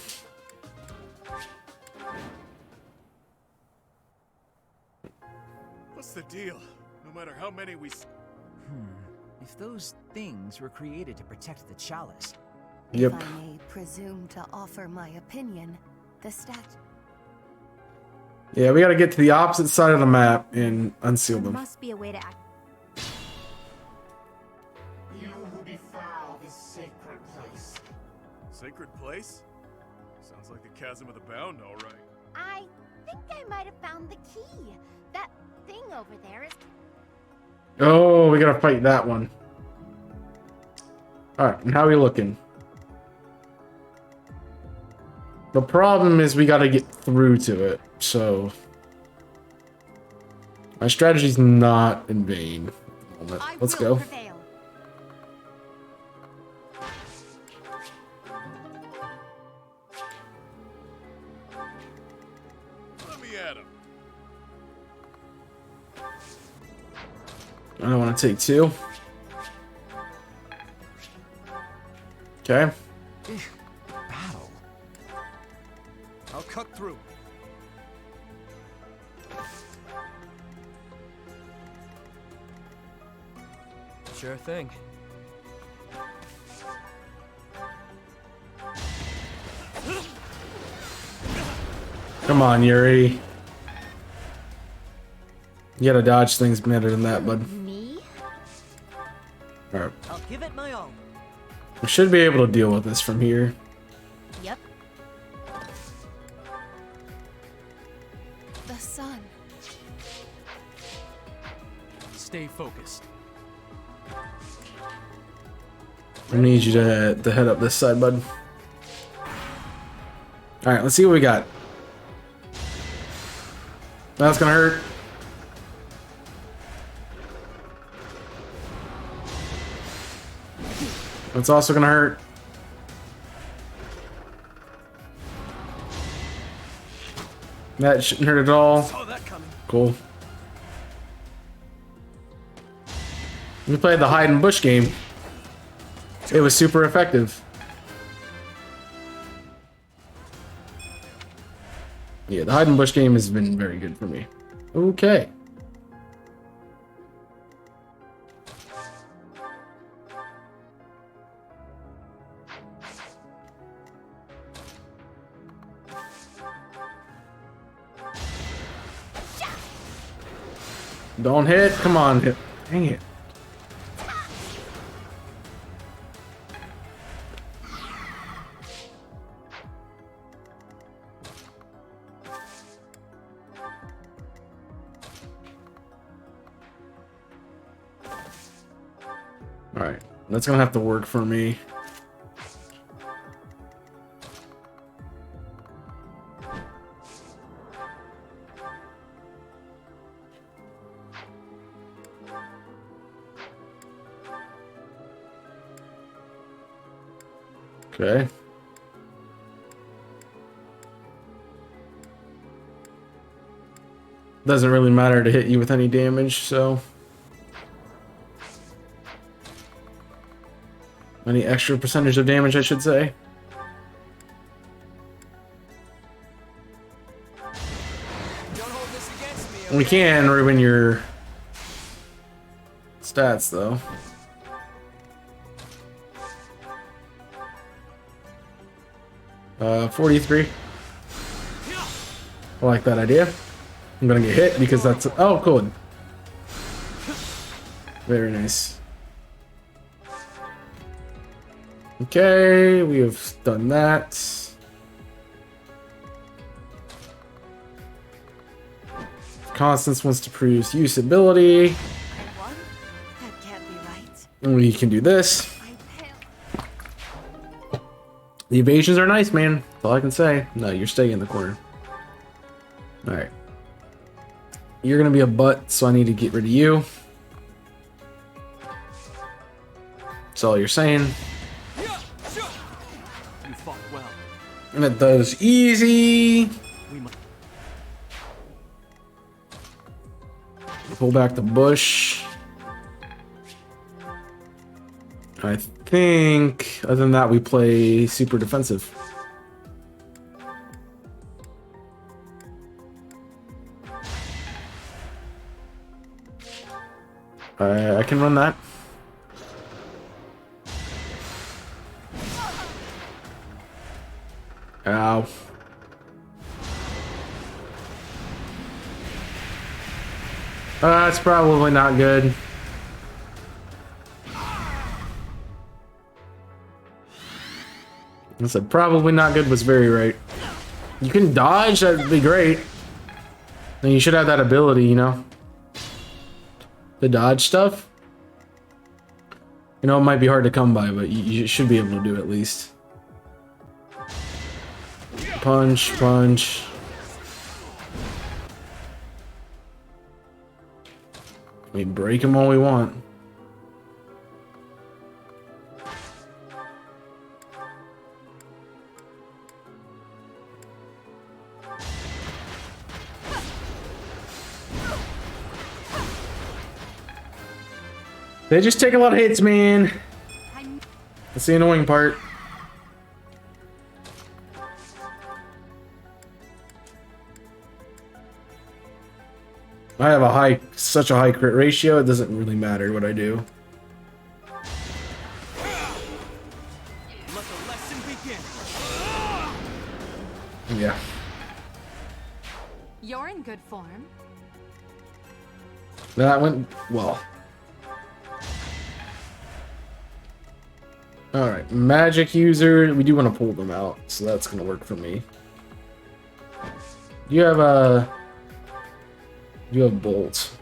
What's the deal? No matter how many we... If those things were created to protect the chalice... If I may presume to offer my opinion, the stat... Yeah, we gotta get to the opposite side of the map and unseal There them. must be a way to act. You who defile this sacred place. Sacred place? Sounds like the Chasm of the Bound, all right. I think I might have found the key. That thing over there is... Oh, we gotta fight that one. Alright, and how are we looking? The problem is we gotta get through to it, so... My strategy's not in vain. Let's go. Let me at him. I don't want to take two. Okay. Battle. I'll cut through. Sure thing. Come on, Yuri. You gotta dodge things better than that, bud. Me? Alright. I'll give it my all. We should be able to deal with this from here. Yep. The sun. Stay focused. I need you to head up this side, bud. Alright, let's see what we got. That's gonna hurt. That's also gonna hurt. That shouldn't hurt at all. Cool. We played the hide and bush game. It was super effective. Yeah, the hide and bush game has been very good for me. Okay. Don't hit. Come on, hit. Dang it. Alright, that's gonna have to work for me. Okay. Doesn't really matter to hit you with any damage, so. Any extra percentage of damage, I should say. We can ruin your stats, though. Uh, 43. I like that idea. I'm gonna get hit because that's... Oh, cool. Very nice. Okay, we have done that. Constance wants to produce usability. That can't be right. We can do this. The evasions are nice, man. That's all I can say. No, you're staying in the corner. Alright. You're gonna be a butt, so I need to get rid of you. That's all you're saying. You fought well. And it does easy. Pull back the bush. I think, other than that, we play super defensive. I can run that. Ow. That's probably not good. I said probably not good was very right. You can dodge, that'd be great. And you should have that ability, you know? The dodge stuff. You know, it might be hard to come by, but you should be able to do it at least. Punch, punch. We break them all we want. They just take a lot of hits, man. That's the annoying part. I have such a high crit ratio, it doesn't really matter what I do. Let the lesson begin. Yeah. You're in good form. That went well. Alright, magic user. We do want to pull them out, so that's going to work for me. You have a... You have bolts.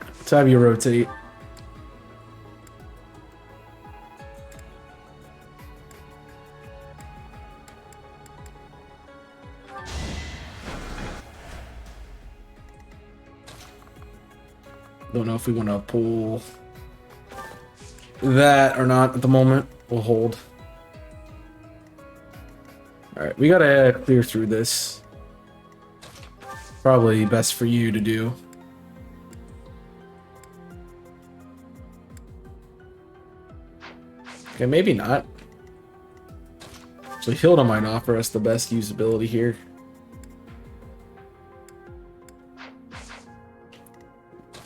Let's have you rotate. Don't know if we want to pull that or not at the moment. We'll hold. Alright, we gotta clear through this. Probably best for you to do. Okay, maybe not. So Hilda might offer us the best usability here.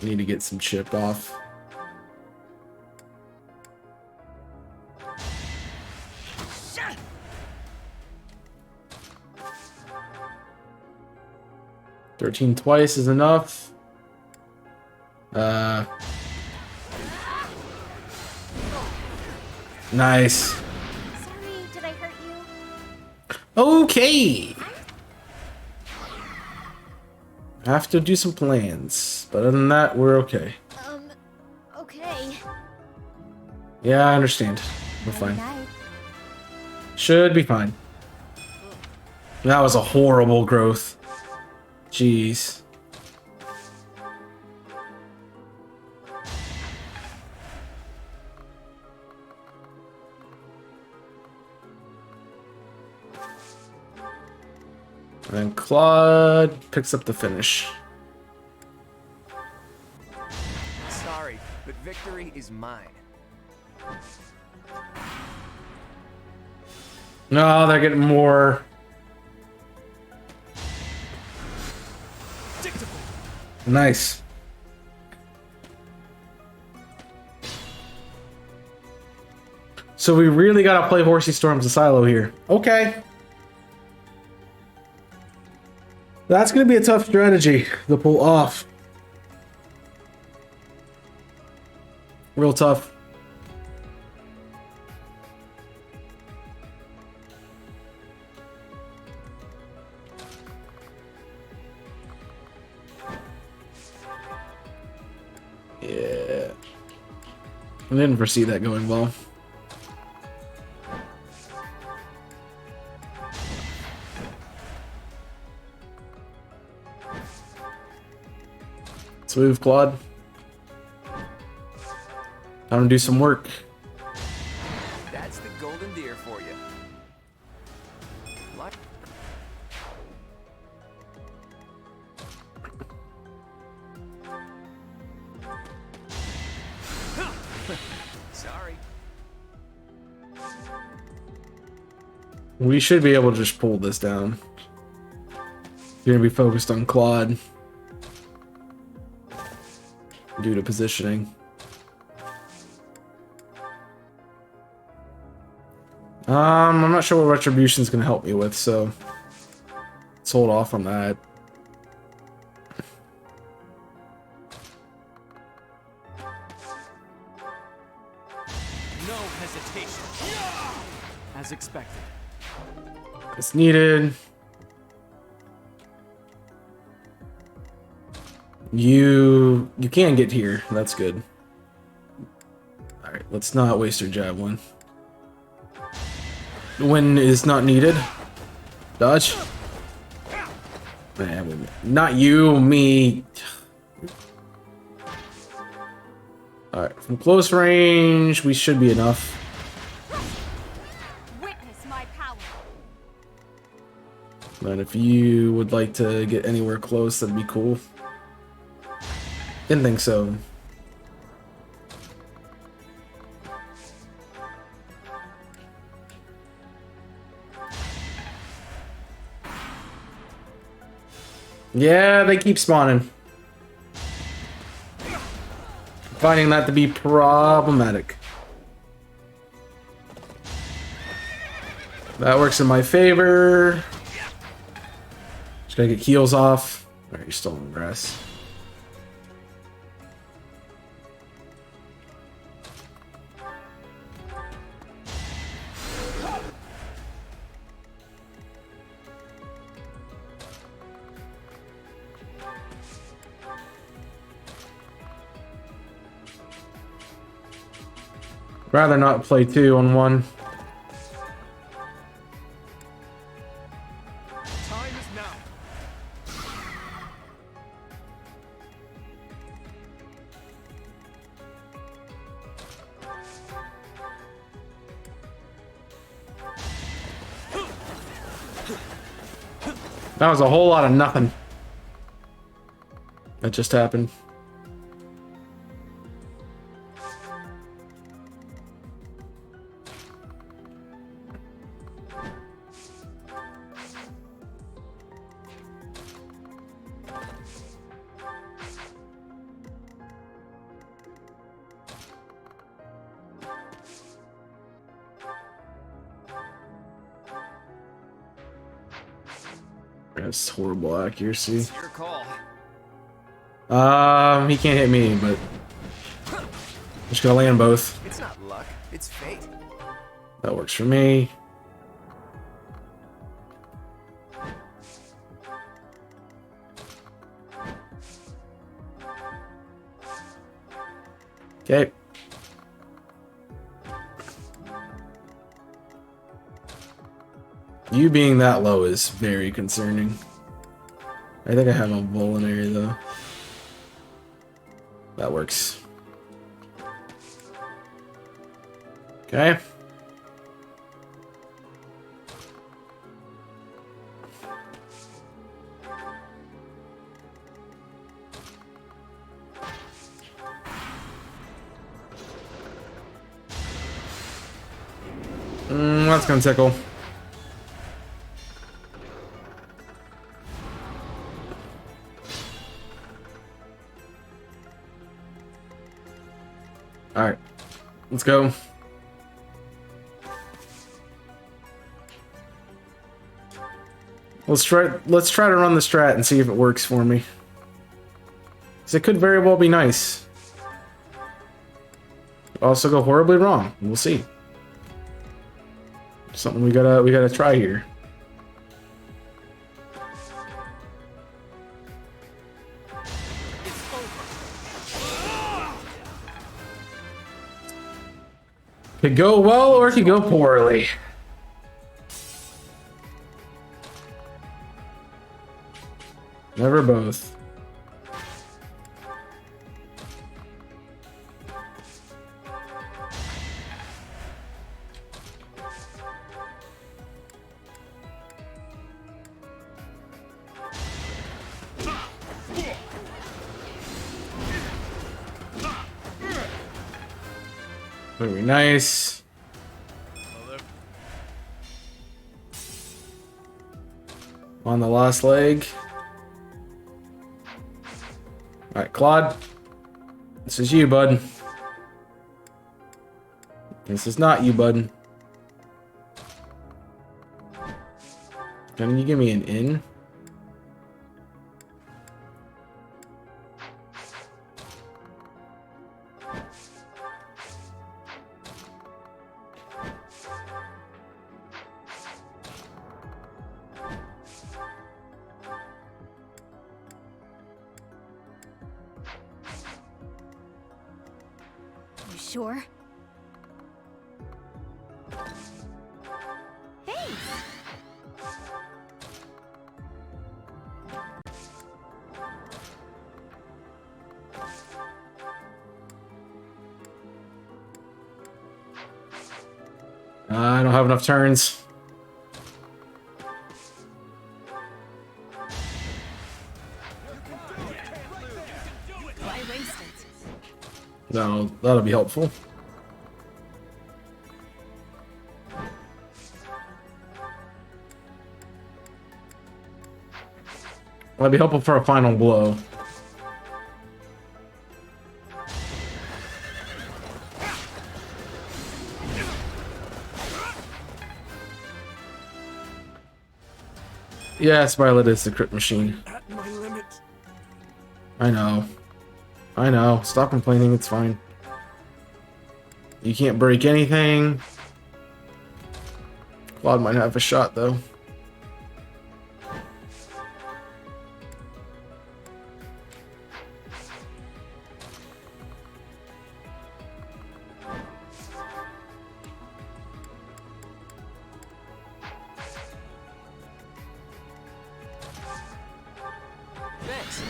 Need to get some chip off. $13 twice is enough. Nice. Sorry, did I hurt you? Okay. I have to do some plans, but other than that, we're okay. Yeah, I understand. We're fine. Night. Should be fine. That was a horrible growth. Jeez. And Claude picks up the finish. Sorry, but victory is mine. No, they're getting more. Nice. So we really gotta play Horsey Storm's a silo here. Okay. That's gonna be a tough strategy to pull off. Real tough. Yeah. I didn't foresee that going well. Let's move, Claude. Time to do some work. That's the golden deer for you. Sorry. We should be able to just pull this down. You're gonna be focused on Claude due to positioning. I'm not sure what Retribution's gonna help me with, so let's hold off on that. No hesitation. As expected. It's needed. You can get here. That's good. All right, let's not waste your javelin. When is not needed. Dodge. Man, not you, me. All right, from close range, we should be enough. Witness my power. And if you would like to get anywhere close, that'd be cool. Didn't think so. Yeah, they keep spawning. Finding that to be problematic. That works in my favor. Just gotta get heals off. Alright, you're still in the grass. Rather not play 2 on 1. Time is now. That was a whole lot of nothing. That just happened. That's horrible accuracy. It's your call. He can't hit me, but I'm just gonna land both. It's not luck, it's fate. That works for me. Okay. You being that low is very concerning. I think I have a vulnerary though. That works. Okay. That's gonna tickle. Alright. Let's go. Let's try to run the strat and see if it works for me. 'Cause it could very well be nice. Also go horribly wrong. We'll see. Something we gotta try here. Could go well or it could go poorly. Never both. Very nice. On the last leg. Alright, Claude. This is you, bud. This is not you, bud. Can you give me an in? You sure? Thanks! I don't have enough turns. Why waste it? That'll be helpful. That'll be helpful for a final blow. Yes, Violet is the crit machine. At my limit. I know. I know. Stop complaining, it's fine. You can't break anything. Claude might have a shot, though. Thanks.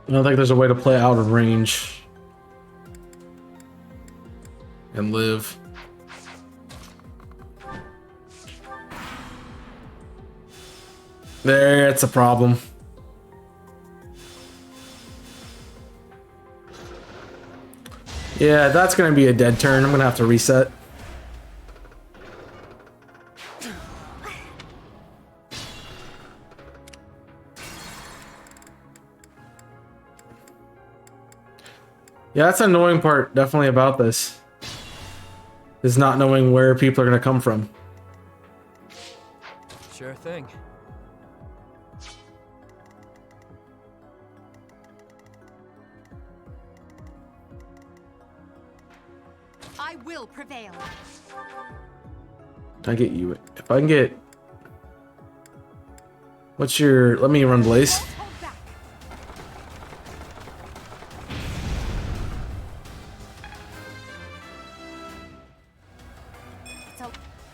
I don't think there's a way to play out of range and live. That's a problem. Yeah, that's gonna be a dead turn. I'm gonna have to reset. Yeah, that's the annoying part, definitely, about this. Is not knowing where people are gonna come from. Sure thing. I will prevail. I get you. If I can get What's your... Let me run Blaze.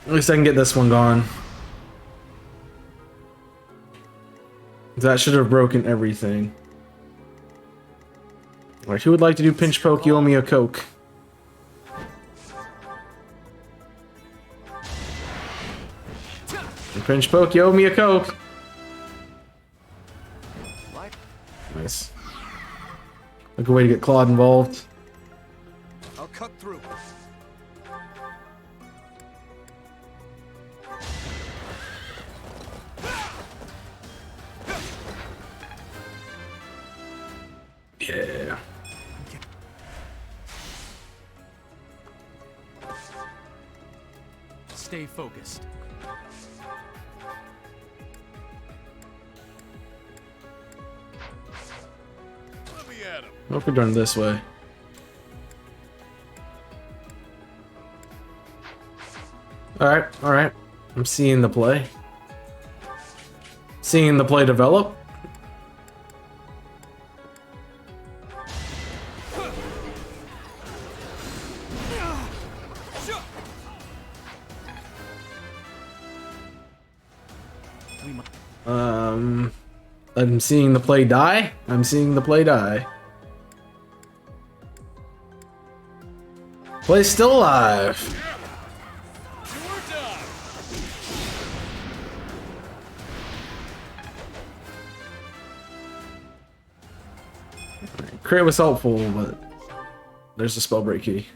At least I can get this one gone. That should have broken everything. Alright, who would like to do pinch poke? You owe me a Coke. Pinch poke, you owe me a Coke. Nice. A good way to get Claude involved. I'll cut through. Yeah. Stay focused. Let me at him. Hope we're done this way. Alright, alright. I'm seeing the play. Seeing the play develop. I'm seeing the play die. I'm seeing the play die. Play's still alive. Crit was helpful, but there's a spell break key.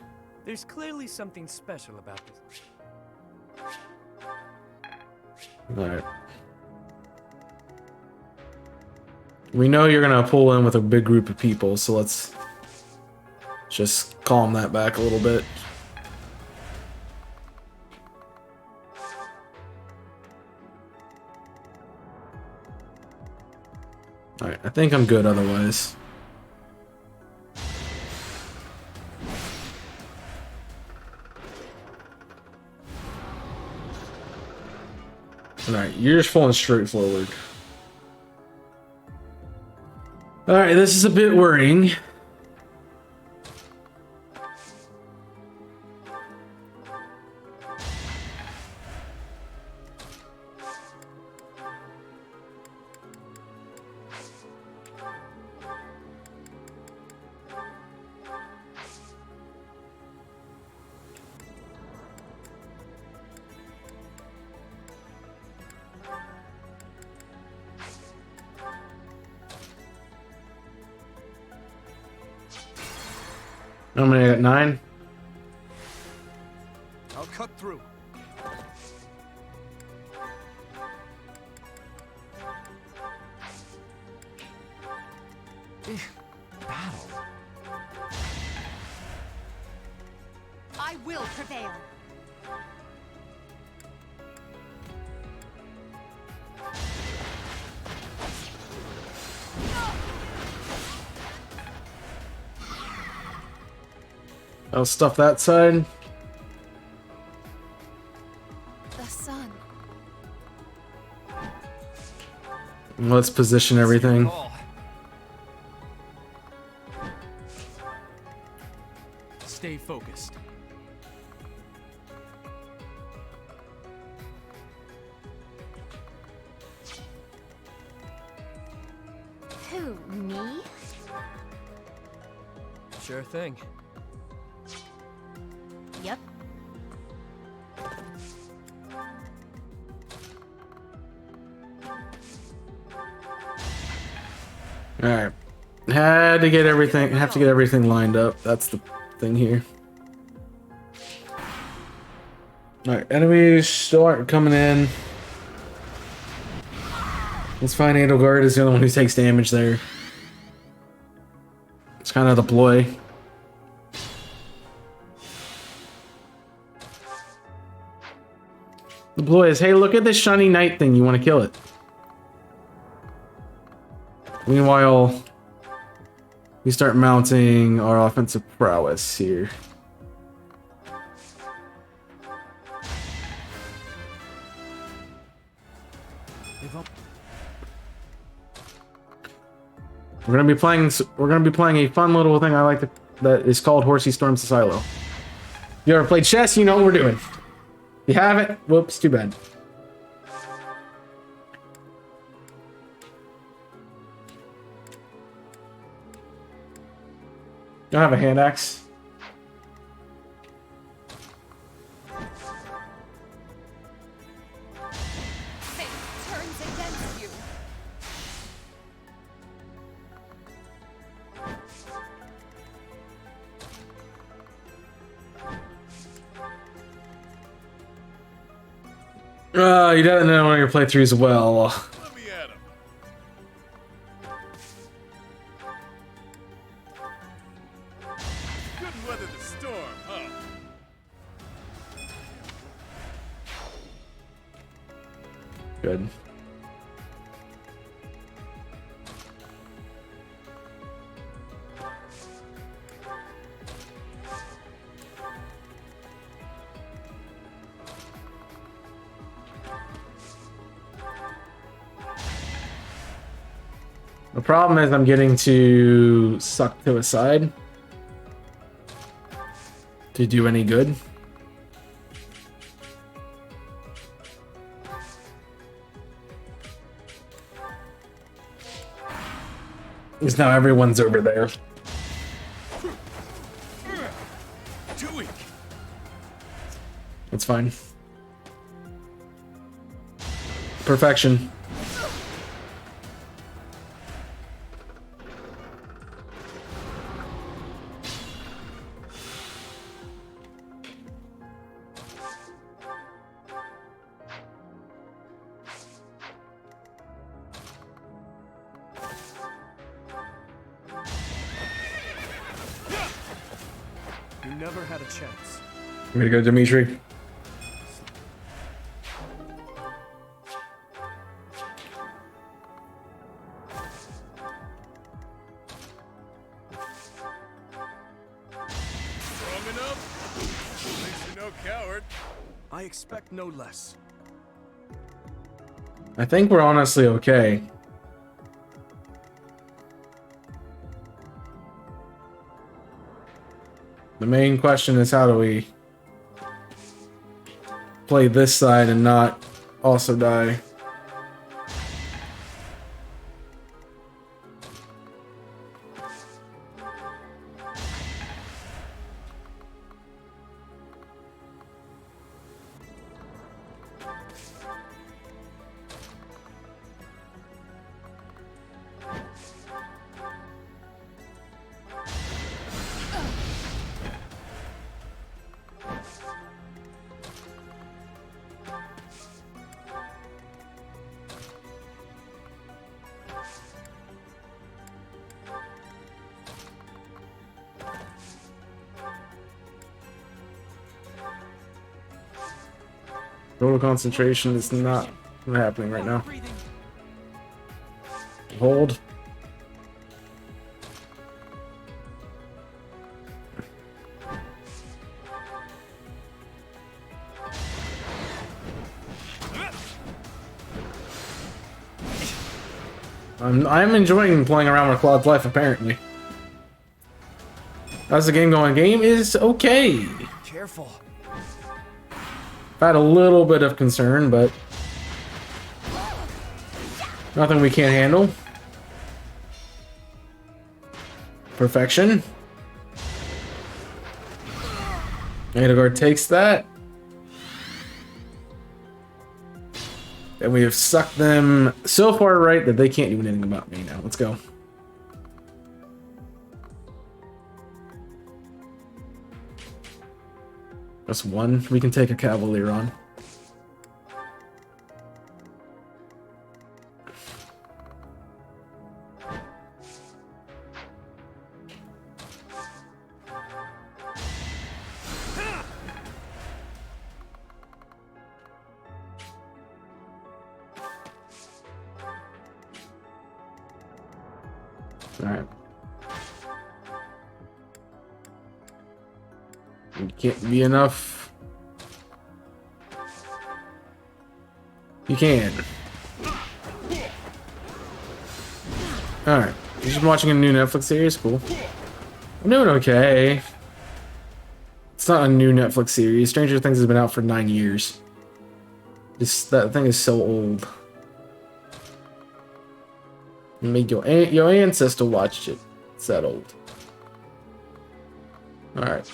There's clearly something special about this. Alright. We know you're gonna pull in with a big group of people, so let's just calm that back a little bit. Alright, I think I'm good otherwise. Alright, you're just falling straight forward. Alright, this is a bit worrying. How many? I got 9. I'll cut through. Battle. I will prevail. I'll stuff that side. The sun. Let's position everything. Stay focused. Who, me? Sure thing. Yep. Alright. Had to get everything, have to get everything lined up. That's the thing here. Alright, enemies still aren't coming in. Let's find Edelgard is the only one who takes damage there. It's kind of the ploy. The ploy is, hey, look at this shiny knight thing, you want to kill it. Meanwhile, we start mounting our offensive prowess here. We're gonna be playing a fun little thing I like that is called Horsey Storms the Silo. You ever played chess? You know what we're doing. If you haven't, whoops, too bad. Don't have a hand axe. Fate turns against you. You don't know one of your playthroughs well. Let me at him. Couldn't weather the storm, huh? Good. The problem is I'm getting to suck to a side to do any good. Because now everyone's over there. Too weak. That's fine. Perfection. You never had a chance. I'm gonna go Dimitri. Strong enough? At least you're no coward. I expect no less. I think we're honestly okay. The main question is how do we play this side and not also die? Total concentration is not happening right now. Hold. I'm enjoying playing around with Claude's life, apparently. How's the game going? Game is okay. Careful. I've had a little bit of concern, but nothing we can't handle. Perfection. Edelgard takes that. And we have sucked them so far right that they can't do anything about me now. Let's go. That's one. We can take a Cavalier on. Alright. It can't be enough. You can. Alright. You're just watching a new Netflix series? Cool. I'm doing okay. It's not a new Netflix series. Stranger Things has been out for 9 years. That thing is so old. Make your ancestor watched it. It's that old. Alright.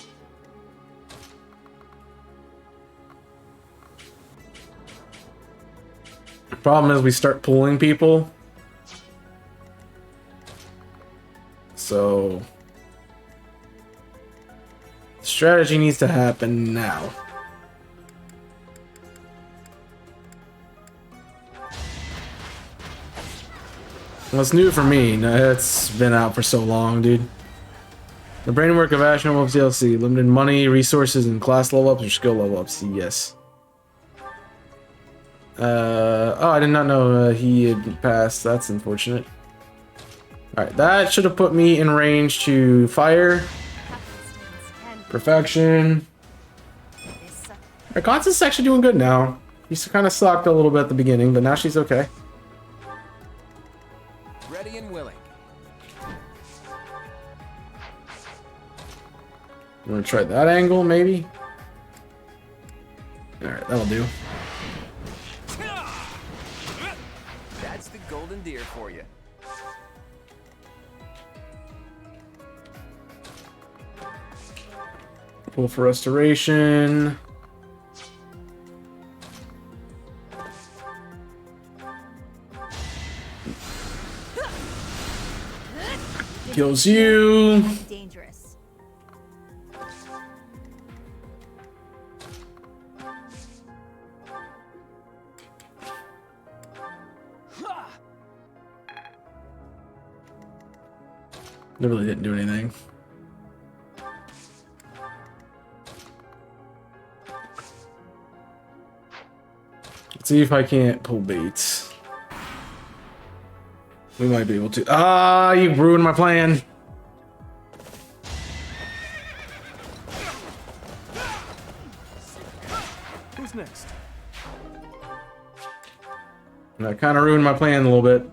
Problem is we start pulling people. So strategy needs to happen now. Well, it's new for me. It's been out for so long, dude. The brainwork of Ash and Wolf DLC. Limited money, resources, and class level ups or skill level ups. Yes. Oh, I did not know he had passed. That's unfortunate. Alright, that should have put me in range to fire. Perfection. Alright, Constance's actually doing good now. She kind of sucked a little bit at the beginning, but now she's okay. Ready and willing. You want to try that angle, maybe? Alright, that'll do. That's the golden deer for you. Pull for restoration. Kills you. Dangerous. They really didn't do anything. Let's see if I can't pull baits. We might be able to. Ah, you ruined my plan. Who's next? That kind of ruined my plan a little bit.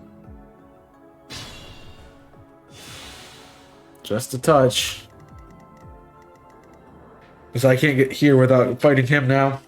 Just a touch. Because I can't get here without fighting him now.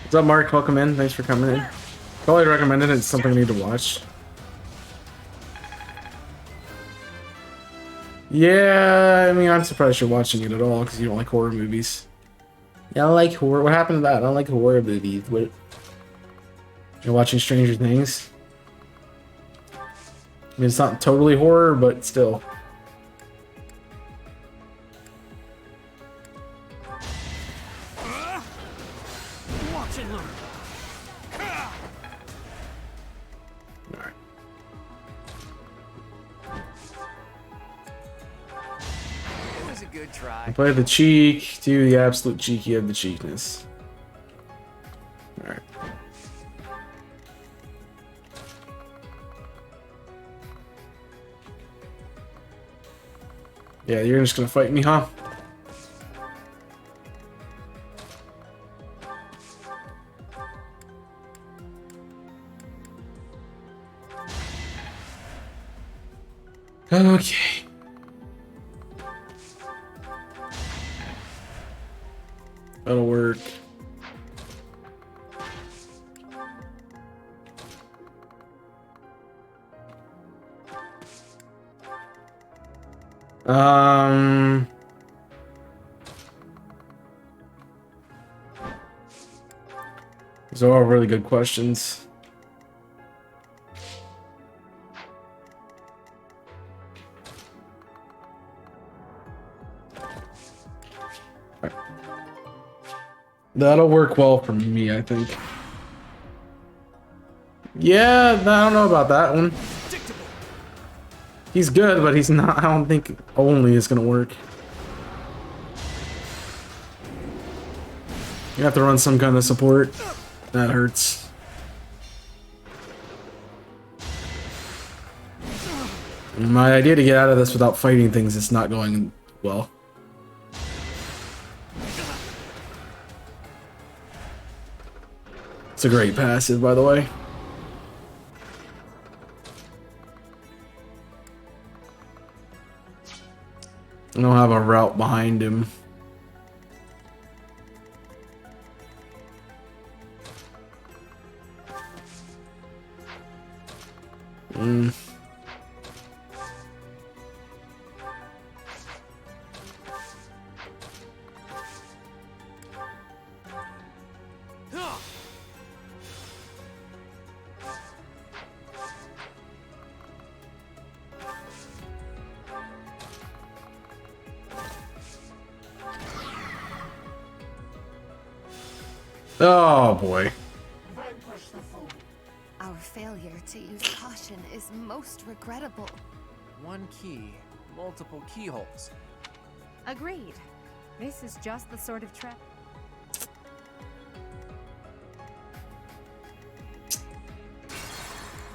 What's up, Mark? Welcome in. Thanks for coming in. Probably recommended it. It's something I need to watch. Yeah, I mean, I'm surprised you're watching it at all because you don't like horror movies. Yeah, I like horror. What happened to that? I don't like horror movies. What? You're watching Stranger Things? I mean, it's not totally horror, but still. Watch and learn. It was a good try. I play the cheek, do the absolute cheeky of the cheekness. Alright. Yeah, you're just gonna fight me, huh? Okay. That'll work. These are all really good questions. That'll work well for me, I think. Yeah, I don't know about that one. He's good, but he's not. I don't think only is gonna work. You have to run some kind of support. That hurts. My idea to get out of this without fighting things is not going well. It's a great passive, by the way. I don't have a route behind him. Oh boy. Our failure to use caution is most regrettable. One key, multiple keyholes. Agreed. This is just the sort of trap.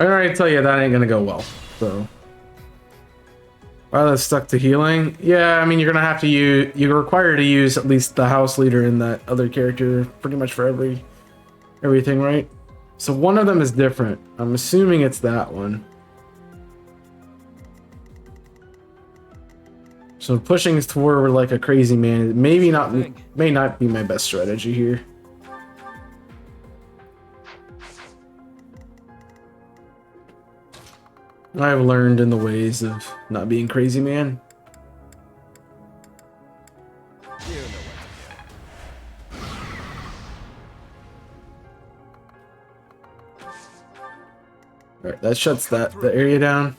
I already tell you that ain't gonna go well, so. That's stuck to healing. Yeah, I mean, you're gonna have to use. You're required to use at least the house leader and that other character pretty much for everything, right? So one of them is different. I'm assuming it's that one. So pushing forward like a crazy man, may not be my best strategy here. I've learned in the ways of not being crazy man. Alright, that shuts the area down.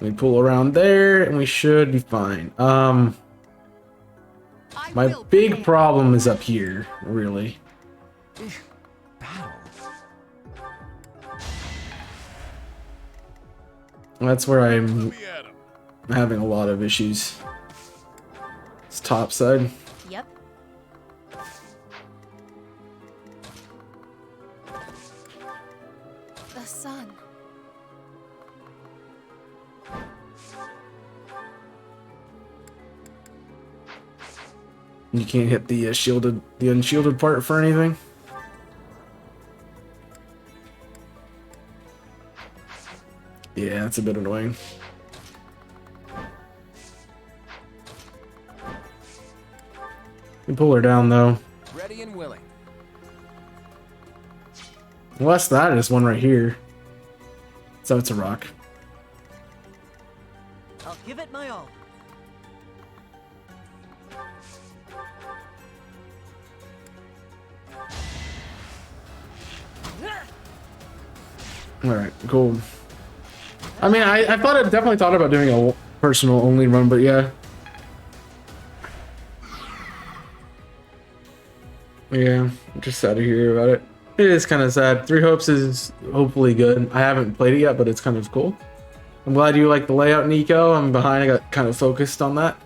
We pull around there and we should be fine. My big problem is up here, really. That's where I'm having a lot of issues. It's top side. Yep. The sun. You can't hit the unshielded part for anything. Yeah, that's a bit annoying. You pull her down though. Ready and willing. Unless that is one right here. So it's a rock. I'll give it my all. Alright, cool. I mean, I definitely thought about doing a personal only run, but yeah. Yeah, I'm just sad to hear about it. It is kind of sad. Three Hopes is hopefully good. I haven't played it yet, but it's kind of cool. I'm glad you like the layout, Nico. I'm behind. I got kind of focused on that.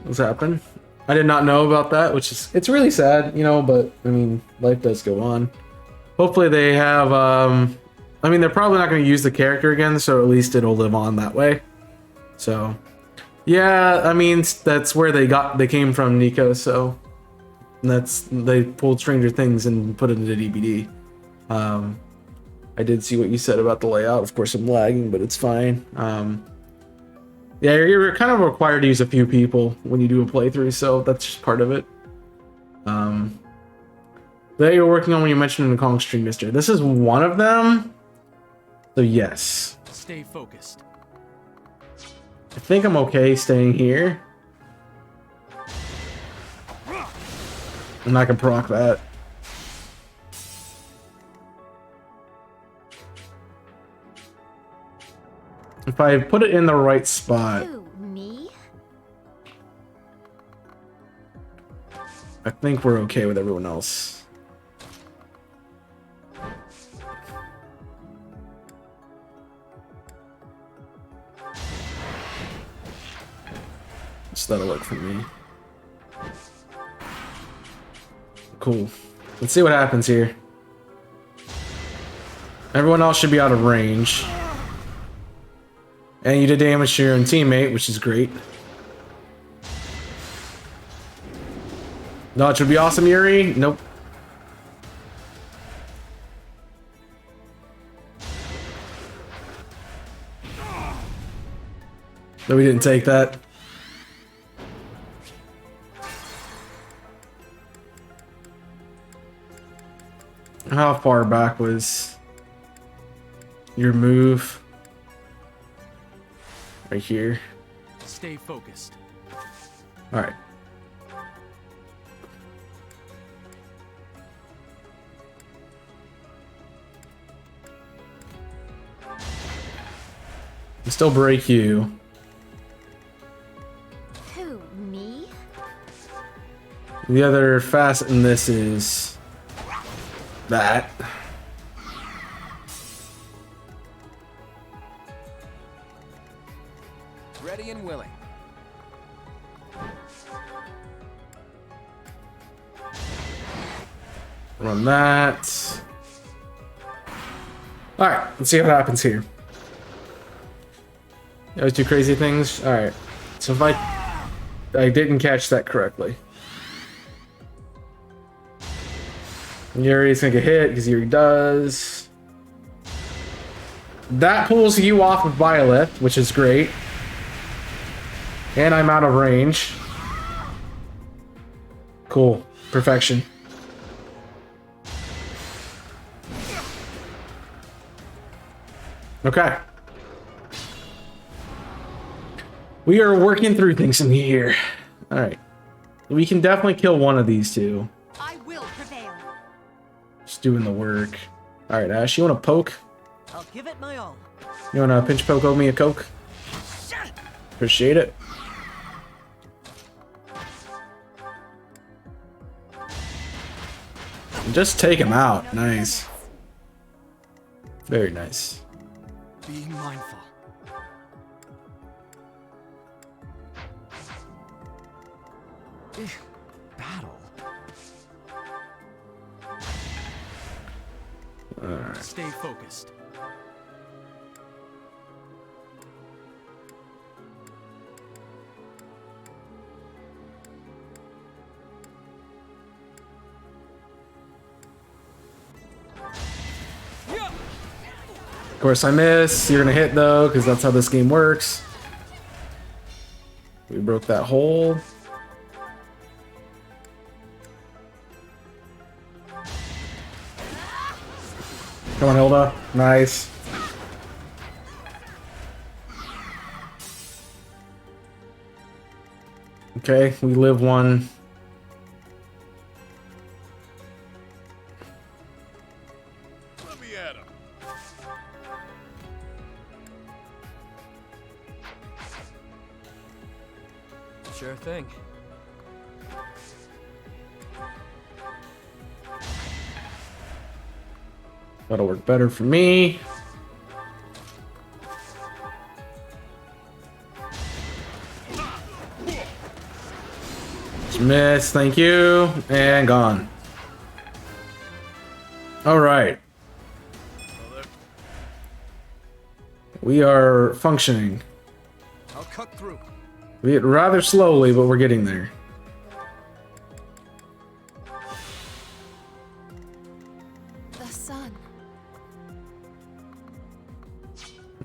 What's happened? I did not know about that, which is, it's really sad, you know, but I mean, life does go on. Hopefully they have, I mean, they're probably not going to use the character again, so at least it'll live on that way. So, yeah, I mean, that's where they came from, Nico, so they pulled Stranger Things and put it into DVD. I did see what you said about the layout. Of course, I'm lagging, but it's fine. Yeah, you're kind of required to use a few people when you do a playthrough, so that's just part of it. That you're working on when you mentioned in the Kong stream yesterday. This is one of them. So yes. Stay focused. I think I'm okay staying here. And I can proc that. If I put it in the right spot. Who, me? I think we're okay with everyone else. That'll work for me. Cool. Let's see what happens here. Everyone else should be out of range. And you did damage to your own teammate, which is great. Dodge would be awesome, Yuri. Nope. No, we didn't take that. How far back was your move? Right here. Stay focused. All right. Still break you. Who, me? The other facet in this is that. Ready and willing. Run that. All right, let's see what happens here. Those two crazy things. All right. So if I didn't catch that correctly. Yuri's gonna get hit because Yuri does. That pulls you off of Violet, which is great. And I'm out of range. Cool. Perfection. Okay. We are working through things in here. All right. We can definitely kill one of these two. I will prevail. Just doing the work. All right, Ash, you want to poke? I'll give it my all. You want to pinch poke over me a Coke? Appreciate it. Just take him out. Nice. Very nice. Be mindful. Battle. All right. Stay focused. Of course I miss. You're gonna hit though, because that's how this game works. We broke that hole. Come on, Hilda. Nice. Okay, we live one. Let me at him. Sure thing. That'll work better for me. Just miss, thank you, and gone. All right. We are functioning. I'll cut through. We get rather slowly, but we're getting there. The sun.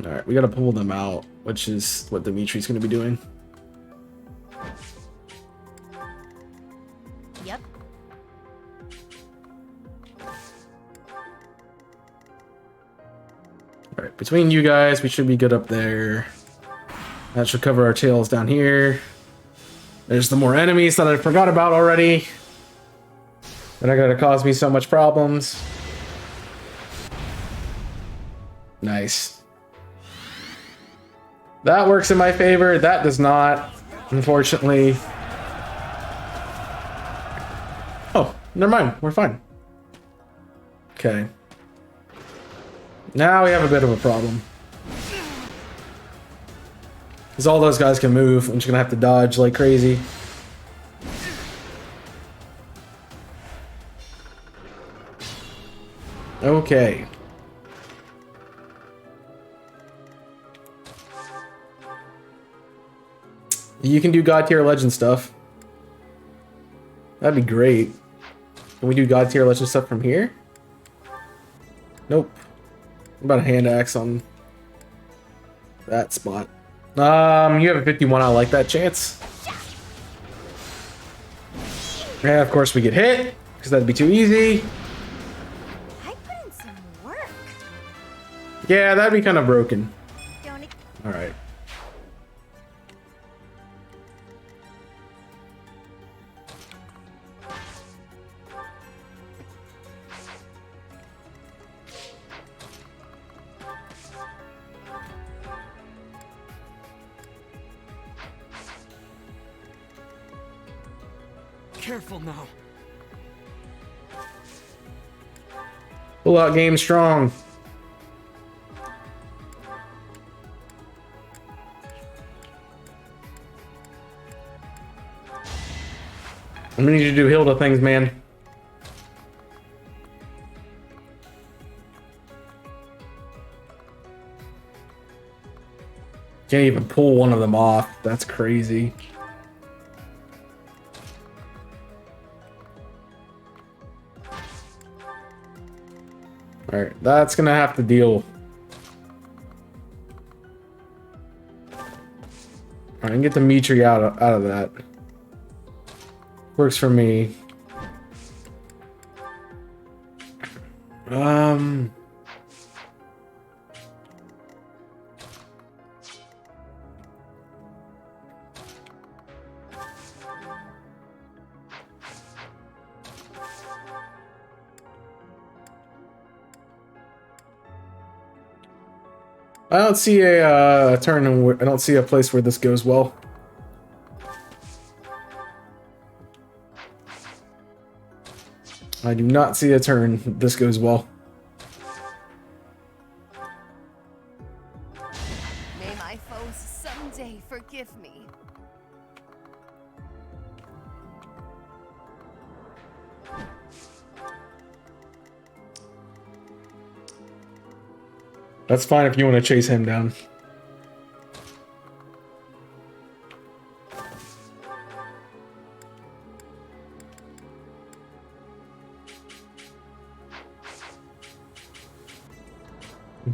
All right, we got to pull them out, which is what Dimitri's going to be doing. Yep. All right, between you guys, we should be good up there. That should cover our tails down here. There's the more enemies that I forgot about already. That are gonna cause me so much problems. Nice. That works in my favor. That does not, unfortunately. Oh, never mind. We're fine. Okay. Now we have a bit of a problem. Because all those guys can move. I'm just gonna have to dodge like crazy. Okay. You can do God tier legend stuff. That'd be great. Can we do God tier legend stuff from here? Nope. What about a hand axe on that spot? You have a 51. I like that chance. Yeah, of course we get hit because that'd be too easy. I put in some work. Yeah, that'd be kind of broken. All right. Careful now. Pull out game strong. I'm gonna need you to do Hilda things, man. Can't even pull one of them off. That's crazy. Alright, that's gonna have to deal. I can get Dimitri out of that. Works for me. I don't see a turn. I don't see a place where this goes well. I do not see a turn this goes well. May my foes someday forgive me. That's fine if you want to chase him down.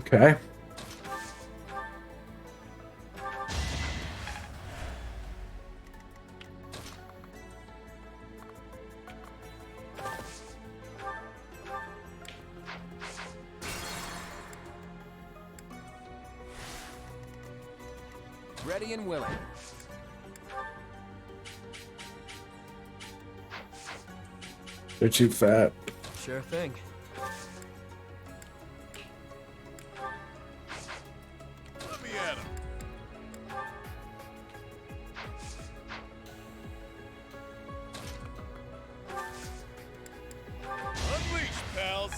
Okay. Ready and willing. They're too fat. Sure thing. Let me at him. Unleash, pals.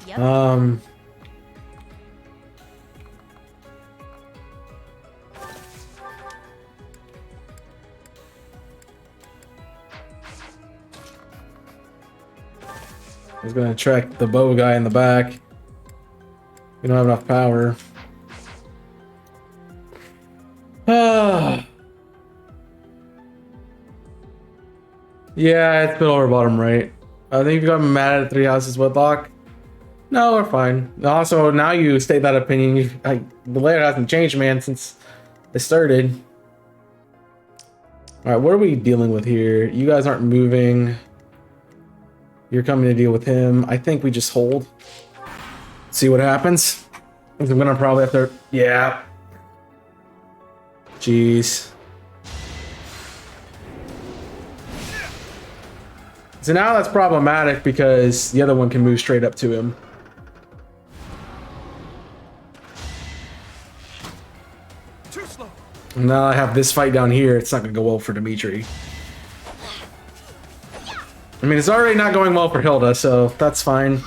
Yep. I was gonna track the bow guy in the back. We don't have enough power. Yeah, it's been over bottom right. I think you got mad at 3 houses Wedlocke. No, we're fine. Also, now you state that opinion. The layout hasn't changed, man, since it started. All right, what are we dealing with here? You guys aren't moving. You're coming to deal with him. I think we just hold. See what happens. I'm gonna probably have to. Yeah. Jeez. So now that's problematic because the other one can move straight up to him. Too slow. Now I have this fight down here. It's not gonna go well for Dimitri. I mean, it's already not going well for Hilda, so that's fine.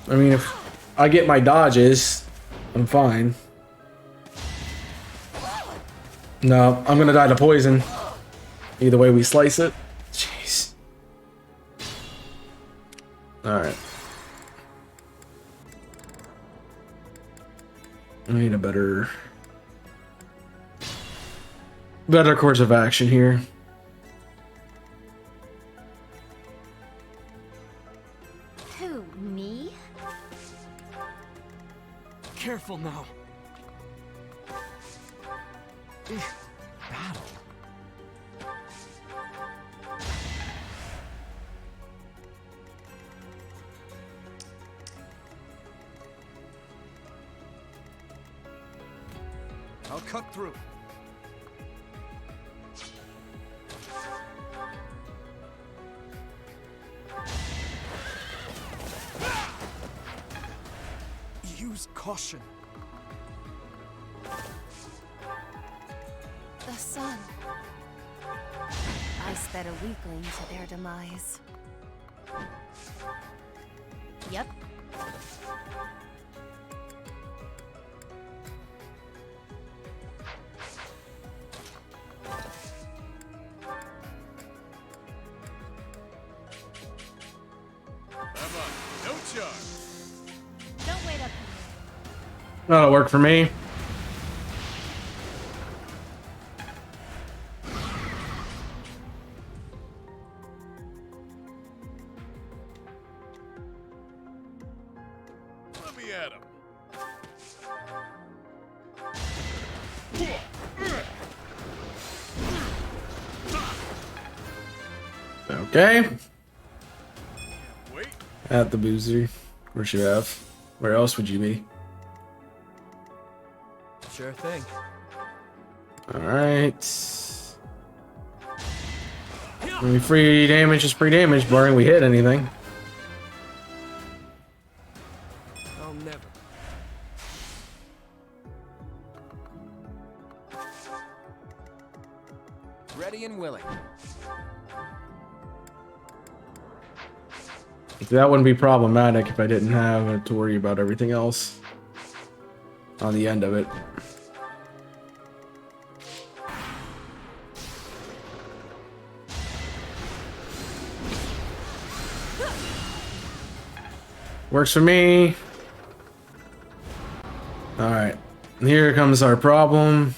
I mean, if I get my dodges, I'm fine. No, I'm gonna die to poison. Either way we slice it. Jeez. Alright. I need a better course of action here. Who, me? Careful now. Battle. I'll cut through. Use caution. The sun. I sped a weakling to their demise. Yep. No charge. Don't wait up. That'll work for me. Let me at him. Okay. Wait. At the boozer. Where'd you have? Where else would you be? Sure thing. Alright. I mean, free damage is free damage, barring we hit anything. I'll never. Ready and willing. That wouldn't be problematic if I didn't have to worry about everything else on the end of it. Works for me. Alright. Here comes our problem.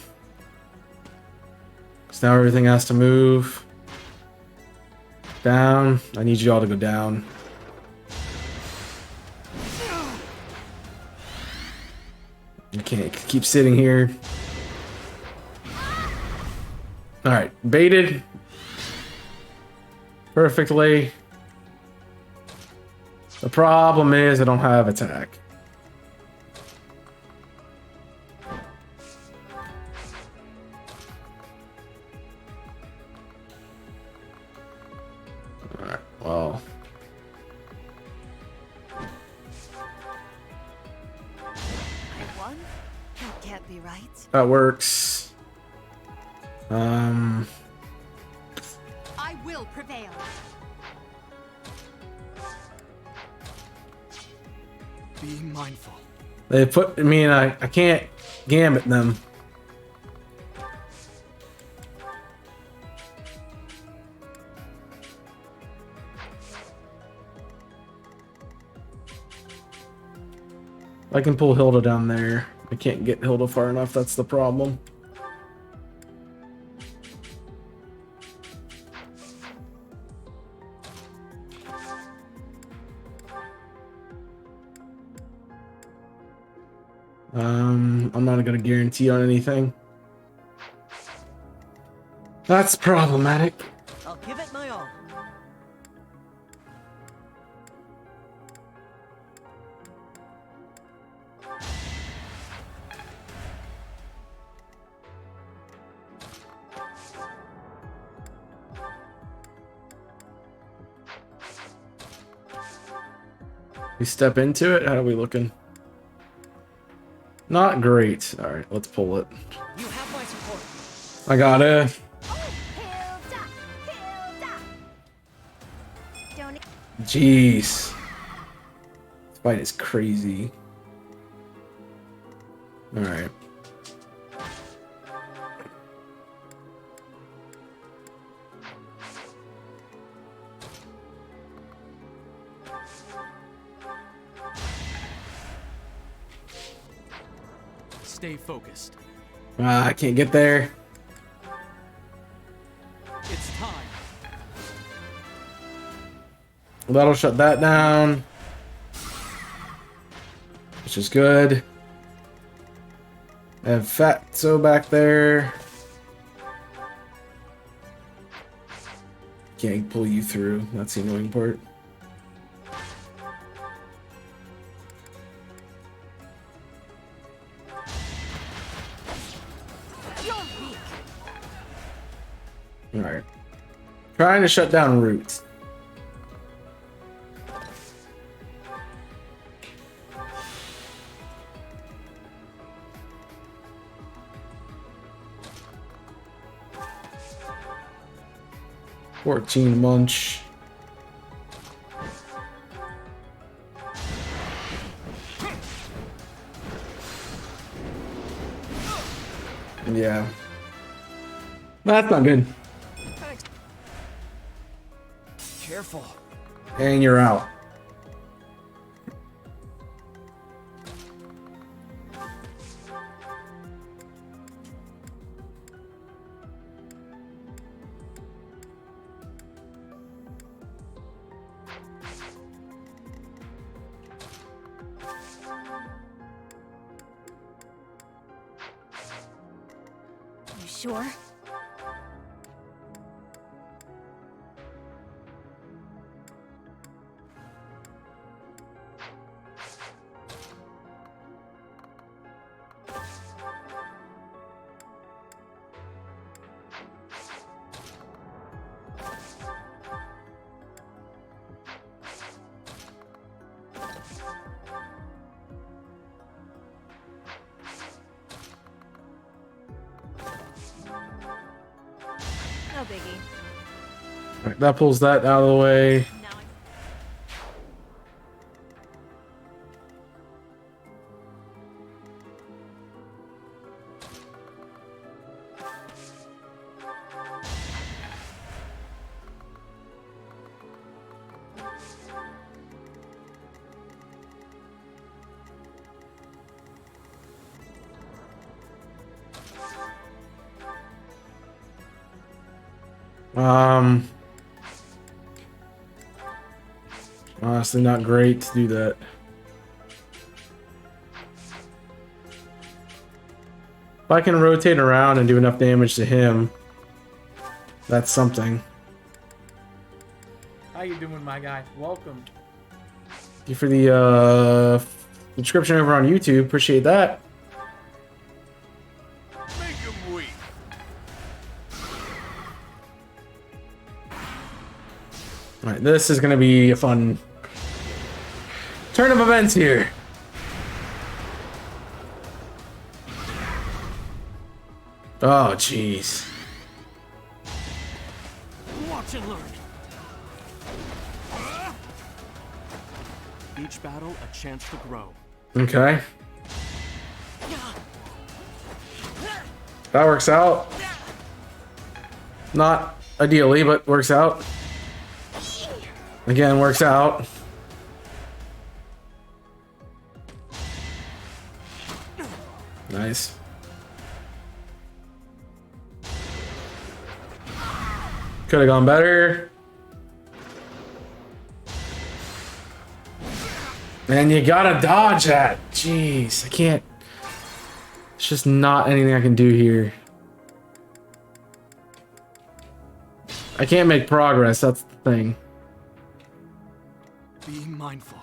So now everything has to move. Down. I need you all to go down. You can't keep sitting here. Alright. Baited. Perfectly. The problem is I don't have attack. Alright, well. I won? That can't be right. That works. I will prevail. Be mindful. They put me in I can't gambit them. I can pull Hilda down there. I can't get Hilda far enough, that's the problem. I'm not gonna guarantee on anything. That's problematic. I'll give it my all. We step into it? How are we looking? Not great. All right, let's pull it. You have my support. I got it. Jeez. This fight is crazy. All right. Stay focused. I can't get there. It's time. That'll shut that down. Which is good. I have Fatso back there. Can't pull you through. That's the annoying part. Alright. Trying to shut down roots. Munch. Yeah. That's not good. Careful. And you're out. You sure? No biggie. Alright, that pulls that out of the way. Honestly, not great to do that. If I can rotate around and do enough damage to him, that's something. How you doing, my guy? Welcome. Thank you for the subscription over on YouTube. Appreciate that. Make him weep. All right, this is gonna be a fun turn of events here. Oh, jeez. Watch and learn. Each battle a chance to grow. Okay. That works out. Not ideally, but works out. Again, works out. Nice. Could have gone better. And you gotta dodge that. Jeez, I can't. It's just not anything I can do here. I can't make progress, that's the thing. Be mindful.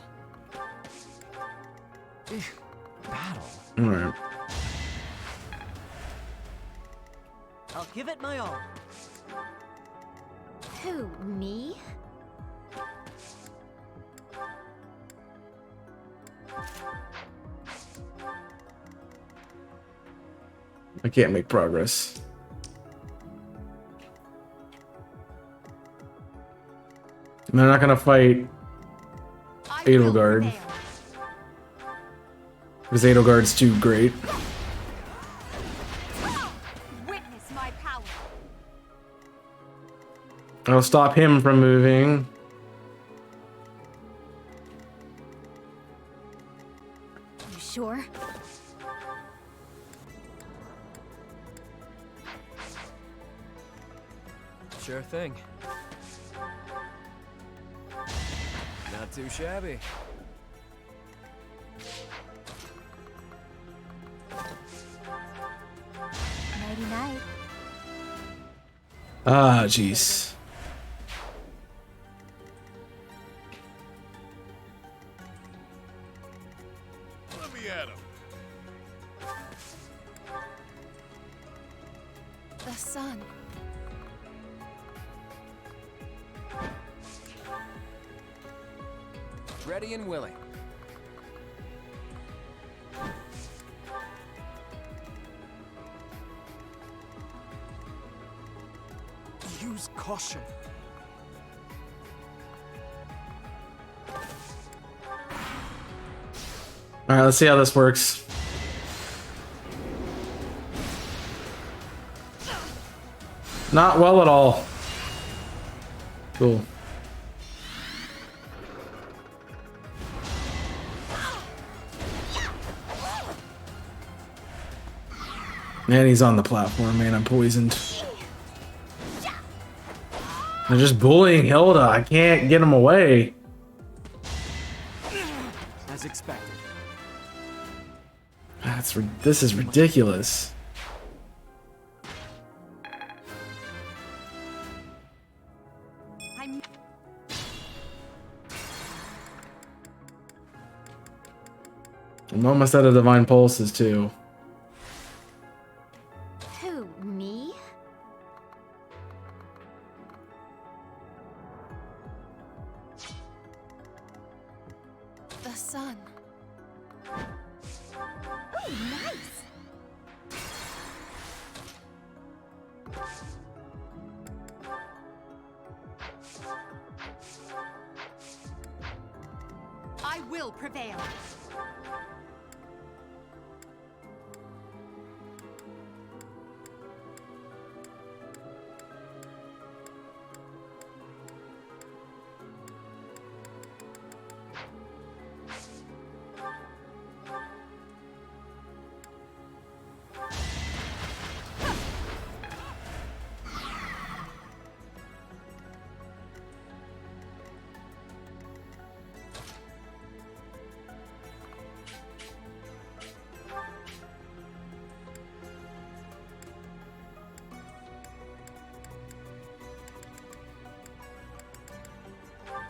Battle. Alright. I'll give it my all. Who, me? I can't make progress. And they're not gonna fight Edelgard. Because Edelgard's too great. Witness my power. I'll stop him from moving. You sure? Sure thing. Not too shabby. Nighty night. Ah, jeez. Let me at him. The sun. Ready and willing. Use caution. Alright, let's see how this works. Not well at all. Cool. Man, he's on the platform, man. I'm poisoned. They're just bullying Hilda. I can't get him away. As expected. This is ridiculous. I'm almost out of divine pulses too. Who, me? The sun. Oh, nice! I will prevail.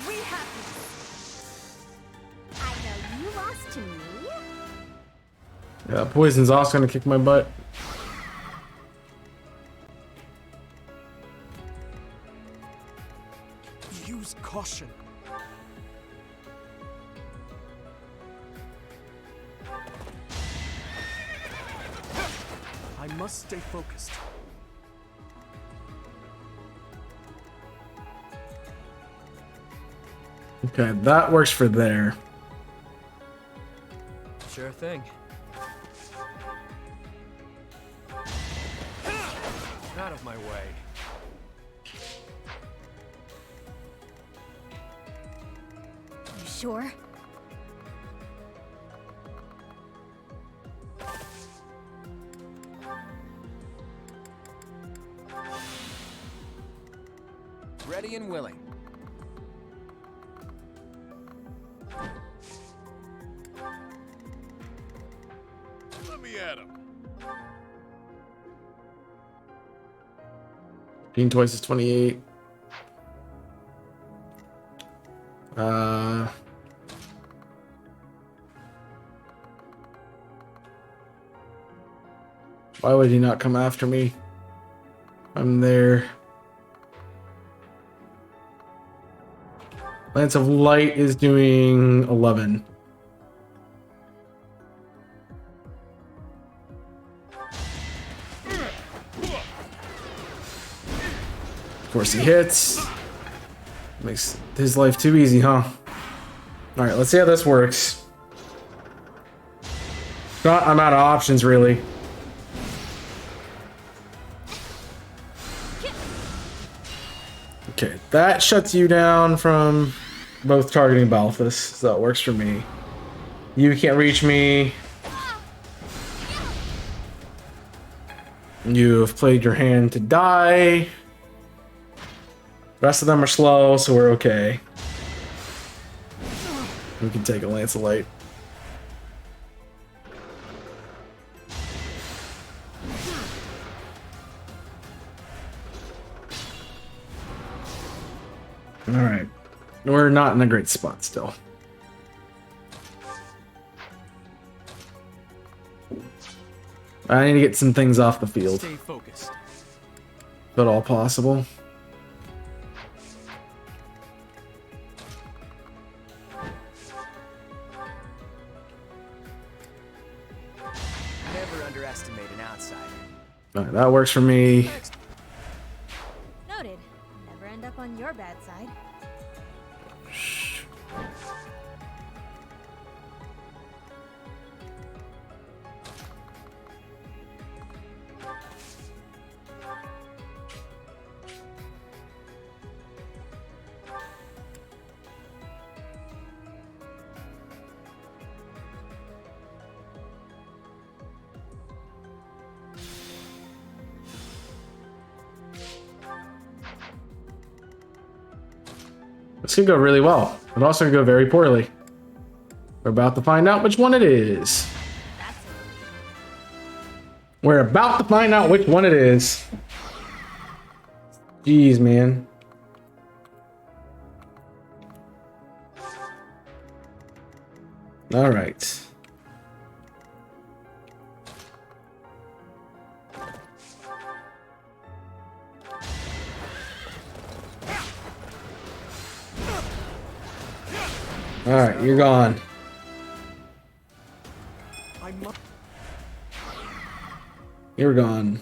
We have this. I know you lost to me. Yeah, poison's also gonna kick my butt. Use caution. I must stay focused. Okay, that works for there. Sure thing. Out of my way. You sure? Ready and willing. Let me at him. Being twice is 28. Why would he not come after me? I'm there. Lance of Light is doing 11. course he hits. Makes his life too easy, huh? Alright, let's see how this works. I'm out of options, really. Okay, that shuts you down from both targeting Balthus, so that works for me. You can't reach me. You have played your hand to die. The rest of them are slow, so we're okay. We can take a Lance of Light. Alright. We're not in a great spot still. I need to get some things off the field. Stay focused. If at all possible. Never underestimate an outsider. Alright, that works for me. Noted. Never end up on your bad side. This could go really well. It also could go very poorly. We're about to find out which one it is. We're about to find out which one it is. Jeez, man. All right. All right, you're gone. You're gone.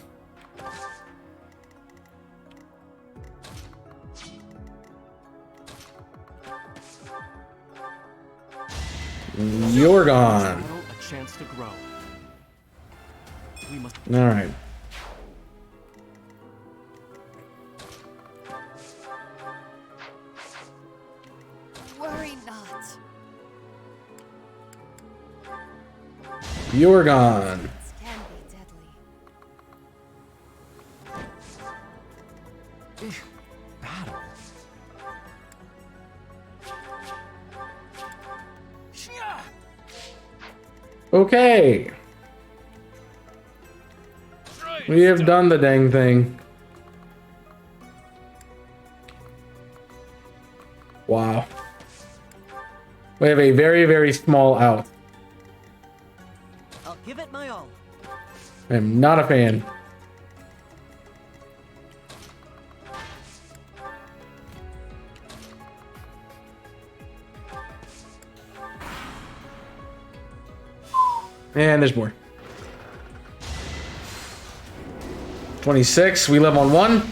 You're gone. A chance to grow. We must. All right. Worry not. You're gone. This can be deadly. Battle. Okay. We have done the dang thing. Wow. We have a very, very small out. I'll give it my all. I am not a fan. And there's more. 26, we live on 1.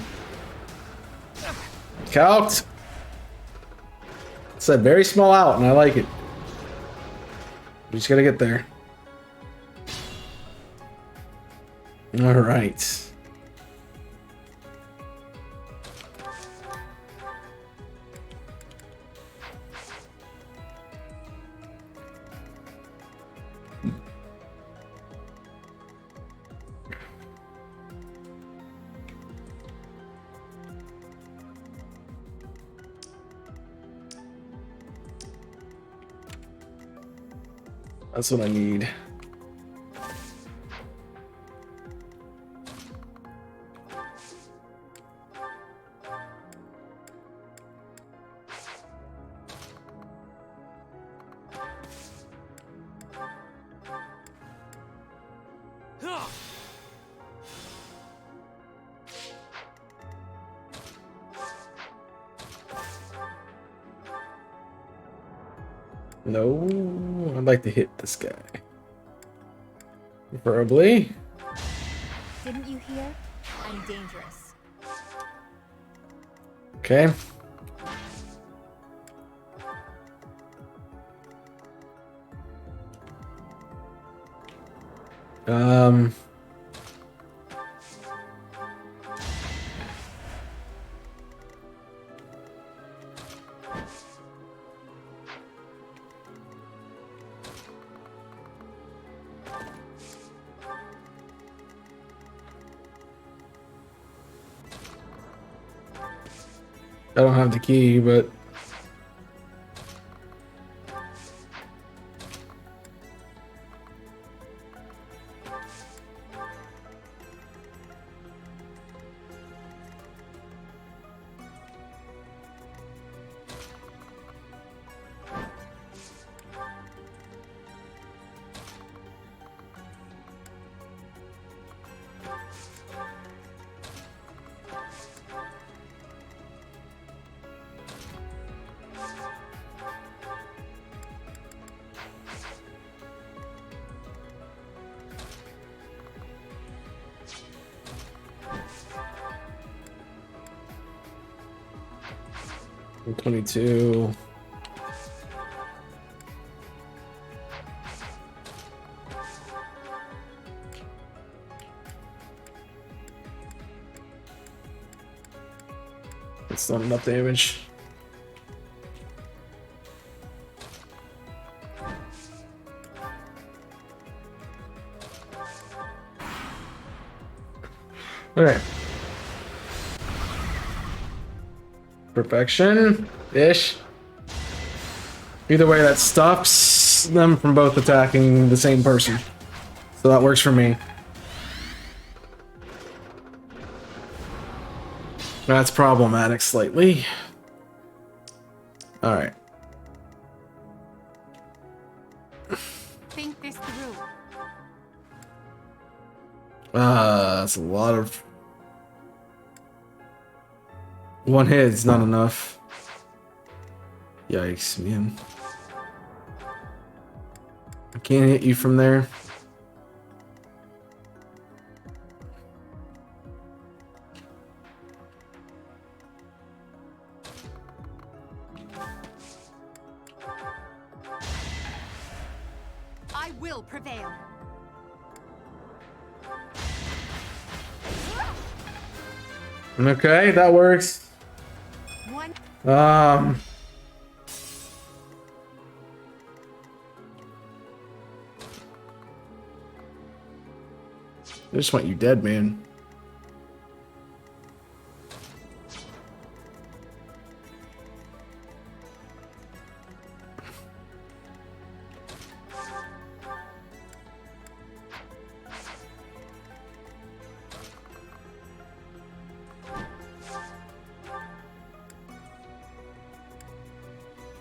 Calc. It's a very small out, and I like it. We just gotta get there. All right. That's what I need. No, I'd like to hit this guy. Preferably. Didn't you hear? I'm dangerous. Okay. Um. I don't have the key, but I'm 22. It's not enough damage. Okay. Perfection-ish. Either way, that stops them from both attacking the same person. So that works for me. That's problematic slightly. Alright. Think this through. That's a lot of... One hit is not enough. Yikes, man. I can't hit you from there. I will prevail. Okay, that works. One. I just want you dead, man.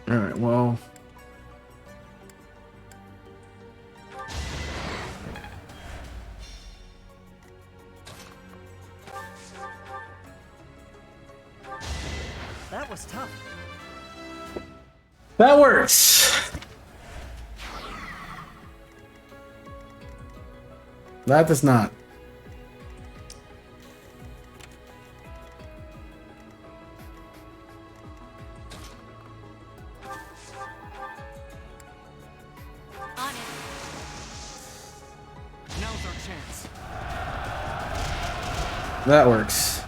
Alright, well... That was tough. That works! That does not. On it. Now's our chance. That works.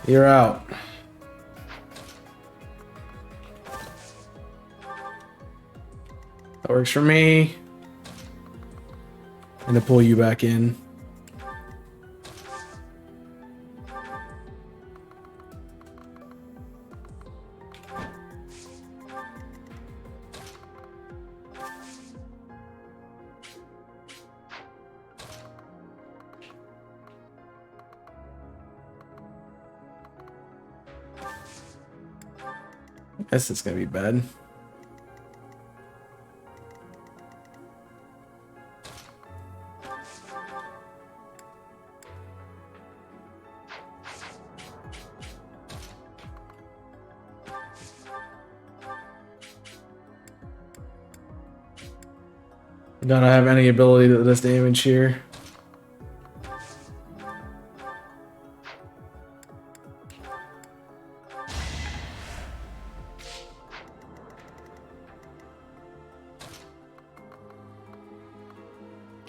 You're out. That works for me. I'm gonna pull you back in. Guess it's gonna be bad. Don't have any ability to this damage here.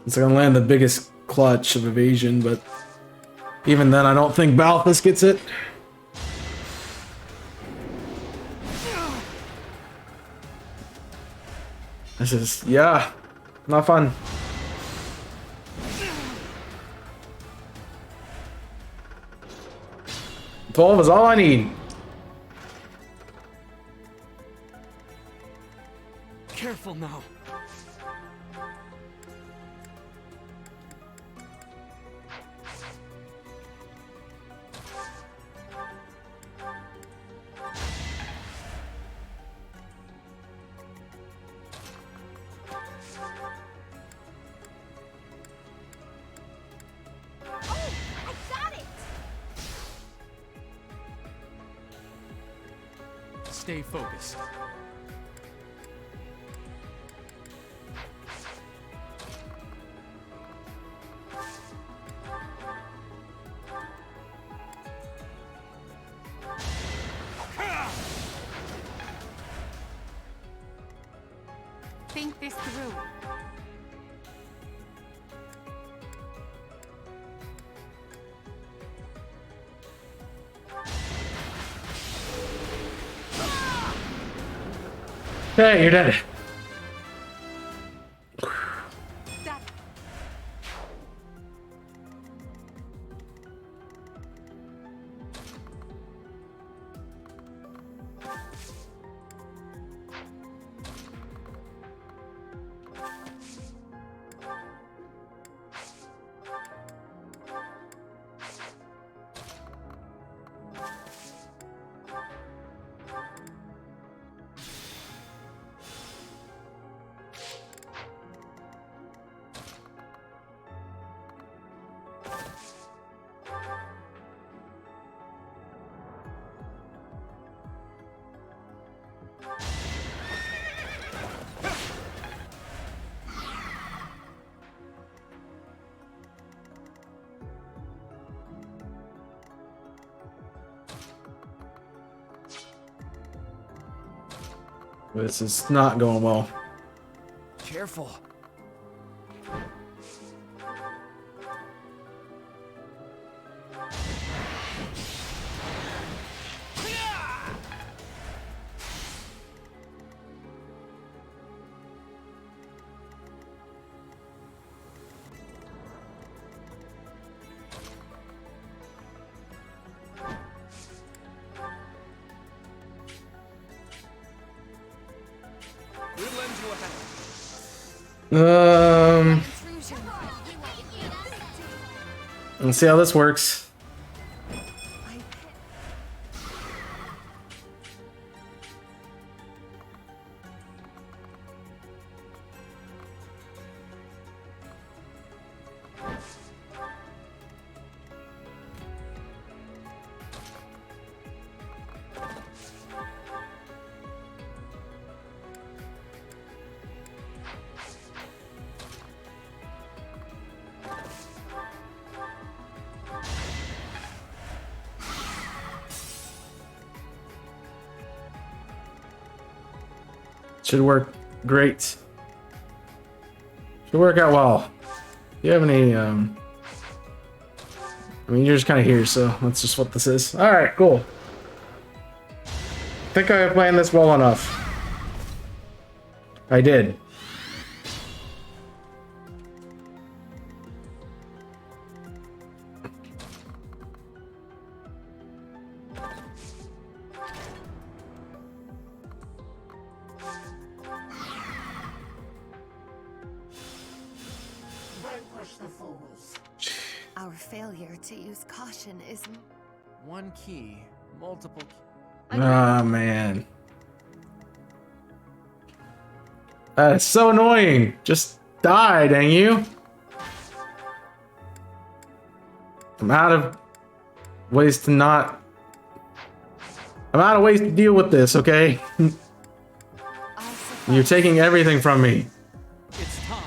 It's gonna land the biggest clutch of evasion, but even then I don't think Balthus gets it. This is, yeah, not fun. $12 is all I need. Careful now. Stay focused. Think this through. Okay, you're dead. This is not going well. Careful. Let's see how this works. Should work great. Should work out well. Do you have any, I mean, you're just kind of here, so that's just what this is. Alright, cool. I think I planned this well enough. I did. Our failure to use caution is one key, multiple. Ah, man. That is so annoying. Just die, dang you. I'm out of ways to not... I'm out of ways to deal with this, okay? You're taking everything from me. It's time.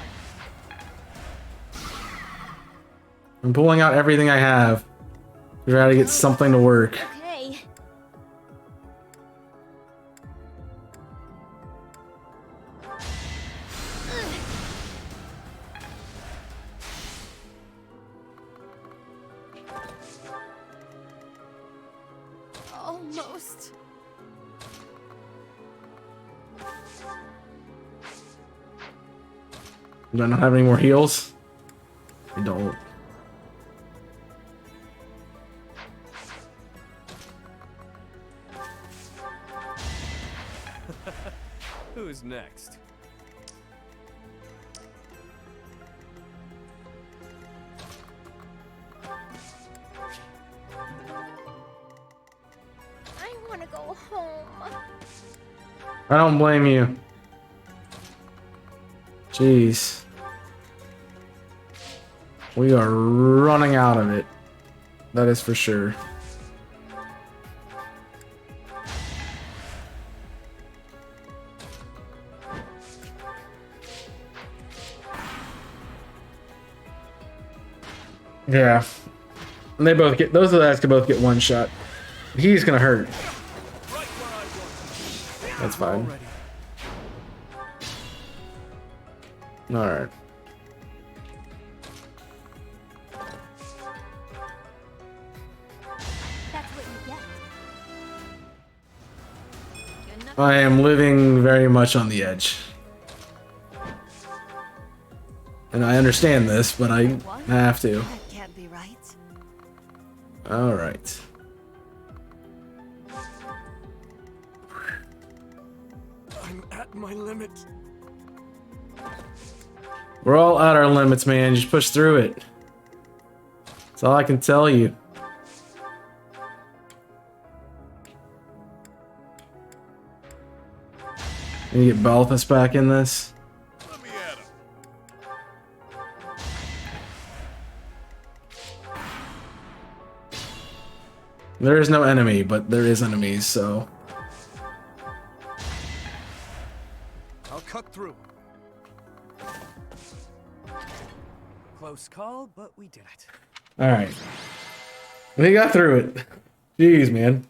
I'm pulling out everything I have to try to get something to work. Okay. Almost. Do I not have any more heals? I don't. Who's next? I want to go home. I don't blame you. Jeez. We are running out of it. That is for sure. Yeah. And they both get, those guys can both get one shot. He's gonna hurt. That's fine. Alright. That's what you get. I am living very much on the edge. And I understand this, but I have to. That can't be right. Alright. I'm at my limit. We're all at our limits, man. Just push through it. That's all I can tell you. Can you get Balthus back in this? There is no enemy, but there is enemies, so... I'll cut through. Close call, but we did it. Alright. We got through it. Jeez, man.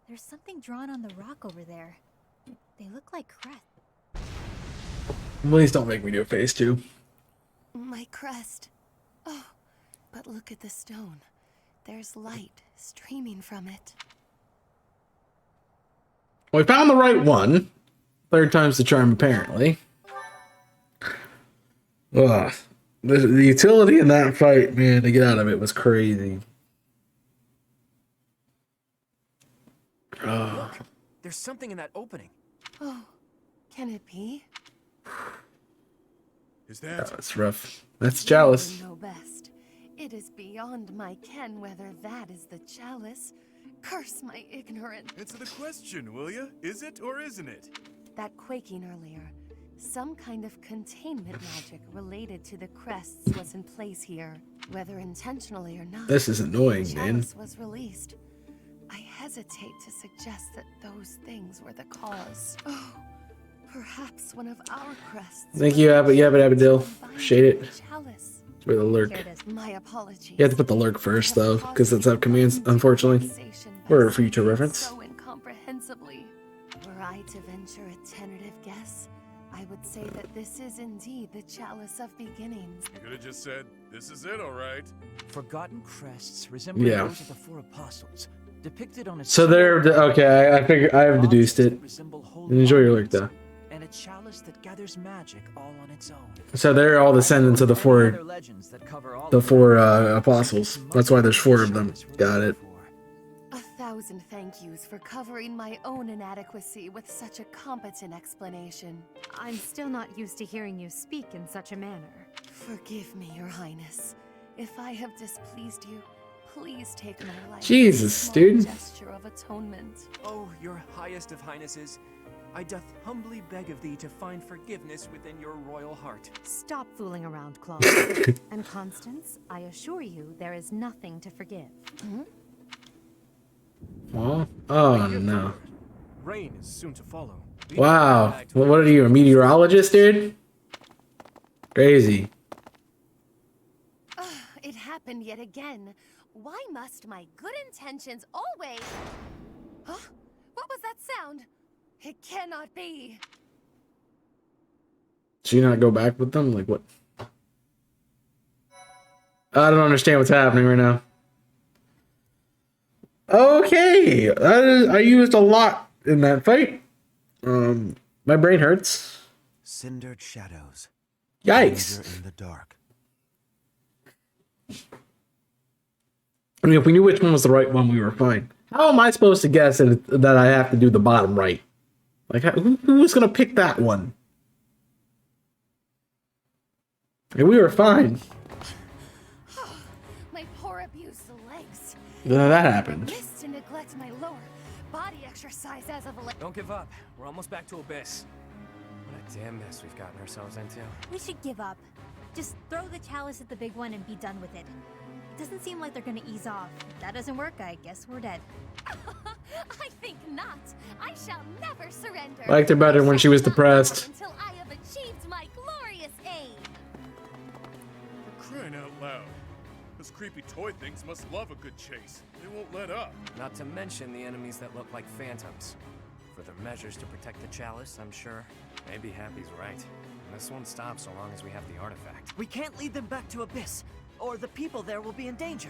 There's something drawn on the rock over there. They look like crests. Please don't make me do a phase 2. My crest. Oh, but look at the stone. There's light streaming from it. Well, we found the right one. Third time's the charm, apparently. Ugh. The utility in that fight, man, to get out of it was crazy. Look, there's something in that opening. Oh, can it be? Is that? That's rough. That's Chalice. You know best. It is beyond my ken whether that is the chalice. Curse my ignorance. Answer the question, will ya? Is it or isn't it? That quaking earlier. Some kind of containment magic related to the crests was in place here, whether intentionally or not. This is annoying, the man. chalice was released. I hesitate to suggest that those things were the cause. Oh, perhaps one of our crests. Thank you, Abadil. Appreciate it. Chalice. For the lurk. My apologies. You have to put the lurk first, though, because that's how commands, unfortunately. For a future reference. So incomprehensibly. Were I to venture a tentative guess, I would say that this is indeed the chalice of beginnings. You could have just said, "This is it, all right." Forgotten crests resemble those of the four apostles, depicted on a. So they're okay. I figure I have deduced it. Enjoy your lurk, though. And a chalice that gathers magic all on its own. So they're all descendants of the four apostles. That's why there's 4 of them. Got it. 1,000 thank yous for covering my own inadequacy with such a competent explanation. I'm still not used to hearing you speak in such a manner. Forgive me, Your Highness. If I have displeased you, please take my life. Jesus, as a small dude. gesture of atonement. Oh, your highest of highnesses, I doth humbly beg of thee to find forgiveness within your royal heart. Stop fooling around, Claude. And Constance, I assure you there is nothing to forgive. Well, oh no. rain is soon to follow. Wow. What are you, a meteorologist, dude? Crazy. Ugh, it happened yet again. Why must my good intentions always... Huh? What was that sound? It cannot be. Should you not go back with them? Like, what? I don't understand what's happening right now. Okay. I used a lot in that fight. My brain hurts. Cindered shadows. Yikes. Danger in the dark. I mean, if we knew which one was the right one, we were fine. How am I supposed to guess that I have to do the bottom right? Like, who was going to pick that one? And we were fine. My poor abused legs. That happened. Missed to neglect my lower body exercise as of late. Don't give up. We're almost back to Abyss. What a damn mess we've gotten ourselves into. We should give up. Just throw the chalice at the big one and be done with it. It doesn't seem like they're gonna ease off. If that doesn't work, I guess we're dead. I think not. I shall never surrender. Liked her better when she was depressed. Until I have achieved my glorious aim. For crying out loud. Those creepy toy things must love a good chase. They won't let up. Not to mention the enemies that look like phantoms. For their measures to protect the chalice, I'm sure. Maybe Happy's right. This won't stop so long as we have the artifact. We can't lead them back to Abyss, or the people there will be in danger.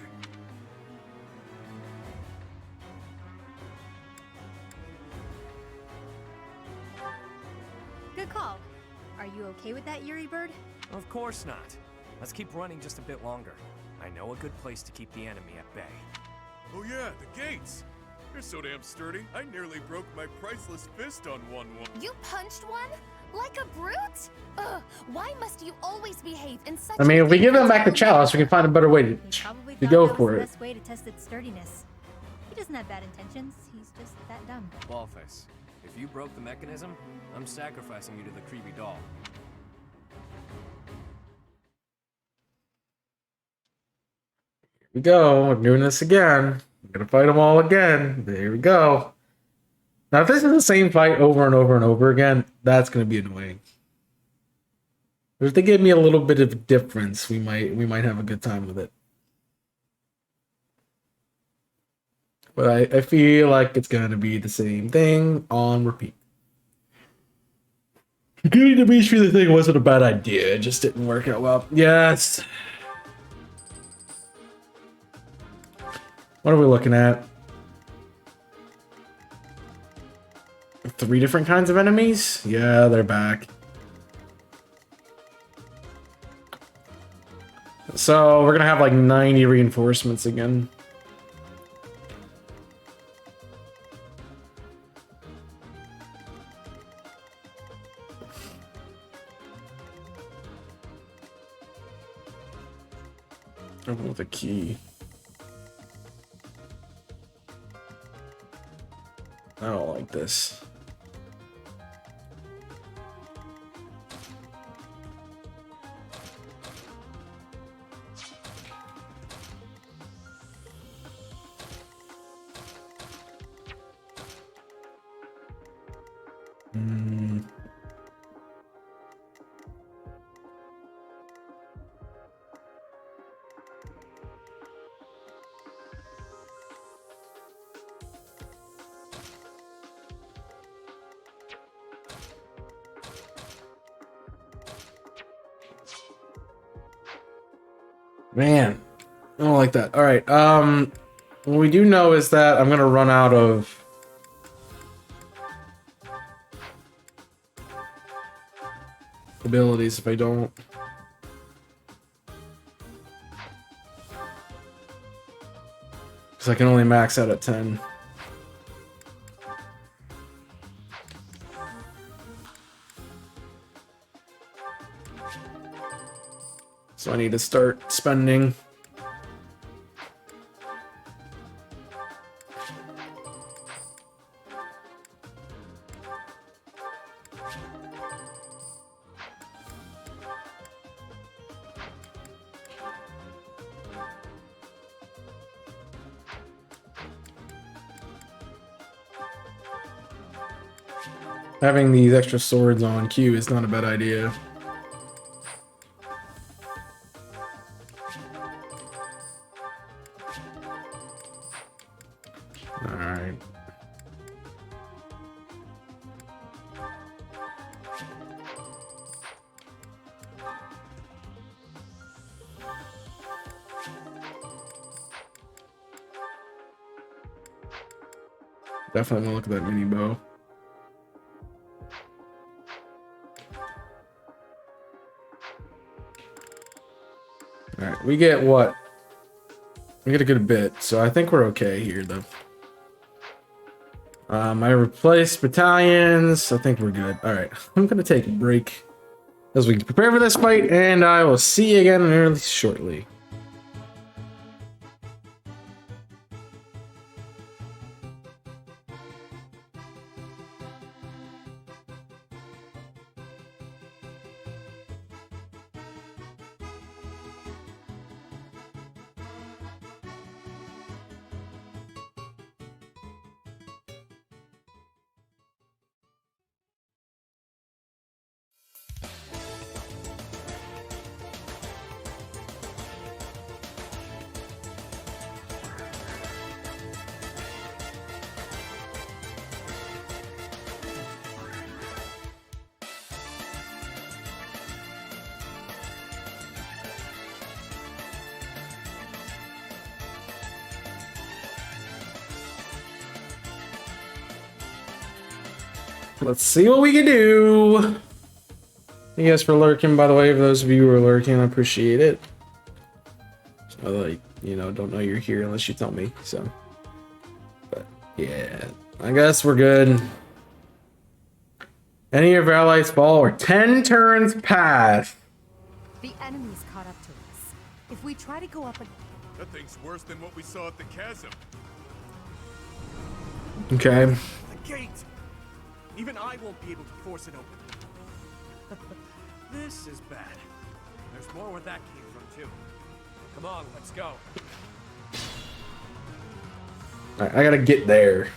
Good call. Are you okay with that, Yuri Bird? Of course not. Let's keep running just a bit longer. I know a good place to keep the enemy at bay. Oh yeah, the gates. They're so damn sturdy. I nearly broke my priceless fist on one. You punched one? Like a brute? Ugh, why must you always behave in such I mean, if we give them back the chalice, we can find a better way to go for it. Best way to test its sturdiness. He doesn't have bad intentions. He's just that dumb. Ballface, if you broke the mechanism, I'm sacrificing you to the creepy doll. Here we go. We're doing this again. We're gonna fight them all again. There we go. Now, if this is the same fight over and over and over again, that's gonna be annoying. But if they give me a little bit of difference, we might have a good time with it. But I feel like it's gonna be the same thing on repeat. Getting the beach for the thing wasn't a bad idea. It just didn't work out well. Yes. What are we looking at? 3 different kinds of enemies? Yeah, they're back. So we're gonna have like 90 reinforcements again. Open with a key. I don't like this. Man, I don't like that. All right. What we do know is that I'm gonna run out of abilities if I don't. Because I can only max out at 10. So I need to start spending. Having these extra swords on Q is not a bad idea. Alright. Definitely want to look at that mini bow. Alright, we get what? We get a good bit, so I think we're okay here, though. I replaced battalions. I think we're good. Alright, I'm gonna take a break as we prepare for this fight, and I will see you again really shortly. Let's see what we can do. Thank you guys for lurking, by the way. For those of you who are lurking, I appreciate it. I like, you know, don't know you're here unless you tell me. So, but yeah, I guess we're good. Any of our allies fall or 10 turns pass. The enemy's caught up to us. If we try to go up That thing's worse than what we saw at the chasm. Okay. The gate! Even I won't be able to force it open. This is bad. There's more where that came from, too. Come on, let's go. Alright, I gotta get there.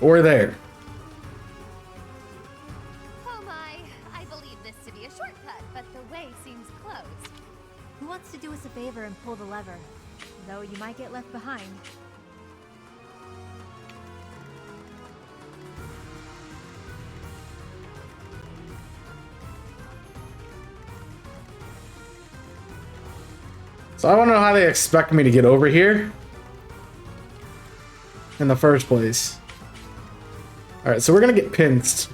Or there. Oh my, I believe this to be a shortcut, but the way seems closed. Who wants to do us a favor and pull the lever? Though you might get left behind. So I want to know how they expect me to get over here in the first place. Alright, so we're gonna get pinced.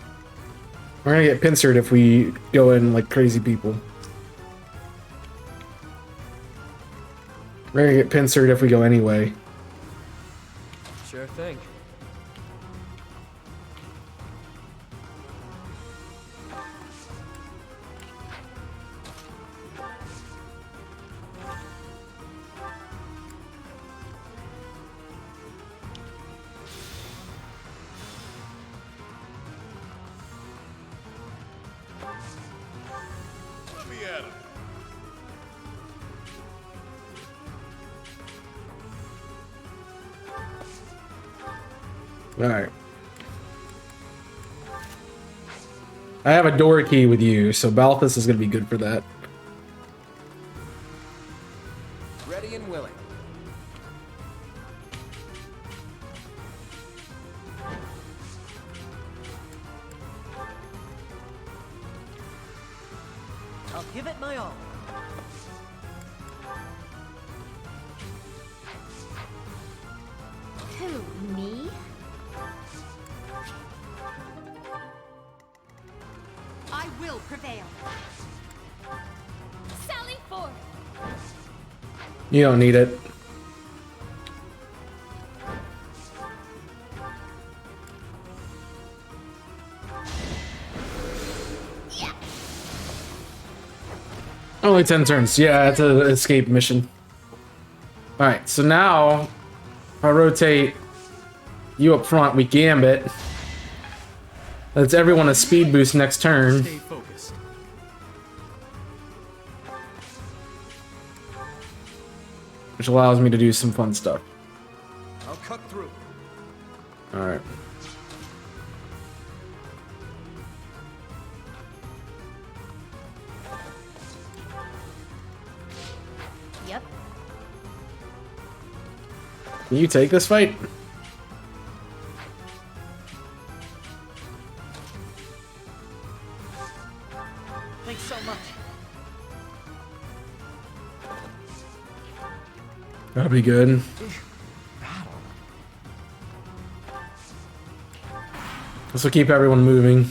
We're gonna get pincered if we go in like crazy people. We're gonna get pincered if we go anyway. Sure thing. Let me at him. Alright. I have a door key with you, so Balthus is gonna be good for that. Ready and willing. I'll give it my all. Who, me? I will prevail. Sally forth! You don't need it. Only 10 turns. Yeah, it's an escape mission. Alright, so now if I rotate you up front, we gambit. That's everyone a speed boost next turn. Stay focused. Which allows me to do some fun stuff. I'll cut through. Alright. Can you take this fight? Thanks so much. That'll be good. This will keep everyone moving.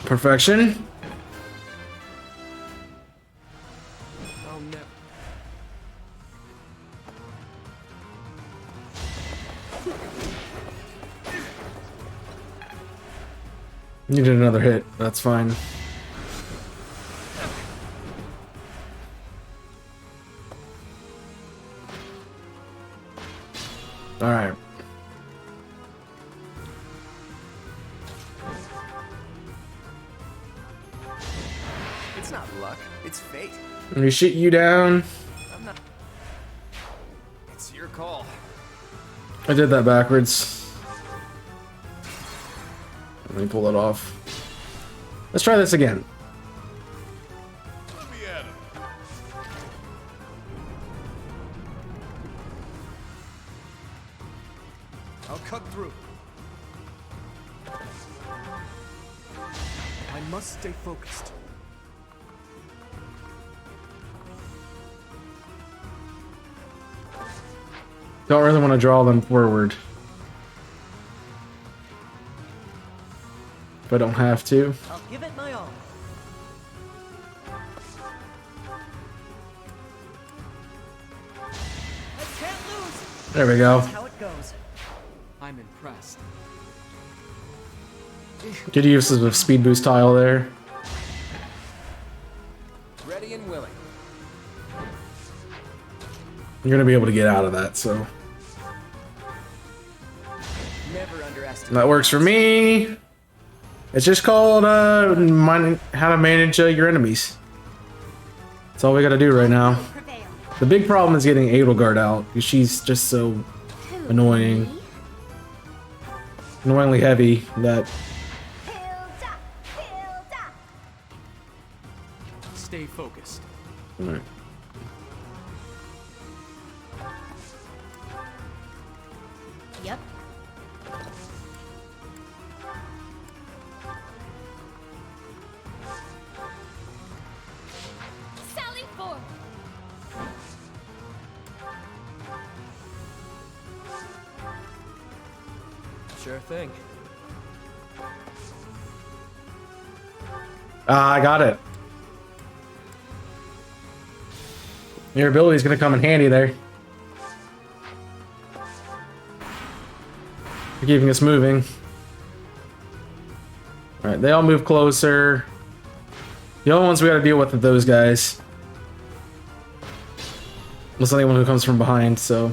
Perfection. Oh no. Needed another hit. That's fine. All right. It's not luck, it's fate. Let me shoot you down. I'm not. It's your call. I did that backwards. Let me pull it off. Let's try this again. Let me at him. I'll cut through. I must stay focused. Don't really want to draw them forward. If I don't have to. I'll give it my all. I can't lose. There we go. That's how it goes. I'm impressed. Good use of the speed boost tile there. Ready and willing. You're gonna be able to get out of that, so Never underestimate. that works for me. It's just called how to manage your enemies. That's all we gotta do right now. The big problem is getting Edelgard out because she's just so annoying, annoyingly heavy that. Stay focused. All right. Yep. Sally forth! Sure thing. I got it. Your ability's gonna come in handy there. For keeping us moving. Alright, they all move closer. The only ones we gotta deal with are those guys. Unless anyone who comes from behind, so.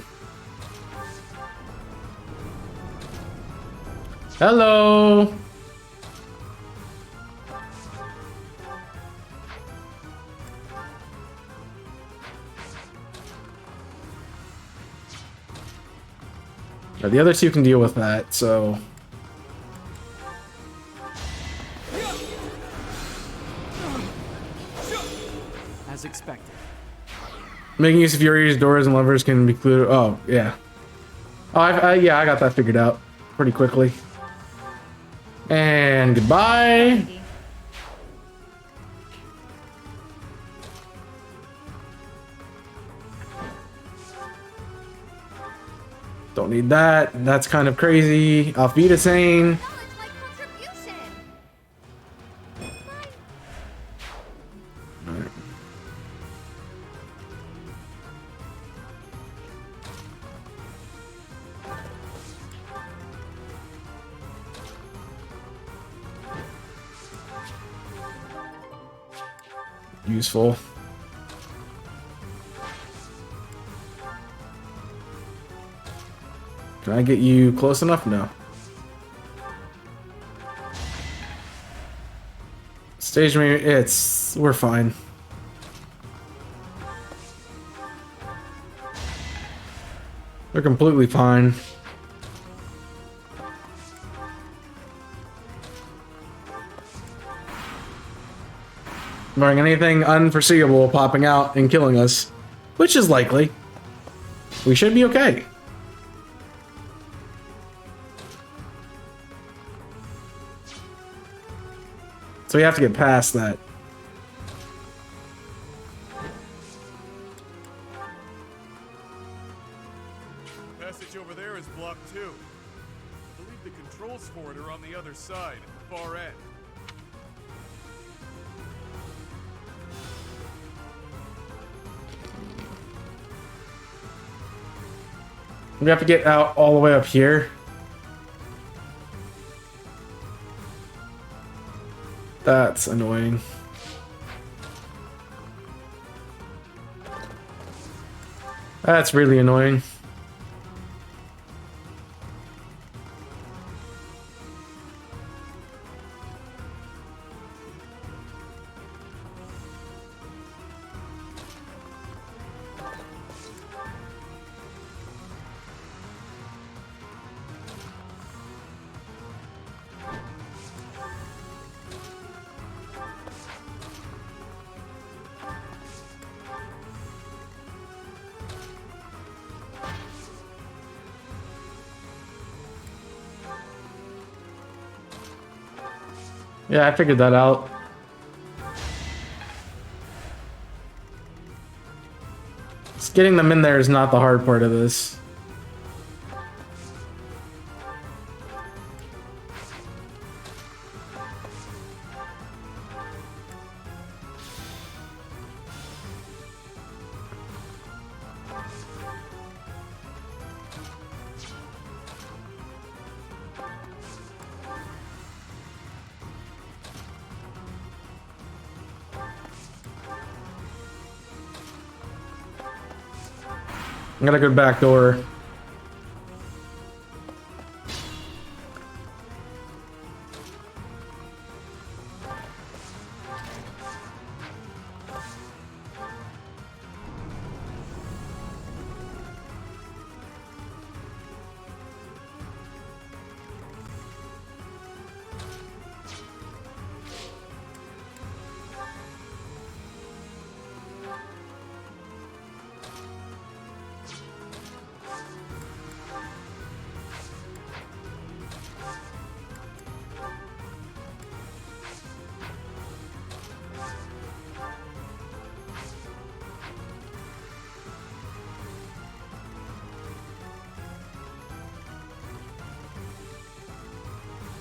Hello! Now, the other two can deal with that, so. As expected. Making use of Yuri's doors and levers can be included. Oh, yeah. Oh, yeah, I got that figured out pretty quickly. And goodbye. Don't need that. That's kind of crazy. Auf Wiedersehen. Alright. Useful. Can I get you close enough? No. Stage me, we're fine. We're completely fine. barring anything unforeseeable popping out and killing us, which is likely, we should be okay. So we have to get past that. Passage over there is blocked too. I believe the controls for it are on the other side, at the far end. We have to get out all the way up here. That's annoying. That's really annoying. Yeah, I figured that out. Just getting them in there is not the hard part of this. I got a good back door.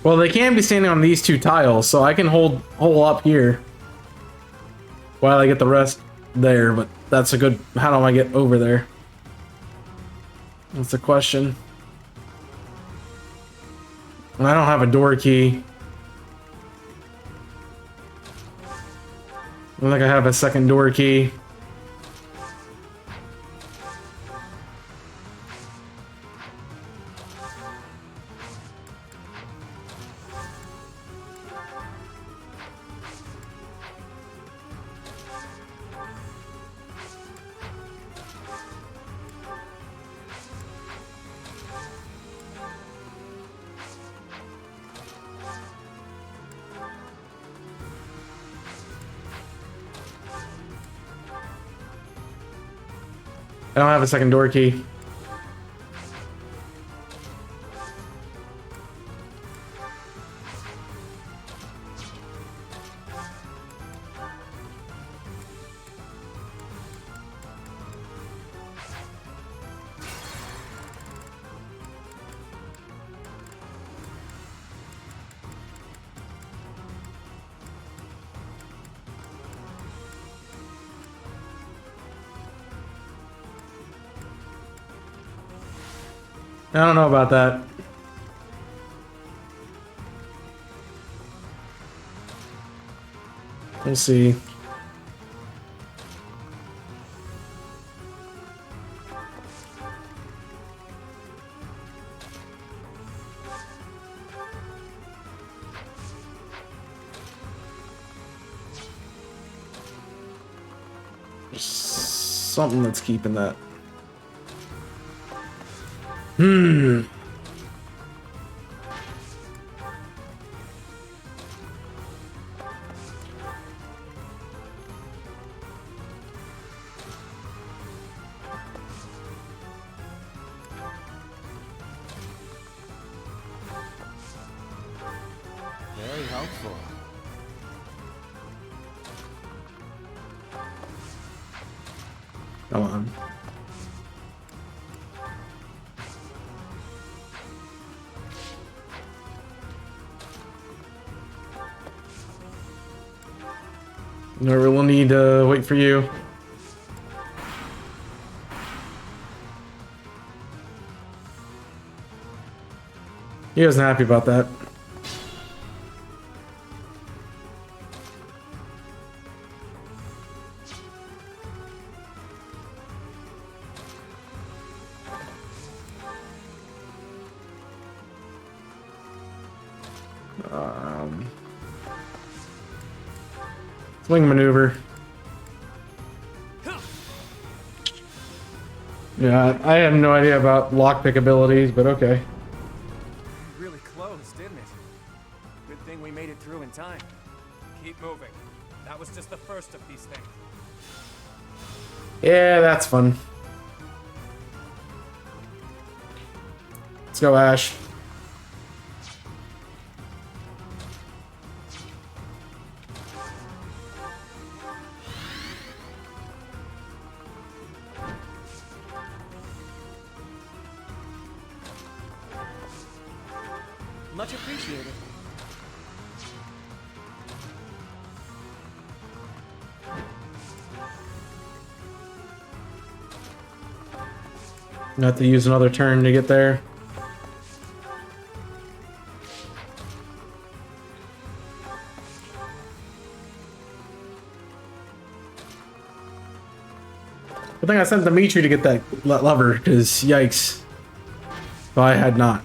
Well, they can be standing on these two tiles, so I can hold up here while I get the rest there, but that's a good... How do I get over there? That's the question. And I don't have a door key. I don't think I have a second door key. I don't have a second door key. I don't know about that. We'll see. There's something that's keeping that. Doubtful. Come on. No, we'll need to wait for you. He wasn't happy about that. Swing maneuver. Yeah, I have no idea about lockpick abilities, but okay. Really close, didn't it? Good thing we made it through in time. Keep moving. That was just the first of these things. Yeah, that's fun. Let's go, Ash. Much appreciated. Not to use another turn to get there. I think I sent Dimitri to get that lever, because yikes. But I had not.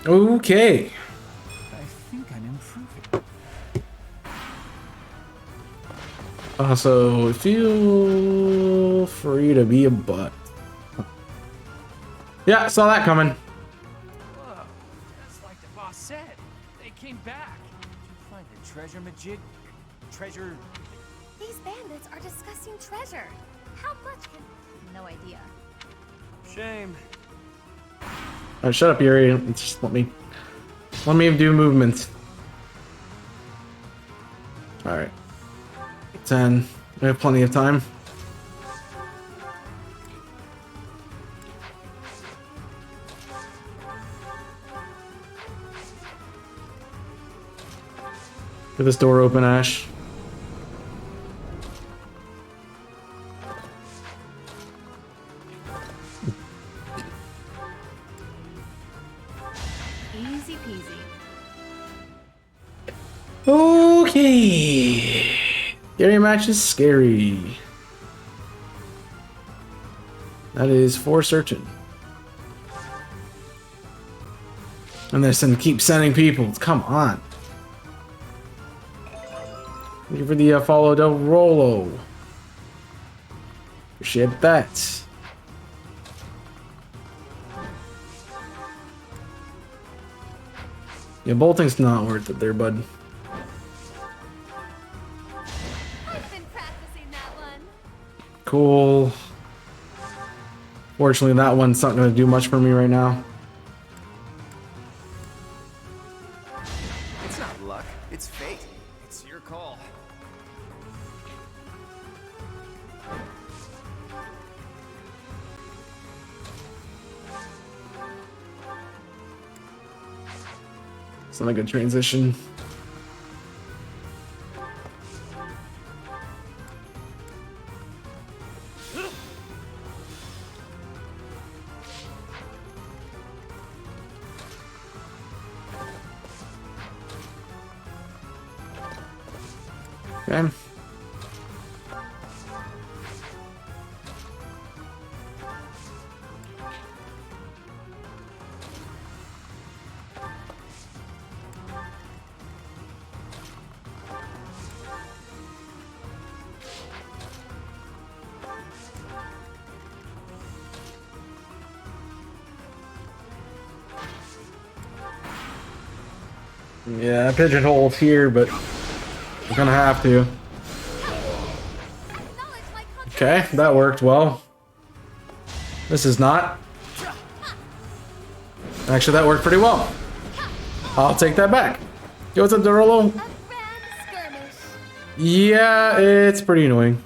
Okay. I think I'm improving. Also, feel free to be a butt. Yeah, saw that coming. Whoa, just like the boss said. They came back. Did you find a treasure, Majid? Treasure? These bandits are discussing treasure. How much can... No idea. Shame. Oh, shut up, Yuri. Just let me do movements. All right. 10. We have plenty of time. Get this door open, Ash. Easy peasy. Okay. Scary match is scary. That is for certain. And they keep sending people. Come on. Thank you for the follow Del Rolo. Appreciate that. Yeah, bolting's not worth it there, bud. I've been practicing that one. Cool. Fortunately, that one's not going to do much for me right now. It's not luck, it's fate. It's your call. It's not a good transition. Okay. Yeah, I pigeonholed here, but I'm gonna have to. Okay, that worked well. This is not. Actually, that worked pretty well. I'll take that back. Yo, what's up, Dorolo? Yeah, it's pretty annoying.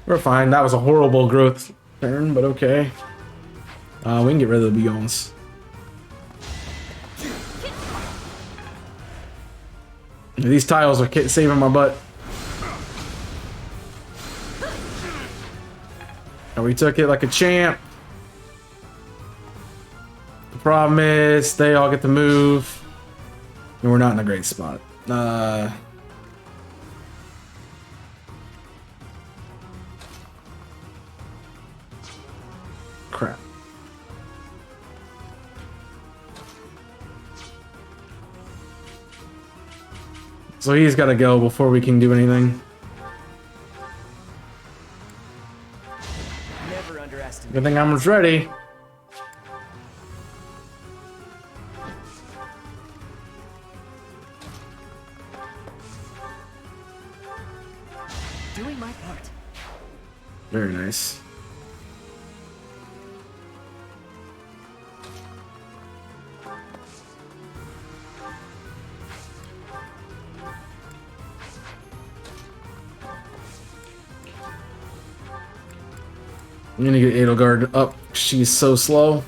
We're fine. That was a horrible growth turn, but okay. We can get rid of the Beyonds. These tiles are saving my butt. And we took it like a champ. The problem is they all get to move. And we're not in a great spot. Crap. So he's got to go before we can do anything. Never underestimate. Good thing I'm ready. Doing my part. Very nice. I'm gonna get Edelgard up. She's so slow.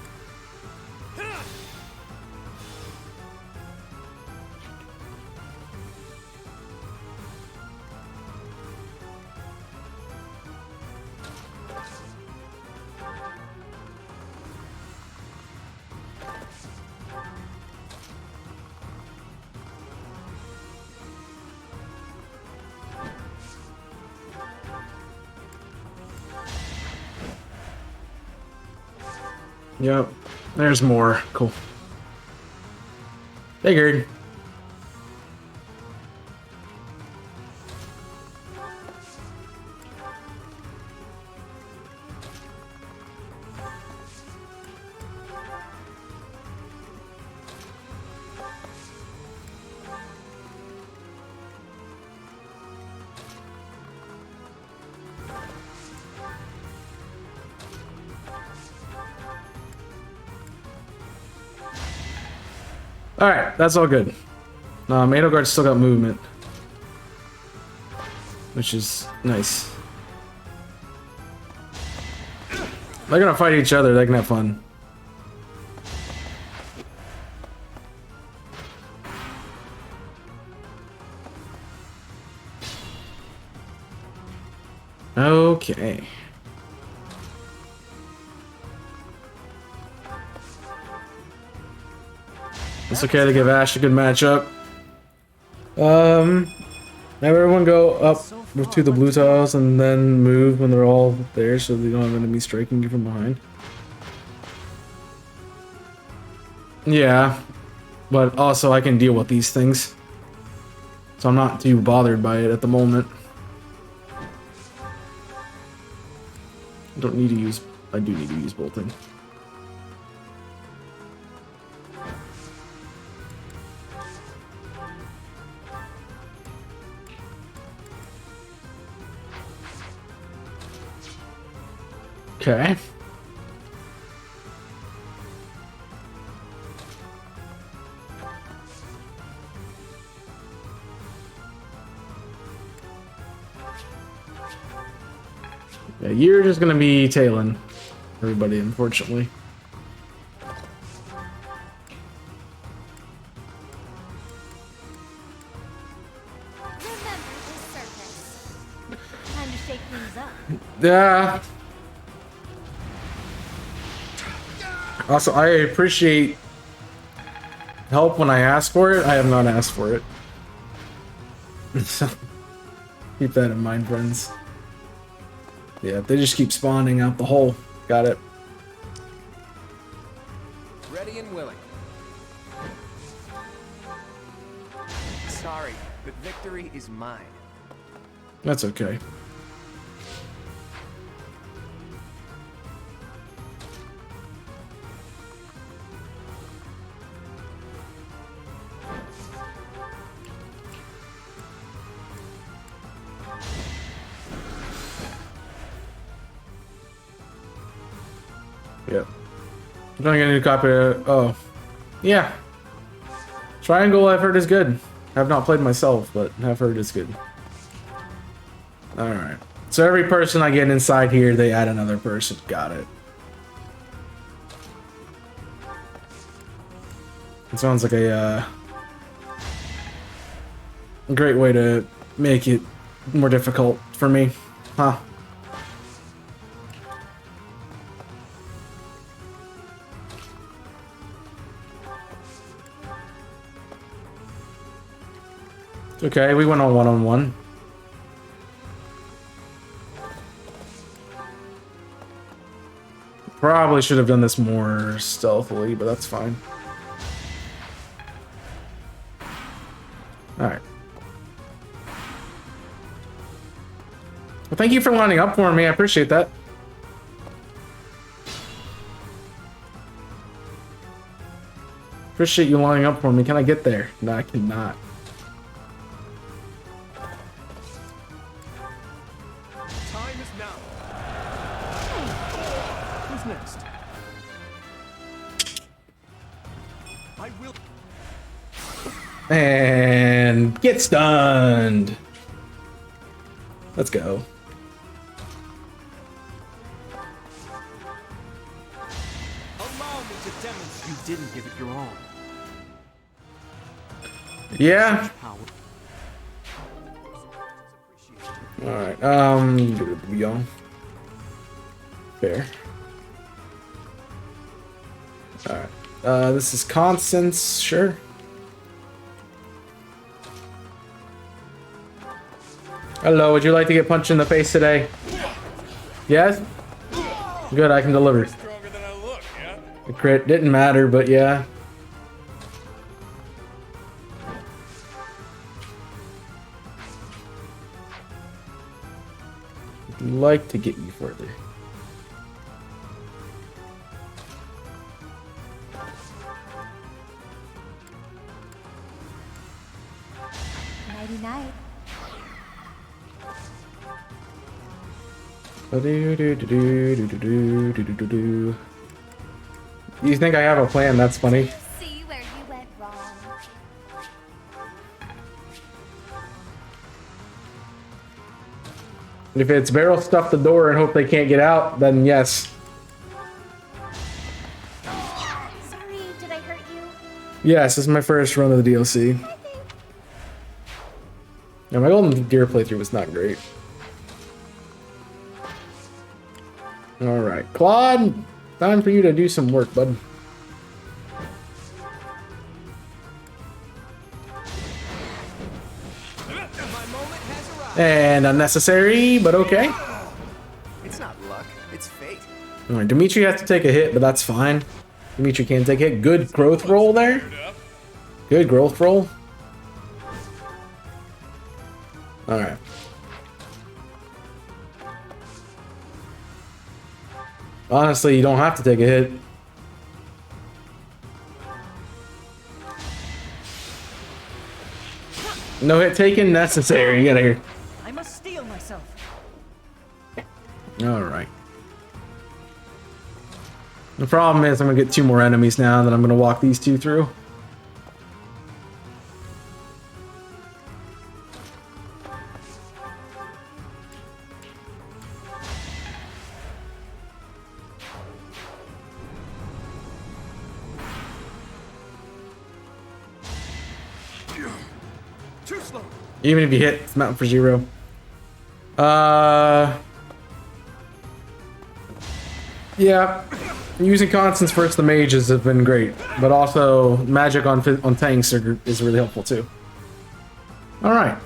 Yep, there's more. Cool. Figured. Alright, that's all good. Edelgard's still got movement. Which is nice. They're gonna fight each other, they can have fun. Okay. It's okay to give Ash a good matchup. Have everyone go up to the blue tiles and then move when they're all there so they don't have enemies striking you from behind. Yeah, but also I can deal with these things. So I'm not too bothered by it at the moment. I do need to use bolting. Okay. Yeah, you're just gonna be tailing everybody, unfortunately. Time to shake things up. Yeah. Also, I appreciate help when I ask for it. I have not asked for it. Keep that in mind, friends. Yeah, they just keep spawning out the hole. Got it. Ready and willing. Sorry, but victory is mine. That's okay. Yep. I'm trying to get a new copy of... Oh. Yeah. Triangle I've heard is good. I've not played myself, but I've heard it's good. Alright. So every person I get inside here, they add another person. Got it. It sounds like a great way to make it more difficult for me. Huh. Okay, we went on one-on-one. Probably should have done this more stealthily, but that's fine. Alright. Well, thank you for lining up for me. I appreciate that. Appreciate you lining up for me. Can I get there? No, I cannot. Time is now. Who's next? I will. And get stunned. Let's go. Allow me to demonstrate. You didn't give it your all. Yeah. Alright, young. Fair. Alright. This is Constance, sure. Hello, would you like to get punched in the face today? Yes? Good, I can deliver. The crit didn't matter, but yeah. I'd like to get you further. Nighty night. You think I have a plan? That's funny. See where you went wrong. If it's barrel stuff the door and hope they can't get out, then yes. Sorry, did I hurt you? Yes, this is my first run of the DLC. Yeah, my Golden Deer playthrough was not great. Alright, Claude, time for you to do some work, bud. And unnecessary, but okay. It's not luck, it's fate. Alright, Dimitri has to take a hit, but that's fine. Dimitri can't take a hit. Good growth roll there. Good growth roll. Alright. Honestly, you don't have to take a hit. No hit taken necessary. Get out of here. I must steel myself. Alright. The problem is I'm gonna get 2 more enemies now that I'm gonna walk these 2 through. Too slow. Even if you hit, it's mounting for 0. Yeah. Using constants versus the mages have been great, but also magic on tanks is really helpful too. Alright.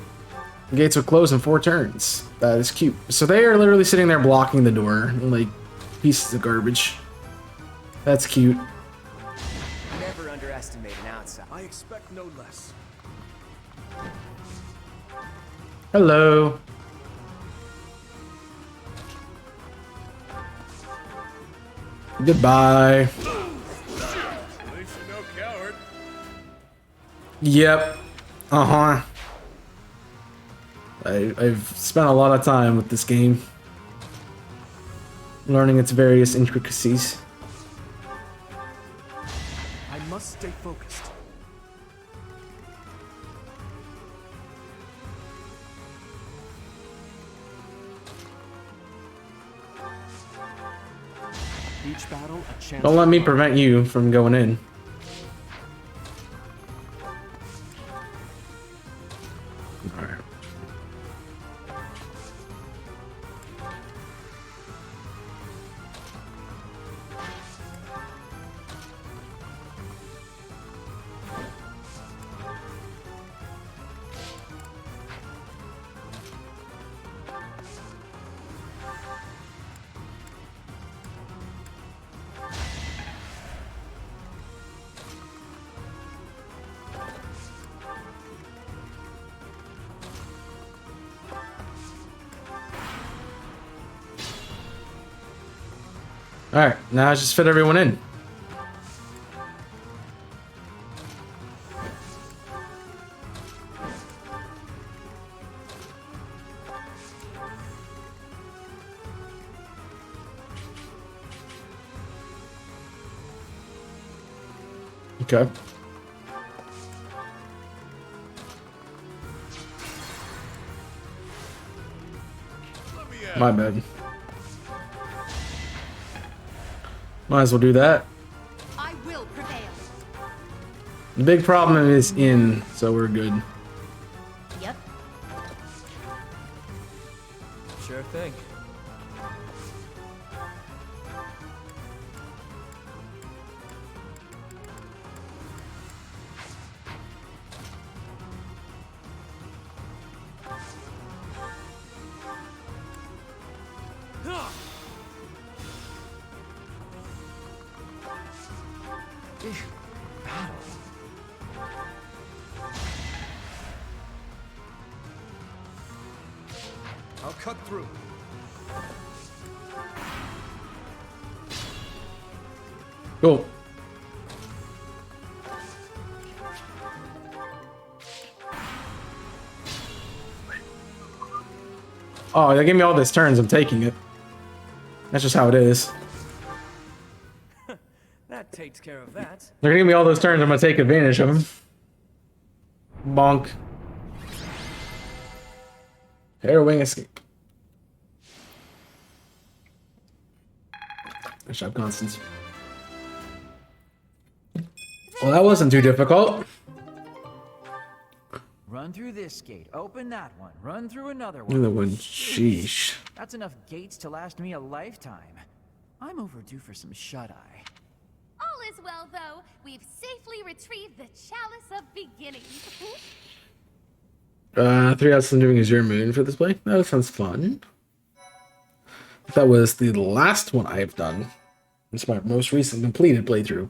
The gates will close in 4 turns. That is cute. So they are literally sitting there blocking the door, like pieces of garbage. That's cute. Never underestimate an outside. I expect no less. Hello. Goodbye. At least you're no coward. Yep. Uh-huh. I've spent a lot of time with this game, learning its various intricacies. Stay focused. Each battle a chance. Don't let me prevent you from going in. All right. All right, now let's just fit everyone in. Okay. My bad. Might as well do that. I will prevail. The big problem is in, so we're good. Yep. Sure thing. I'll cut through. Cool. Oh, they gave me all this turns. I'm taking it. That's just how it is. That takes care of that. They're gonna give me all those turns. I'm gonna take advantage of them. Bonk. Air wing escape. Good job, Constance. Well, that wasn't too difficult. Run through this gate, open that one, run through another one. Another one, sheesh. That's enough gates to last me a lifetime. I'm overdue for some shut-eye. All is well, though. We've safely retrieved the Chalice of Beginnings. 3 hours living is your moon for this play. That sounds fun. That was the last one I've done. It's my most recent completed playthrough.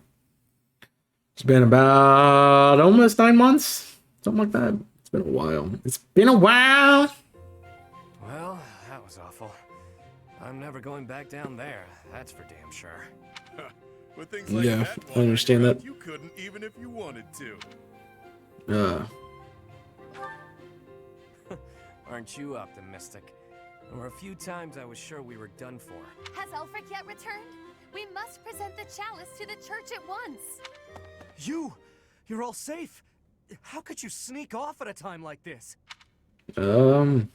It's been about almost 9 months, something like that. It's been a while. It's been a while. Well, that was awful. I'm never going back down there. That's for damn sure. With things like Yeah, that I understand that. you couldn't even if you wanted to. Aren't you optimistic? There were a few times I was sure we were done for. Has Ulfric yet returned? We must present the chalice to the church at once. You're all safe. How could you sneak off at a time like this? Um,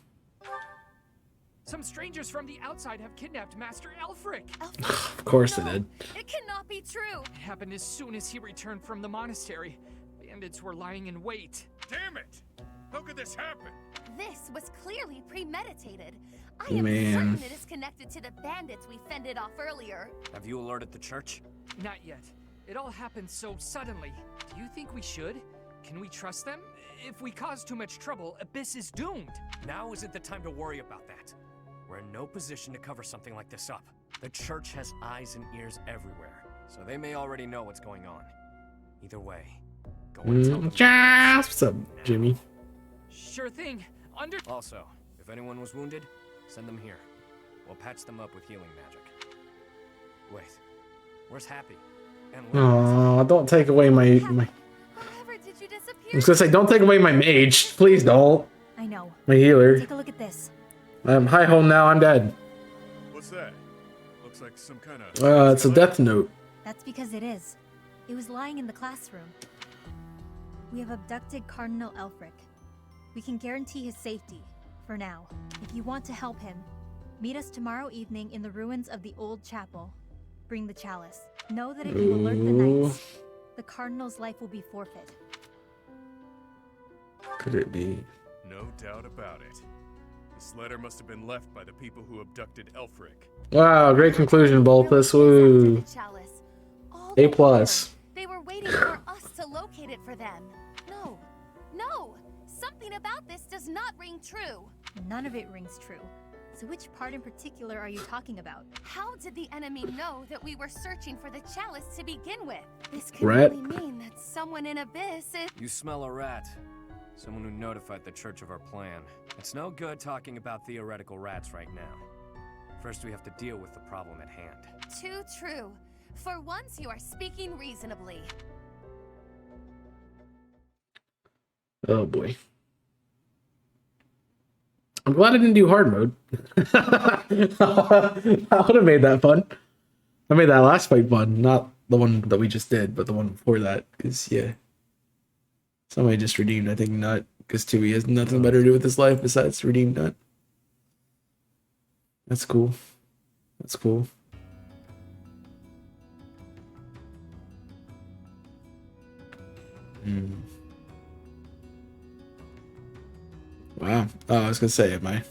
Some strangers from the outside have kidnapped Master Elfric. of course they did. It cannot be true. It happened as soon as he returned from the monastery. Bandits were lying in wait. Damn it! How could this happen? This was clearly premeditated. I am Man. certain it is connected to the bandits we fended off earlier. Have you alerted the church? Not yet. It all happened so suddenly. Do you think we should? Can we trust them? If we cause too much trouble, Abyss is doomed. Now isn't the time to worry about that. We're in no position to cover something like this up. The church has eyes and ears everywhere, so they may already know what's going on. Either way, go and tell them. What's up, Jimmy? Sure thing. Also, if anyone was wounded, send them here. We'll patch them up with healing magic. Wait, where's Happy? And Oh, don't take away my. However, did you disappear? I was gonna say, don't take away my mage. Please don't. I know. My healer. Take a look at this. I'm high home now. I'm dead. What's that? Looks like some kind of. It's a death note. That's because it is. It was lying in the classroom. We have abducted Cardinal Elfric. We can guarantee his safety, for now. If you want to help him, meet us tomorrow evening in the ruins of the old chapel. Bring the chalice. Know that if you alert the knights, the Cardinal's life will be forfeit. Could it be? No doubt about it. This letter must have been left by the people who abducted Elfric. Wow, great conclusion, Bolthus. Woo. A plus. They were waiting for us to locate it for them. No, no! Something about this does not ring true. None of it rings true. So which part in particular are you talking about? How did the enemy know that we were searching for the chalice to begin with? This could Rat. only mean that someone in Abyss is... You smell a rat. Someone who notified the church of our plan. It's no good talking about theoretical rats right now. First, we have to deal with the problem at hand. Too true. For once, you are speaking reasonably. Oh boy. I'm glad I didn't do hard mode. I would have made that fun. I made that last fight fun, not the one that we just did, but the one before that. Because, yeah. Somebody just redeemed, I think, Nut. Because Tui has nothing better to do with his life besides redeem Nut. That's cool. That's cool. Wow. Oh, I was gonna say, am I?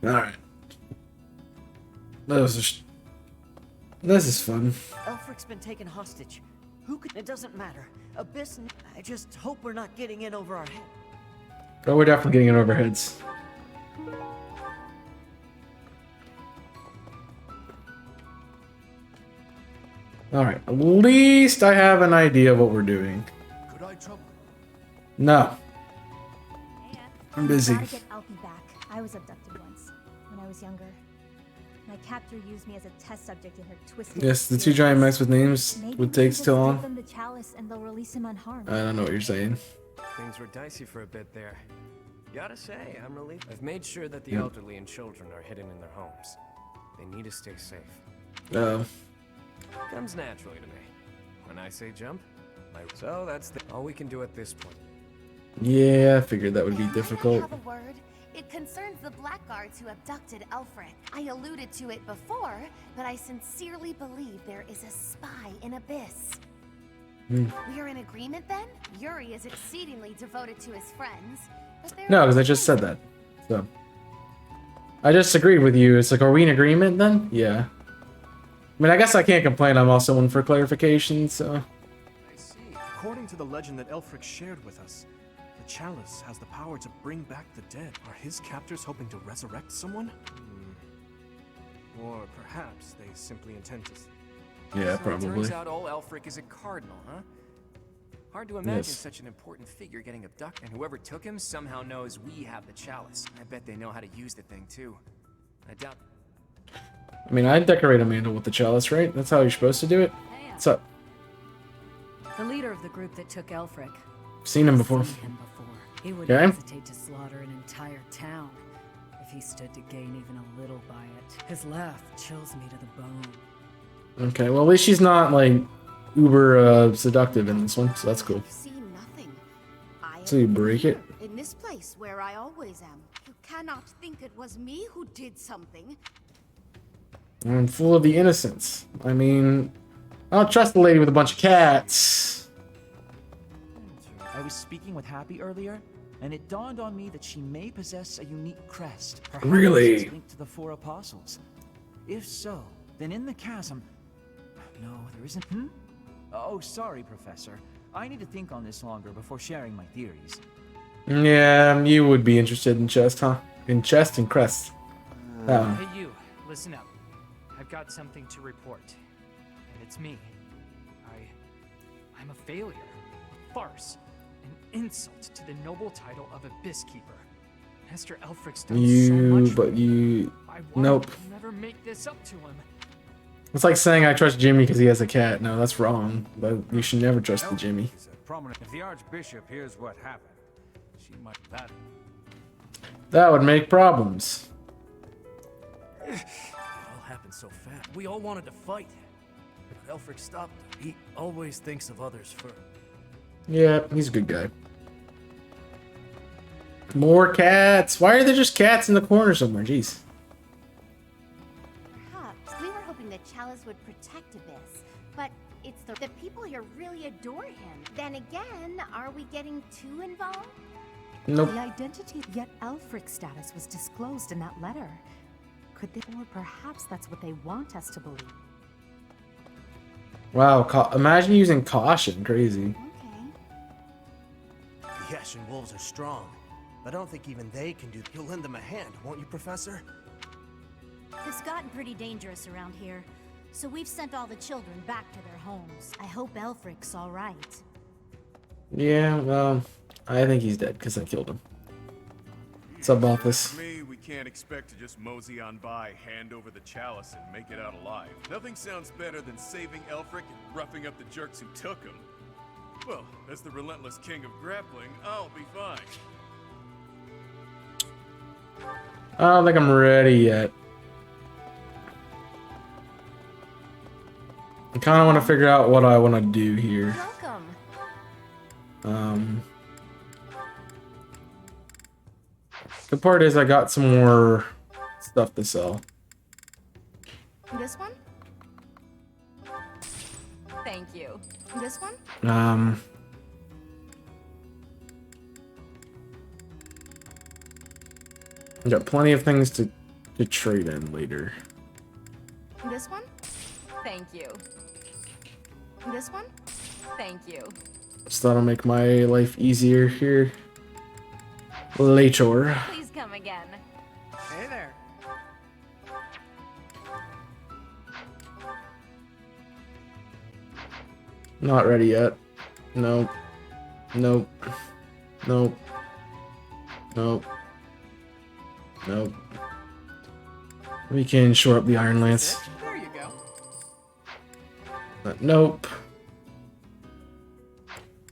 Alright. This is fun. Elfric's been taken hostage. Who could? It doesn't matter. Abyss. I just hope we're not getting in over our head. Oh, we're definitely getting in over our heads. Alright, at least I have an idea of what we're doing. Could I trouble? No. I'm busy. Gotta get Alfie back. I was abducted once, when I was younger. My captor used me as a test subject in her twisted... Yes, the two giant mechs with names would take still on. Give them the chalice and they'll release him unharmed. I don't know what you're saying. Things were dicey for a bit there. Gotta say, I'm relieved. I've made sure that the elderly and children are hidden in their homes. They need to stay safe. Comes naturally to me. When I say jump, so that's all we can do at this point. Yeah, I figured that would be difficult. I have a word. It concerns the blackguards who abducted Elfric. I alluded to it before, but I sincerely believe there is a spy in Abyss. We're in agreement then? Yuri is exceedingly devoted to his friends. No, because I just said that. So I just agreed with you. It's like, are we in agreement then? Yeah. I mean, I guess I can't complain. I'm also one for clarification, so. According to the legend that Elfric shared with us, the chalice has the power to bring back the dead. Are his captors hoping to resurrect someone? Or perhaps they simply intend to... Yeah, So probably. It turns out old Elfric is a cardinal, huh? Hard to imagine Yes. such an important figure getting abducted, and whoever took him somehow knows we have the chalice. I bet they know how to use the thing, too. I doubt... I mean, I'd decorate Amanda with the chalice, right? That's how you're supposed to do it. What's up? The leader of the group that took Elfric. Seen him before. He would Okay. hesitate to slaughter an entire town if he stood to gain even a little by it. His laugh chills me to the bone. Okay, well, at least she's not, like, uber seductive in this one, so that's cool. See nothing. I So you break it? in this place where I always am. You cannot think it was me who did something. I'm full of the innocence. I mean, I don't trust the lady with a bunch of cats. I was speaking with Happy earlier, and it dawned on me that she may possess a unique crest. Perhaps Really? it's linked to the Four Apostles. If so, then in the chasm... No, there isn't... Oh, sorry, Professor. I need to think on this longer before sharing my theories. Yeah, you would be interested in chest, huh? In chest and crest. Hey you, listen up. I've got something to report. And it's me. I'm a failure. A farce. An insult to the noble title of Abyss Keeper. Master Elfric's done so much for me. I Nope. will never make this up to him. It's like saying I trust Jimmy because he has a cat. No, that's wrong. But you should never trust the Jimmy. Prominent. If the Archbishop hears what happened, she might that. That would make problems. It all happened so fast. We all wanted to fight. Elfric stopped him. He always thinks of others first. Yeah, he's a good guy. More cats. Why are there just cats in the corner somewhere? Jeez. Perhaps we were hoping that Chalice would protect Abyss, but it's the people here really adore him. Then again, are we getting too involved? Nope. The identity, yet Elfric's status was disclosed in that letter. Could they, or perhaps that's what they want us to believe. Wow, imagine using caution. Crazy. The Ashen Wolves are strong, but I don't think even they can do. You'll lend them a hand, won't you, Professor? It's gotten pretty dangerous around here, so we've sent all the children back to their homes. I hope Elfric's all right. Yeah, well, I think he's dead because I killed him. What's up, Office? For me, we can't expect to just mosey on by, hand over the chalice, and make it out alive. Nothing sounds better than saving Elfric and roughing up the jerks who took him. Well, as the relentless king of grappling, I'll be fine. I don't think I'm ready yet. I kind of want to figure out what I want to do here. Welcome. The part is I got some more stuff to sell. This one? Thank you. This one? I got plenty of things to trade in later. This one? Thank you. This one? Thank you. So that'll make my life easier here. Later. Please come again. Hey there. Not ready yet. Nope. Nope. Nope. Nope. Nope. We can shore up the Iron Lance. There you go. Nope.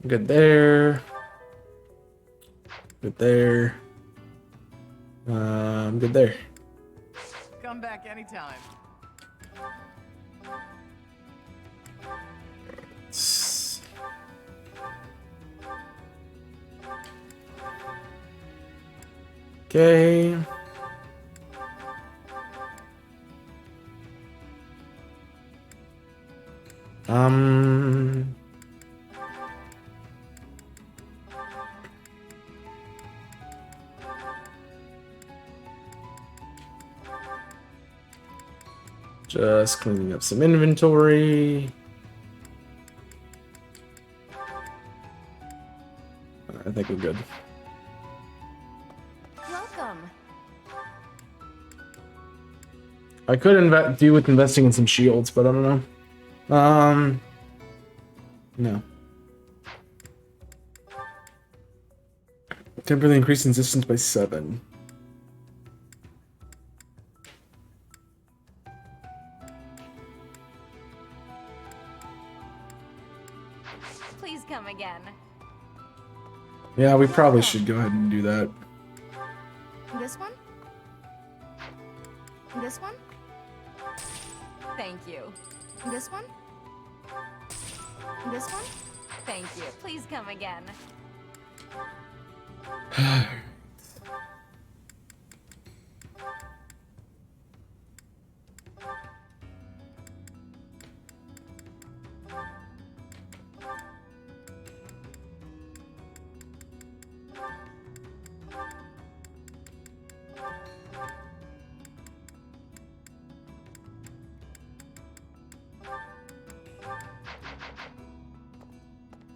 Good there. Good there. Good there. Come back anytime. Okay. Just cleaning up some inventory. I think we're good. Welcome. I could do with investing in some shields, but I don't know. No. Temporarily increase resistance by 7. Please come again. Yeah, we probably should go ahead and do that. This one? This one? Thank you. This one? This one? Thank you. Please come again.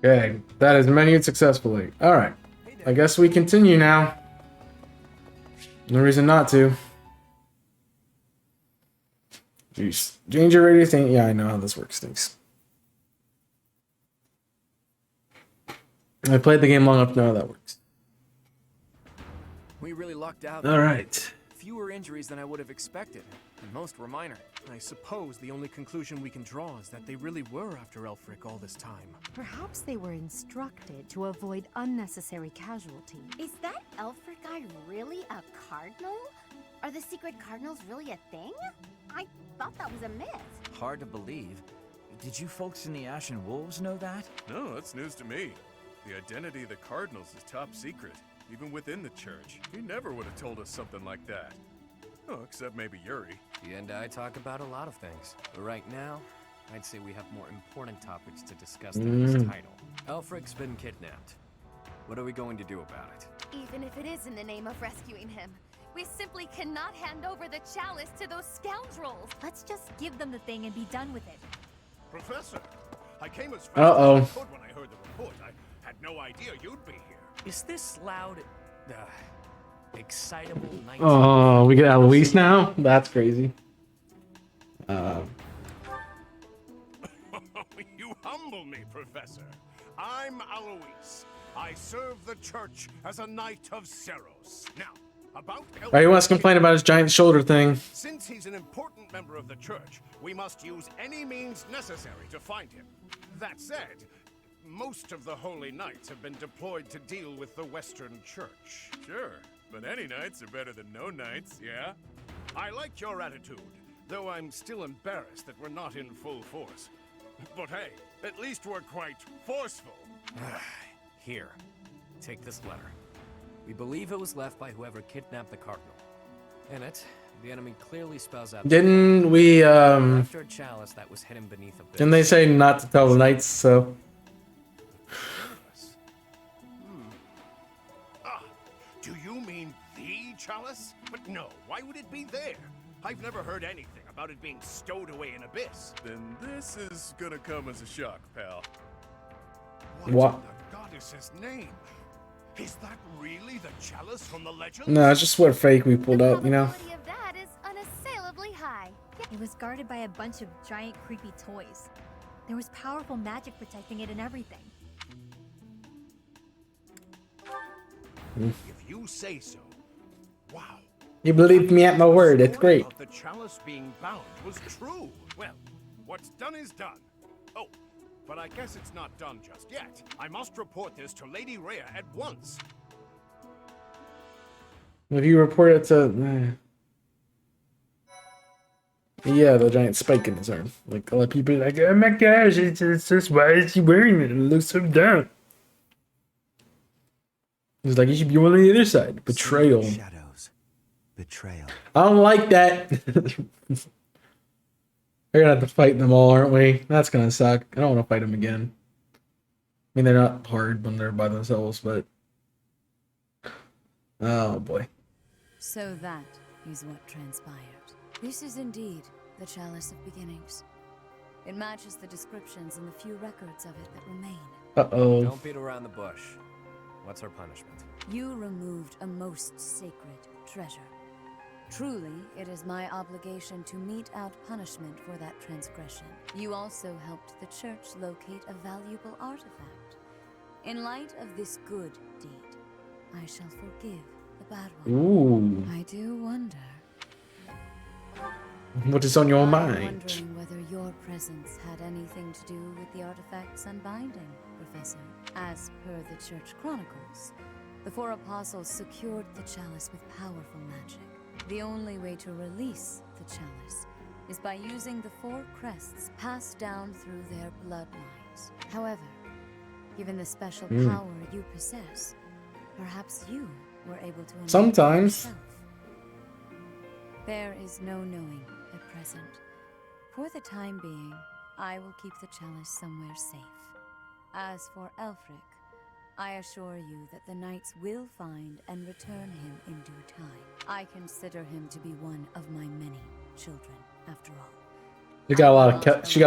Okay, that is menued successfully. Alright, I guess we continue now. No reason not to. Jeez. Danger radius ain't. Yeah, I know how this works. Thanks. I played the game long enough to know how that works. We really lucked out. All right. Fewer injuries than I would have expected, and most were minor. I suppose the only conclusion we can draw is that they really were after Elfric all this time. Perhaps they were instructed to avoid unnecessary casualties. Is that Elfric guy really a cardinal? Are the secret cardinals really a thing? I thought that was a myth. Hard to believe. Did you folks in the Ashen Wolves know that? No, that's news to me. The identity of the Cardinals is top secret, even within the church. He never would have told us something like that. Oh, except maybe Yuri. He and I talk about a lot of things, but right now, I'd say we have more important topics to discuss than his title. Elfric's been kidnapped. What are we going to do about it? Even if it is in the name of rescuing him, we simply cannot hand over the chalice to those scoundrels. Let's just give them the thing and be done with it. Professor, I came as fast Uh-oh. as I could when I heard the report. I had no idea you'd be here. Is this loud, excitable night? Oh, we get Eloise now? That's crazy. You humble me, Professor. I'm Alois. I serve the church as a Knight of Seros. Now, about Right, he wants to complain about his giant shoulder thing. Since he's an important member of the church, we must use any means necessary to find him. That said, most of the Holy Knights have been deployed to deal with the Western Church. Sure, but any knights are better than no knights, yeah? I like your attitude, though I'm still embarrassed that we're not in full force. But hey, at least we're quite forceful. Here, take this letter. We believe it was left by whoever kidnapped the Cardinal. In it, the enemy clearly spells out... Didn't we, After a chalice that was hidden beneath a bit. didn't they say not to tell the knights, so... Do you mean the chalice? But no, why would it be there? I've never heard anything about it being stowed away in Abyss. Then this is gonna come as a shock, pal. What? In the goddess's name? Is that really the chalice from the legend? No, it's just what fake we pulled up, you know? The of that is unassailably high. It was guarded by a bunch of giant creepy toys. There was powerful magic protecting it and everything. If you say so. Wow. You believed me at my word, it's great. The chalice being bound was true. Well, what's done is done. Oh, but I guess it's not done just yet. I must report this to Lady Rhea at once. If you report it to... Yeah, the giant spike in his arm. Like, a lot of people are like, oh my gosh, it's just, why is he wearing it? It looks so dumb. He's like, you should be on the other side. Betrayal. Shadows. Betrayal. I don't like that. We're gonna have to fight them all, aren't we? That's gonna suck. I don't want to fight them again. I mean, they're not hard when they're by themselves, but... Oh, boy. So that is what transpired. This is indeed the Chalice of Beginnings. It matches the descriptions in the few records of it that remain. Uh-oh. Don't beat around the bush. What's our punishment? You removed a most sacred treasure. Truly, it is my obligation to mete out punishment for that transgression. You also helped the church locate a valuable artifact. In light of this good deed, I shall forgive the bad one. Ooh. I do wonder. What is on your I'm mind? wondering whether your presence had anything to do with the artifact's unbinding, Professor. As per the Church Chronicles, the four apostles secured the chalice with powerful magic. The only way to release the chalice is by using the four crests passed down through their bloodlines. However, given the special power you possess, perhaps you were able to unlock it Sometimes. yourself. There is no knowing at present. For the time being, I will keep the chalice somewhere safe. As for Elfric, I assure you that the knights will find and return him in due time. I consider him to be one of my many children, after all. She got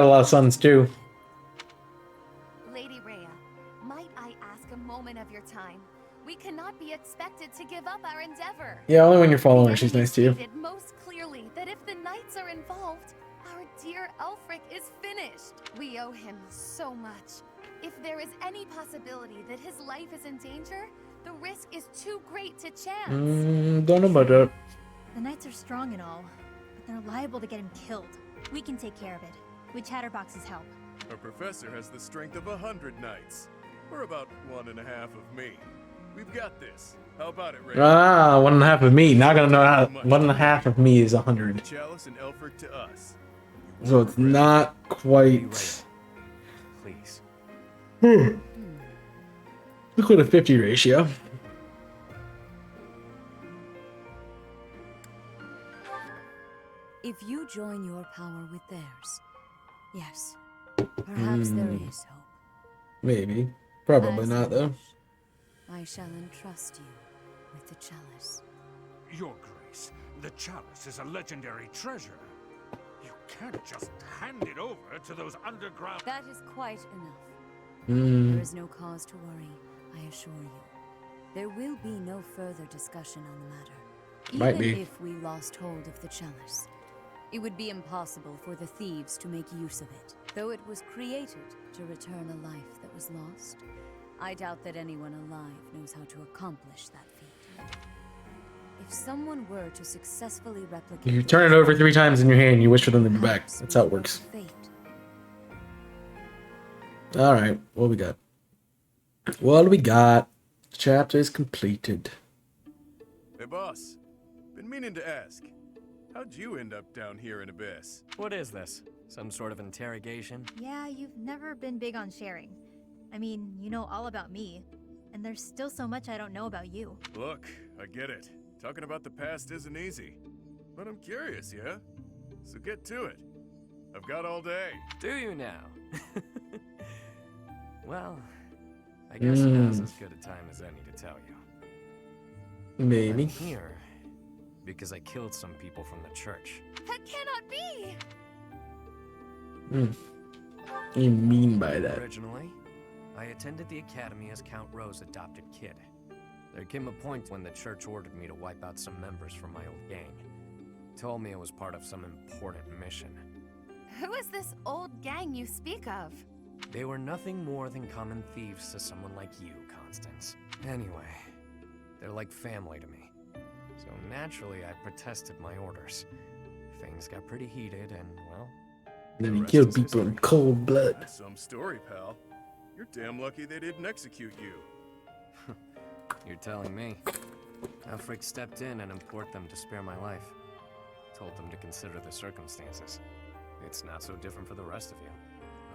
a lot of sons too. Lady Rhea, might I ask a moment of your time? We cannot be expected to give up our endeavor. Yeah, only when you're following her, she's nice to you. Stated most clearly that if the knights are involved, our dear Elfric is finished. We owe him so much. If there is any possibility that his life is in danger, the risk is too great to chance. Don't know about that. The knights are strong and all, but they're liable to get him killed. We can take care of it, with Chatterbox's help. Our professor has the strength of 100 knights. We're about 1.5 of me. We've got this. How about it, Ray? 1.5 of me. Not gonna know how. 1.5 of me is 100. Chalice and Elfric to us. You So it's not quite. Please. Look at a 50 ratio. If you join your power with theirs, yes, perhaps there is hope. Maybe. Probably As not, you though. wish, I shall entrust you with the chalice. Your Grace, the chalice is a legendary treasure. You can't just hand it over to those underground... That is quite enough. Hmm. There is no cause to worry, I assure you. There will be no further discussion on the matter. Might Even be. if we lost hold of the chalice, it would be impossible for the thieves to make use of it. Though it was created to return a life that was lost, I doubt that anyone alive knows how to accomplish that feat. If someone were to successfully replicate... You turn it over 3 times in your hand, you wish for them to be back. That's how it works. Alright, what we got? What do we got? Chapter is completed. Hey, boss. Been meaning to ask. How'd you end up down here in Abyss? What is this? Some sort of interrogation? Yeah, you've never been big on sharing. I mean, you know all about me, and there's still so much I don't know about you. Look, I get it. Talking about the past isn't easy. But I'm curious, yeah? So get to it. I've got all day. Do you now? Well, I guess now's as good a time as any to tell you. Maybe. I'm here because I killed some people from the church. That cannot be! What do you mean by that? Originally, I attended the academy as Count Rowe's adopted kid. There came a point when the church ordered me to wipe out some members from my old gang. Told me it was part of some important mission. Who is this old gang you speak of? They were nothing more than common thieves to someone like you, Constance. Anyway, they're like family to me. So naturally, I protested my orders. Things got pretty heated and, well... Then he killed people in cold blood. That's some story, pal. You're damn lucky they didn't execute you. You're telling me. Elfric stepped in and implored them to spare my life. Told them to consider the circumstances. It's not so different for the rest of you.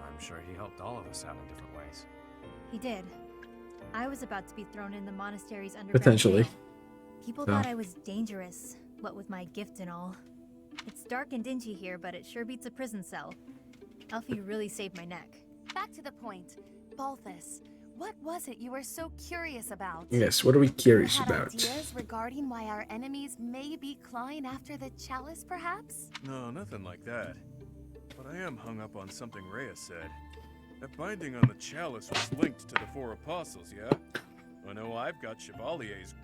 I'm sure he helped all of us out in different ways. He did. I was about to be thrown in the monastery's underground Potentially. jail. People So. thought I was dangerous, what with my gift and all. It's dark and dingy here, but it sure beats a prison cell. Elfie really saved my neck. Back to the point. Balthus, what was it you were so curious about? Yes, what are we curious You had about? ideas regarding why our enemies may be clawing after the chalice, perhaps? No, nothing like that. But I am hung up on something Rhea said. That binding on the chalice was linked to the 4 apostles, yeah? I know I've got Chevalier's...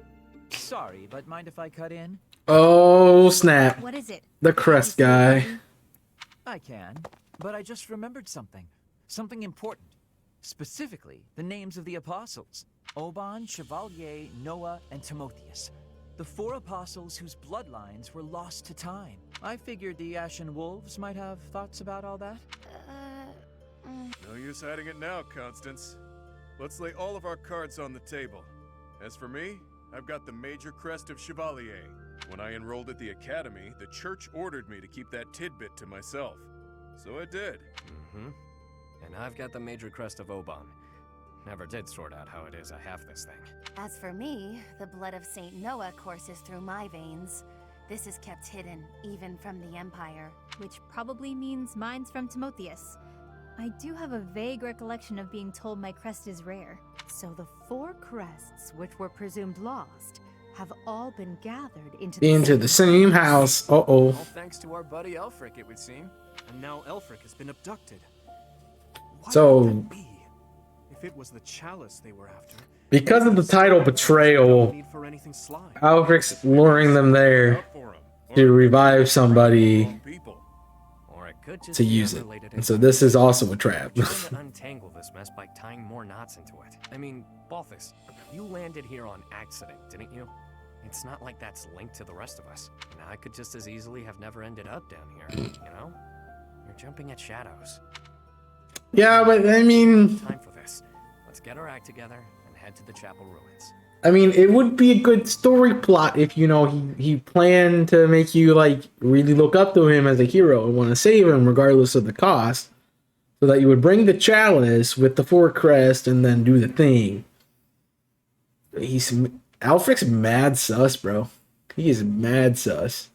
Sorry, but mind if I cut in? Oh, snap. What is it? The crest guy. I can, but I just remembered something. Something important. Specifically, the names of the apostles. Oban, Chevalier, Noah, and Timotheus. The 4 apostles whose bloodlines were lost to time. I figured the Ashen Wolves might have thoughts about all that. No use hiding it now, Constance. Let's lay all of our cards on the table. As for me, I've got the major crest of Chevalier. When I enrolled at the academy, the church ordered me to keep that tidbit to myself. So I did. Mm-hmm. And I've got the major crest of Oban. Never did sort out how it is I have this thing. As for me, the blood of Saint Noah courses through my veins. This is kept hidden, even from the Empire. Which probably means mine's from Timotheus. I do have a vague recollection of being told my crest is rare. So the 4 crests, which were presumed lost, have all been gathered into the same house. Uh-oh. All thanks to our buddy Elfric, it would seem. And now Elfric has been abducted. Why So- would that be? If it was the chalice they were after, Because of the title Betrayal, need for anything sly. Alfric's luring them there to revive somebody Or it could just to be use it. unrelated And so this is also a trap. Trying to untangle this mess by tying more knots into it. I mean, Balthus, you landed here on accident, didn't you? It's not like that's linked to the rest of us. And I could just as easily have never ended up down here, you know? You're jumping at shadows. Yeah, but I mean, Time for this. Let's get our act together and head to the chapel ruins. I mean, it would be a good story plot if, you know, he planned to make you, like, really look up to him as a hero and want to save him regardless of the cost. So that you would bring the chalice with the 4 crest and then do the thing. Alfric's mad sus, bro. He is mad sus.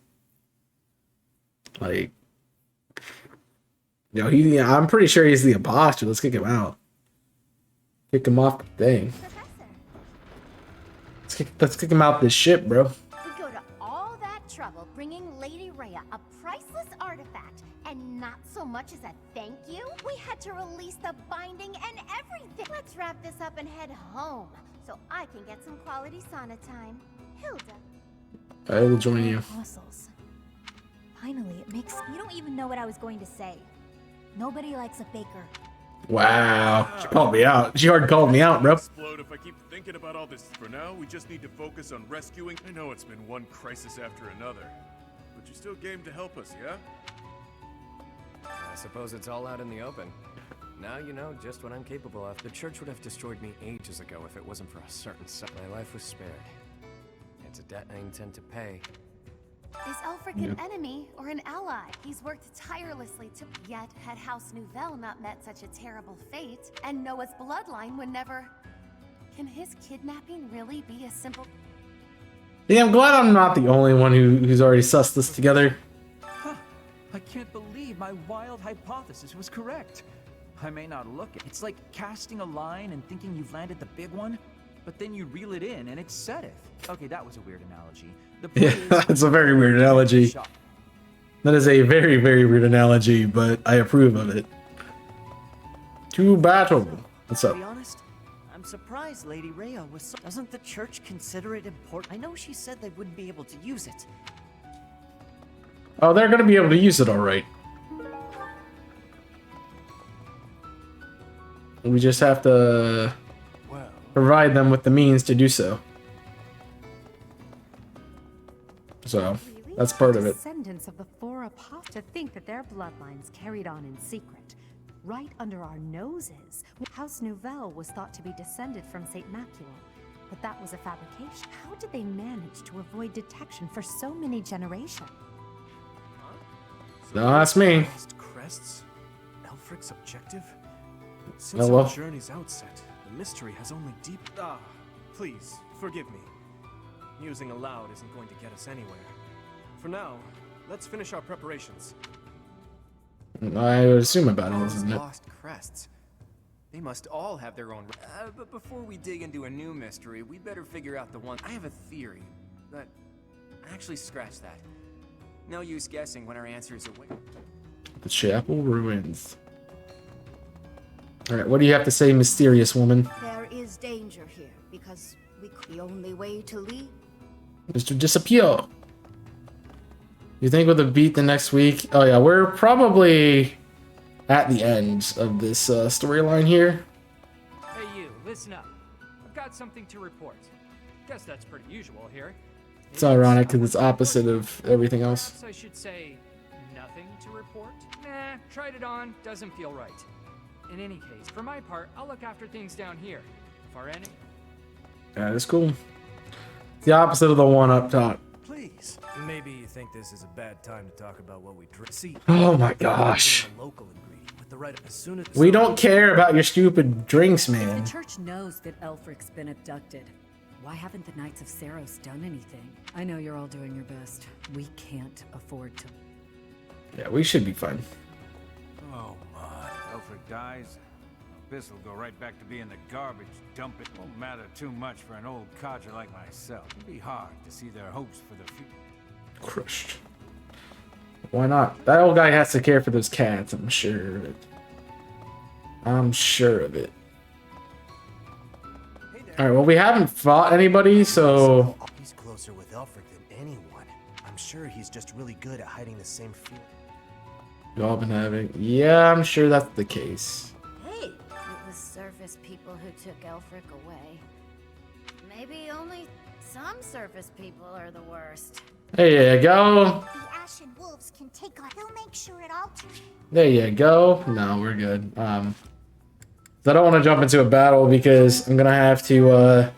Like, you know, I'm pretty sure he's the imposter. Let's kick him out. Kick him off the thing. Let's kick him out this ship, bro. We go to all that trouble bringing Lady Rhea a priceless artifact, and not so much as a thank you? We had to release the binding and everything. Let's wrap this up and head home, so I can get some quality sauna time. Hilda. I will join you. Apostles. Finally, it makes... You don't even know what I was going to say. Nobody likes a faker. Wow. She called me out. She hard called me out, bro. Explode if I keep thinking about all this. For now, we just need to focus on rescuing. I know it's been one crisis after another, but you're still game to help us, yeah? I suppose it's all out in the open. Now you know just what I'm capable of. The church would have destroyed me ages ago if it wasn't for a certain my life was spared. It's a debt I intend to pay. Is Elfric an enemy or an ally? He's worked tirelessly to... Yet, had House Nouvelle not met such a terrible fate, and Noah's bloodline would never... Can his kidnapping really be a simple... Yeah, I'm glad I'm not the only one who's already sussed this together. Huh. I can't believe my wild hypothesis was correct. I may not look it. It's like casting a line and thinking you've landed the big one, but then you reel it in and it setteth. Okay, that was a weird analogy. Yeah, that's a very weird analogy. That is a very, very weird analogy, but I approve of it. To battle. What's up? To be honest, I'm surprised Lady Rhea was so... Doesn't the church consider it important? I know she said they wouldn't be able to use it. Oh, they're gonna be able to use it all right. We just have to provide them with the means to do so. So, that's part of it. Descendants of the 4 apostles, to think that their bloodlines carried on in secret, right under our noses. House Nouvelle was thought to be descended from Saint Macule, but that was a fabrication. How did they manage to avoid detection for so many generations? Don't ask me. Crests? Elfric's objective? Since Hello? our journey's outset, the mystery has only deep... please, forgive me. Using a loud isn't going to get us anywhere. For now, let's finish our preparations. I would assume about it, Those isn't it? lost crests. They must all have their own... but before we dig into a new mystery, we better figure out the one... I have a theory, but... Actually, scratch that. No use guessing when our answer is away. The chapel ruins. Alright, what do you have to say, mysterious woman? There is danger here, because the only way to leave. Mr. Disappear. You think with a beat the next week? Oh yeah, we're probably at the end of this storyline here. Hey you, listen up. I've got something to report. Guess that's pretty usual here. It's ironic because it's opposite of everything else. Perhaps I should say nothing to report? Nah, tried it on, doesn't feel right. In any case, for my part, I'll look after things down here. For any... That is cool. It's the opposite of the one up top. Please. Maybe you think this is a bad time to talk about what we drink. See, Oh my gosh. a local ingredient with the right as soon as We don't care about your stupid drinks, If man. the church knows that Elfric's been abducted, why haven't the Knights of Saros done anything? I know you're all doing your best. We can't afford to. Yeah, we should be fine. Oh my. Elfric dies. Abyss will go right back to being the garbage dump. It won't matter too much for an old codger like myself. It'd be hard to see their hopes for the future. Crushed. Why not? That old guy has to care for those cats, I'm sure of it. I'm sure of it. Alright, well, we haven't fought anybody, so... He's closer with Elfric than anyone. I'm sure he's just really good at hiding the same feeling. We've all been having... Yeah, I'm sure that's the case. Hey, it was surface people who took Elfric away. Maybe only some surface people are the worst. There you go. The Ashen Wolves can take on. They'll make sure it alters. There you go. No, we're good. I don't want to jump into a battle because I'm gonna have to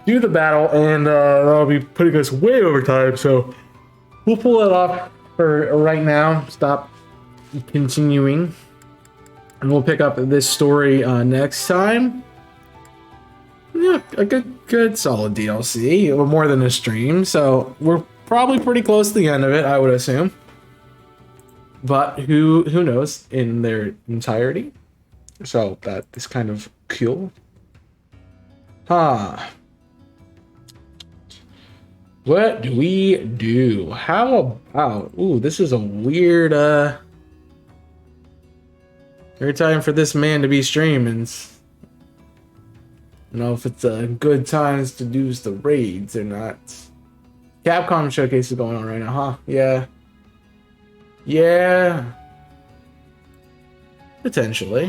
do the battle, and that'll be putting us way over time. So we'll pull it off for right now. Stop continuing, and we'll pick up this story next time. Yeah, a good solid DLC, or more than a stream. So we're probably pretty close to the end of it, I would assume. But who knows in their entirety? So that is kind of cool. What do we do? How about... Ooh, this is a weird time for this man to be streaming. I don't know if it's a good times to do the raids or not. Capcom showcase is going on right now, huh? Yeah. Potentially.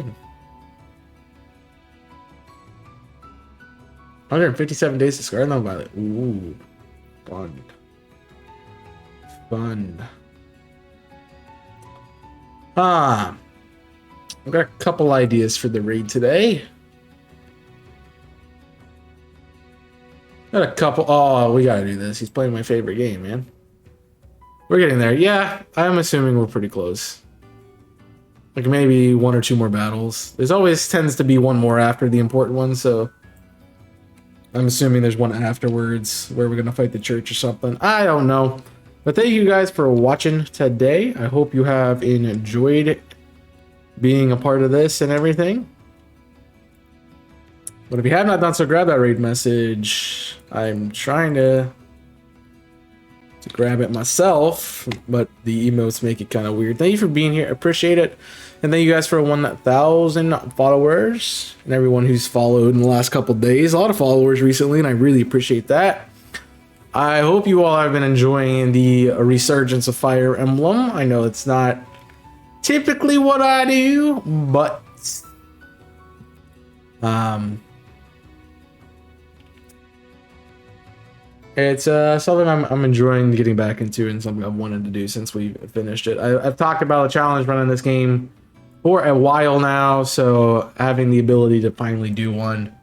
157 days to Scarlet and Violet. Ooh. Fun. I've got a couple ideas for the raid today. Got a couple. Oh, we gotta do this. He's playing my favorite game, man. We're getting there. Yeah, I'm assuming we're pretty close. Like maybe 1 or 2 more battles. There's always tends to be one more after the important one, so I'm assuming there's one afterwards where we're gonna fight the church or something. I don't know. But thank you guys for watching today. I hope you have enjoyed being a part of this and everything. But if you have not done so, grab that raid message. I'm trying to grab it myself, but the emotes make it kind of weird. Thank you for being here. Appreciate it. And thank you guys for 1,000 followers and everyone who's followed in the last couple days. A lot of followers recently, and I really appreciate that. I hope you all have been enjoying the resurgence of Fire Emblem. I know it's not typically what I do, but it's something I'm enjoying getting back into, and something I've wanted to do since we finished it. I've talked about a challenge running this game for a while now, so having the ability to finally do one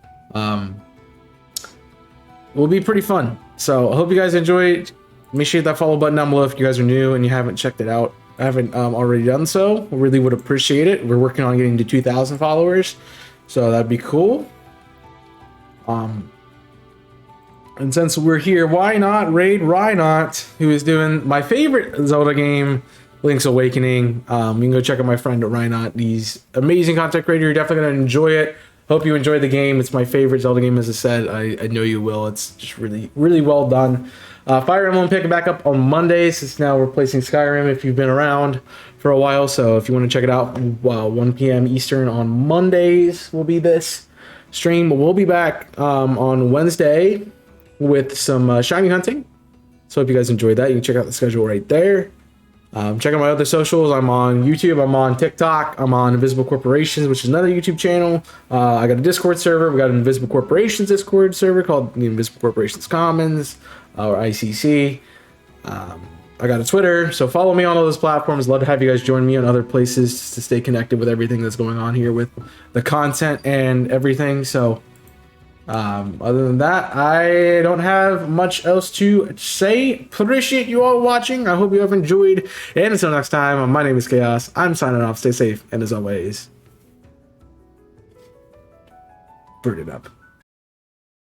will be pretty fun. So I hope you guys enjoyed. Make sure you hit that follow button down below if you guys are new and you haven't checked it out. I haven't already done so. Really would appreciate it. We're working on getting to 2,000 followers, so that'd be cool. And since we're here, why not raid Reinhardt, who is doing my favorite Zelda game, Link's Awakening. You can go check out my friend Reinhardt. He's amazing content creator. You're definitely going to enjoy it. Hope you enjoyed the game. It's my favorite Zelda game, as I said. I know you will. It's just really, really well done. Fire Emblem picking back up on Mondays. It's now replacing Skyrim if you've been around for a while. So if you want to check it out, 1 p.m. Eastern on Mondays will be this stream. But we'll be back on Wednesday with some shiny hunting. So hope you guys enjoyed that. You can check out the schedule right there. Check out my other socials. I'm on YouTube. I'm on TikTok. I'm on Invisible Corporations, which is another YouTube channel. I got a Discord server. We got an Invisible Corporations Discord server called the Invisible Corporations Commons, or ICC. I got a Twitter, so follow me on all those platforms. Love to have you guys join me on other places to stay connected with everything that's going on here with the content and everything. So other than that, I don't have much else to say. Appreciate you all watching. I hope you have enjoyed, and until next time, my name is Chaos. I'm signing off. Stay safe, and as always, bird it up.